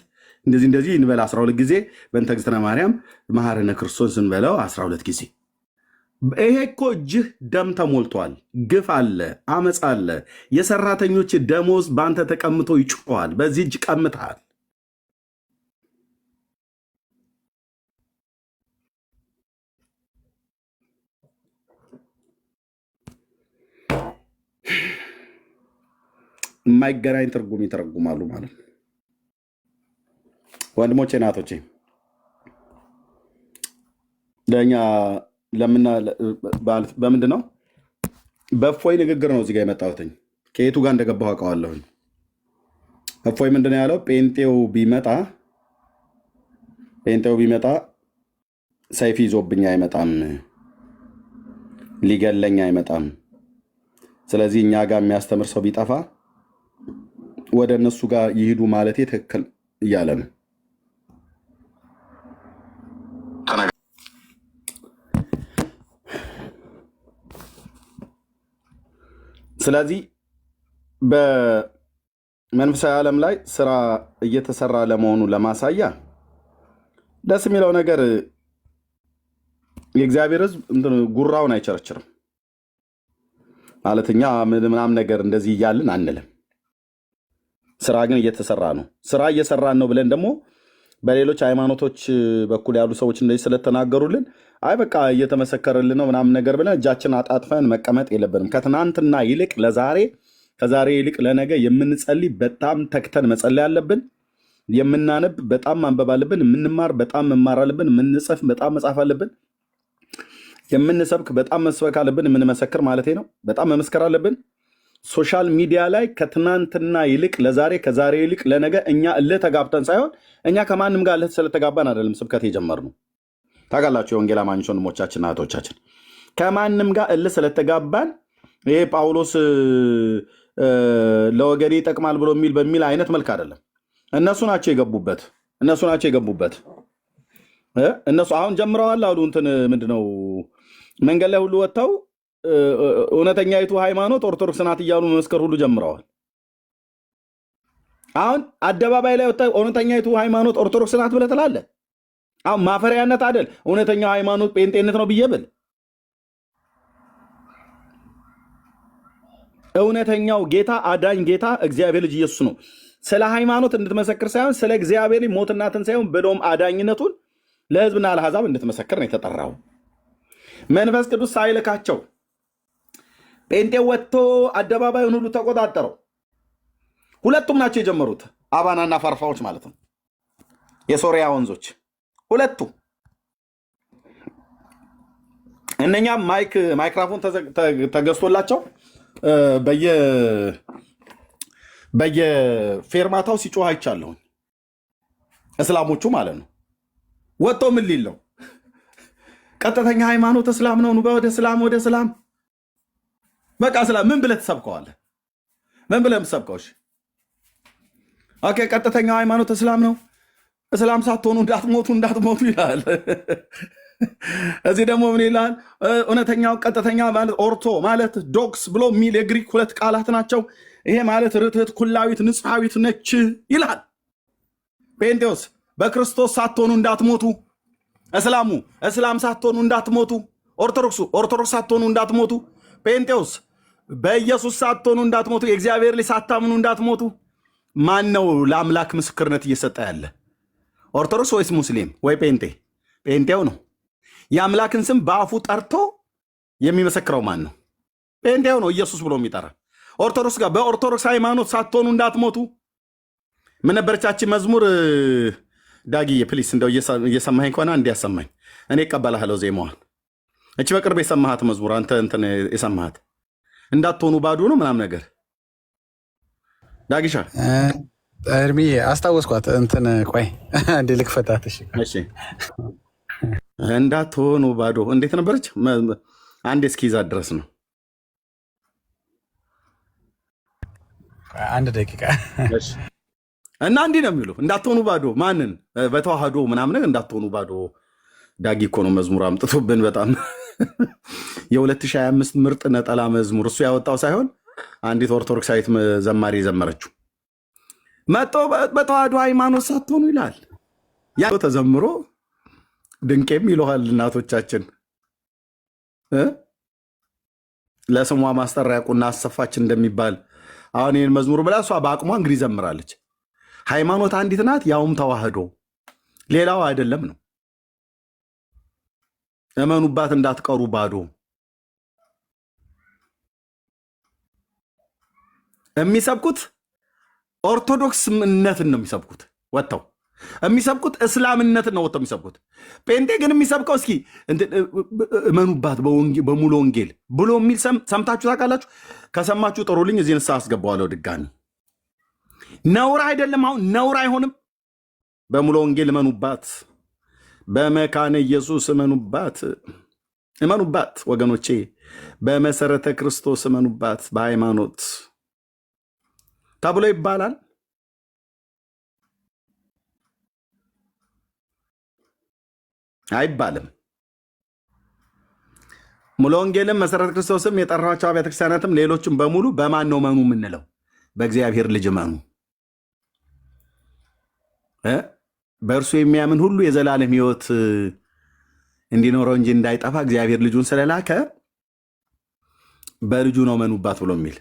እንደዚህ እንበል 12 ጊዜ በእንተ እግዝእትነ ማርያም መሐረነ ክርስቶስ እንበለው 12 ጊዜ። ይሄ እኮ እጅህ ደም ተሞልቷል። ግፍ አለ፣ አመፅ አለ። የሰራተኞች ደሞዝ በአንተ ተቀምጦ ይጮሃል። በዚህ እጅ ቀምተሃል። የማይገናኝ ትርጉም ይተረጉማሉ ማለት ነው። ወንድሞቼ ናቶቼ ለእኛ በምንድን ነው በእፎይ ንግግር ነው እዚጋ የመጣሁትኝ። ከየቱ ጋር እንደገባሁ አውቀዋለሁኝ። እፎይ ምንድን ነው ያለው? ጴንጤው ቢመጣ ሰይፍ ይዞብኝ አይመጣም፣ ሊገለኝ አይመጣም። ስለዚህ እኛ ጋር የሚያስተምር ሰው ቢጠፋ ወደ እነሱ ጋር ይሂዱ ማለቴ ትክክል እያለ ነው። ስለዚህ በመንፈሳዊ ዓለም ላይ ስራ እየተሰራ ለመሆኑ ለማሳያ ደስ የሚለው ነገር የእግዚአብሔር ሕዝብ ጉራውን አይቸረችርም ማለት እኛ ምናምን ነገር እንደዚህ እያልን አንልም። ስራ ግን እየተሰራ ነው። ስራ እየሰራን ነው ብለን ደግሞ በሌሎች ሃይማኖቶች በኩል ያሉ ሰዎች እንደዚህ ስለተናገሩልን አይ በቃ እየተመሰከረልን ነው ምናምን ነገር ብለን እጃችን አጣጥፈን መቀመጥ የለብንም። ከትናንትና ይልቅ ለዛሬ፣ ከዛሬ ይልቅ ለነገ የምንጸልይ በጣም ተክተን መጸለይ አለብን። የምናነብ በጣም ማንበብ አለብን። የምንማር በጣም መማር አለብን። የምንጽፍ በጣም መጻፍ አለብን። የምንሰብክ በጣም መስበክ አለብን። የምንመሰክር ማለት ነው በጣም መመስከር አለብን። ሶሻል ሚዲያ ላይ ከትናንትና ይልቅ ለዛሬ፣ ከዛሬ ይልቅ ለነገ እኛ እልህ ተጋብተን ሳይሆን እኛ ከማንም ጋር እልህ ስለተጋባን አይደለም ስብከት የጀመርነው። ታውቃላችሁ የወንጌል አማኞች ወንድሞቻችንና እህቶቻችን ከማንም ጋር እልህ ስለተጋባን ይሄ ጳውሎስ ለወገኔ ይጠቅማል ብሎ በሚል አይነት መልክ አይደለም። እነሱ ናቸው የገቡበት። እነሱ አሁን ጀምረዋል አሉ እንትን ምንድነው መንገድ ላይ ሁሉ ወጥተው እውነተኛይቱ ሃይማኖት ኦርቶዶክስ ናት እያሉ መመስከር ሁሉ ጀምረዋል። አሁን አደባባይ ላይ ወጥተው እውነተኛይቱ ሃይማኖት ኦርቶዶክስ ናት ብለህ ትላለህ። አሁን ማፈሪያነት አይደል? እውነተኛው ሃይማኖት ጴንጤነት ነው ብዬ ብል እውነተኛው ጌታ አዳኝ ጌታ እግዚአብሔር ልጅ ኢየሱስ ነው። ስለ ሃይማኖት እንድትመሰክር ሳይሆን ስለ እግዚአብሔር ሞትና ትንሣኤውን ብሎም አዳኝነቱን ለሕዝብና ለአሕዛብ እንድትመሰክር ነው የተጠራው። መንፈስ ቅዱስ ሳይልካቸው ጴንጤ ወጥቶ አደባባዩን ሁሉ ተቆጣጠረው። ሁለቱም ናቸው የጀመሩት፣ አባናና ፋርፋዎች ማለት ነው፣ የሶሪያ ወንዞች ሁለቱ። እነኛም ማይክራፎን ተገዝቶላቸው በየፌርማታው ሲጮህ አይቻለሁኝ። እስላሞቹ ማለት ነው። ወጥቶ ምን ሊል ነው? ቀጥተኛ ሃይማኖት እስላም ነው፣ ወደ እስላም በቃ እስላም። ምን ብለህ ትሰብከዋለህ? ምን ብለህ የምትሰብከው? ኦኬ ቀጥተኛው ሃይማኖት እስላም ነው፣ እስላም ሳትሆኑ እንዳትሞቱ ይላል። እዚህ ደግሞ ምን ይላል? እውነተኛው ቀጥተኛ ማለት ኦርቶ ማለት ዶክስ ብሎ የሚል የግሪክ ሁለት ቃላት ናቸው። ይሄ ማለት ርትዕት፣ ኩላዊት፣ ንጽሐዊት ነች ይላል። ጴንጤዎስ በክርስቶስ ሳትሆኑ እንዳትሞቱ፣ እስላም ሳትሆኑ እንዳትሞቱ፣ ኦርቶዶክስ ሳትሆኑ እንዳትሞቱ፣ ጴንጤዎስ በኢየሱስ ሳትሆኑ እንዳትሞቱ፣ የእግዚአብሔር ልጅ ሳታምኑ እንዳትሞቱ። ማን ነው ለአምላክ ምስክርነት እየሰጠ ያለ? ኦርቶዶክስ ወይስ ሙስሊም ወይ ጴንጤ? ጴንጤው ነው። የአምላክን ስም በአፉ ጠርቶ የሚመሰክረው ማን ነው? ጴንጤው ነው ኢየሱስ ብሎ የሚጠራ። ኦርቶዶክስ ጋር በኦርቶዶክስ ሃይማኖት ሳትሆኑ እንዳትሞቱ። ምን ነበረቻችን መዝሙር? ዳጊዬ ፕሊስ እንደው እየሰማኸኝ ከሆነ እንዲያሰማኝ እኔ እቀበላለሁ ዜማዋን። እቺ በቅርብ የሰማሃት መዝሙር አንተ እንትን የሰማሃት እንዳትሆኑ ባዶ ነው ምናምን ነገር ዳጊሻ እርሚ አስታወስኳት። እንትን ቆይ እንዴ ልክፈታት። እሺ እንዳትሆኑ ባዶ እንዴት ነበረች? አንድ እስኪዛ ድረስ ነው። አንድ ደቂቃ እና እንዲህ ነው የሚሉ እንዳትሆኑ ባዶ ማንን በተዋህዶ ምናምን እንዳትሆኑ ባዶ። ዳጊ እኮ ነው መዝሙር አምጥቶብን በጣም የ2025 ምርጥ ነጠላ መዝሙር እሱ ያወጣው ሳይሆን አንዲት ኦርቶዶክሳዊት ዘማሪ የዘመረችው መጦ በተዋህዶ ሃይማኖት ሳትሆኑ ይላል። ያ ተዘምሮ ድንቄም ይለዋል እናቶቻችን። ለስሟ ማስጠሪያ ቁና አሰፋች እንደሚባል አሁን ይህን መዝሙር ብላ እሷ በአቅሟ እንግዲህ ዘምራለች። ሃይማኖት አንዲት ናት፣ ያውም ተዋህዶ፣ ሌላው አይደለም ነው። እመኑባት እንዳትቀሩ ባዶ። የሚሰብኩት ኦርቶዶክስ እምነትን ነው የሚሰብኩት። ወጥተው የሚሰብኩት እስላምነትን ነው ወጥተው የሚሰብኩት። ጴንጤ ግን የሚሰብከው እስኪ እመኑባት በሙሉ ወንጌል ብሎ የሚል ሰምታችሁ ታውቃላችሁ? ከሰማችሁ ጥሩልኝ፣ እዚህ ንስሐ አስገባዋለሁ ድጋሚ። ነውር አይደለም፣ አሁን ነውር አይሆንም። በሙሉ ወንጌል እመኑባት፣ በመካነ ኢየሱስ እመኑባት፣ እመኑባት ወገኖቼ፣ በመሰረተ ክርስቶስ እመኑባት፣ በሃይማኖት ተብሎ ይባላል። አይባልም። ሙሉ ወንጌልም መሰረተ ክርስቶስም የጠራቸው አብያተ ክርስቲያናትም ሌሎችም በሙሉ በማን ነው መኑ የምንለው? በእግዚአብሔር ልጅ መኑ። በእርሱ የሚያምን ሁሉ የዘላለም ሕይወት እንዲኖረው እንጂ እንዳይጠፋ እግዚአብሔር ልጁን ስለላከ በልጁ ነው መኑባት ብሎ የሚል።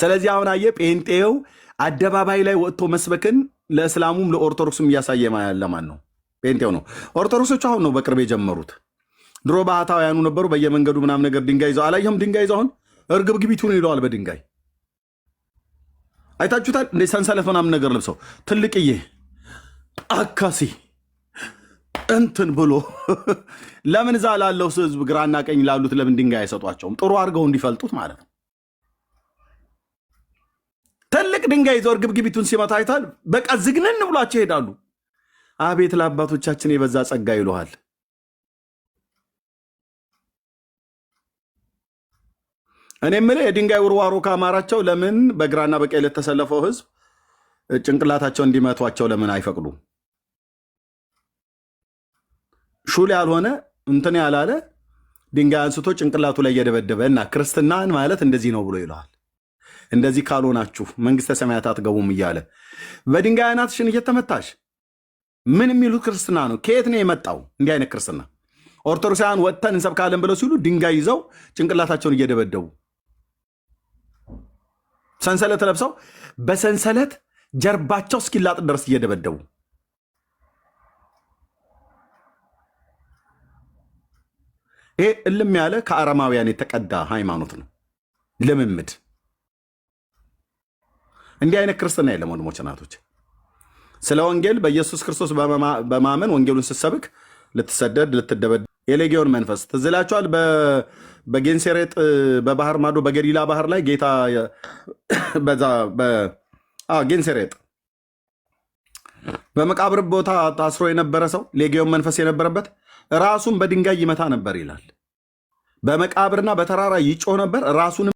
ስለዚህ አሁን አየ ጴንጤው አደባባይ ላይ ወጥቶ መስበክን ለእስላሙም ለኦርቶዶክሱም እያሳየ ለማን ነው? ጴንጤው ነው። ኦርቶዶክሶቹ አሁን ነው በቅርብ የጀመሩት። ድሮ ባህታውያኑ ነበሩ በየመንገዱ ምናምን ነገር ድንጋይ ይዘው አላየህም? ድንጋይ ይዘው አሁን እርግብግቢቱን ይለዋል በድንጋይ አይታችሁታል? እንደ ሰንሰለት ምናምን ነገር ለብሰው ትልቅዬ አካሲ እንትን ብሎ ለምን እዛ ላለው ህዝብ ግራና ቀኝ ላሉት ለምን ድንጋይ አይሰጧቸውም? ጥሩ አድርገው እንዲፈልጡት ማለት ነው። ትልቅ ድንጋይ ይዘው እርግብግቢቱን ሲመታ አይታል። በቃ ዝግነን ብሏቸው ይሄዳሉ። አቤት ለአባቶቻችን የበዛ ጸጋ ይለዋል። እኔ የምልህ የድንጋይ ውርዋሮ ካማራቸው ለምን በግራና በቀኝ ለተሰለፈው ህዝብ ጭንቅላታቸው እንዲመቷቸው ለምን አይፈቅዱ? ሹል ያልሆነ እንትን ያላለ ድንጋይ አንስቶ ጭንቅላቱ ላይ እየደበደበ እና ክርስትናን ማለት እንደዚህ ነው ብሎ ይለዋል። እንደዚህ ካልሆናችሁ መንግስተ ሰማያት አትገቡም እያለ በድንጋይ አናትሽን እየተመታሽ ምን የሚሉት ክርስትና ነው? ከየት ነው የመጣው እንዲህ አይነት ክርስትና? ኦርቶዶክሳውያን ወጥተን እንሰብካለን ብለው ሲሉ ድንጋይ ይዘው ጭንቅላታቸውን እየደበደቡ ሰንሰለት ለብሰው በሰንሰለት ጀርባቸው እስኪላጥ ድረስ እየደበደቡ ይሄ እልም ያለ ከአረማውያን የተቀዳ ሃይማኖት ነው፣ ልምምድ። እንዲህ አይነት ክርስትና የለም ወንድሞች እናቶች። ስለ ወንጌል በኢየሱስ ክርስቶስ በማመን ወንጌሉን ስትሰብክ ልትሰደድ ልትደበድ የሌጊዮን መንፈስ ትዝ ይላችኋል። በጌንሴሬጥ በባህር ማዶ በገሊላ ባህር ላይ ጌታ ጌንሴሬጥ በመቃብር ቦታ ታስሮ የነበረ ሰው ሌጊዮን መንፈስ የነበረበት ራሱን በድንጋይ ይመታ ነበር ይላል። በመቃብርና በተራራ ይጮህ ነበር ራሱን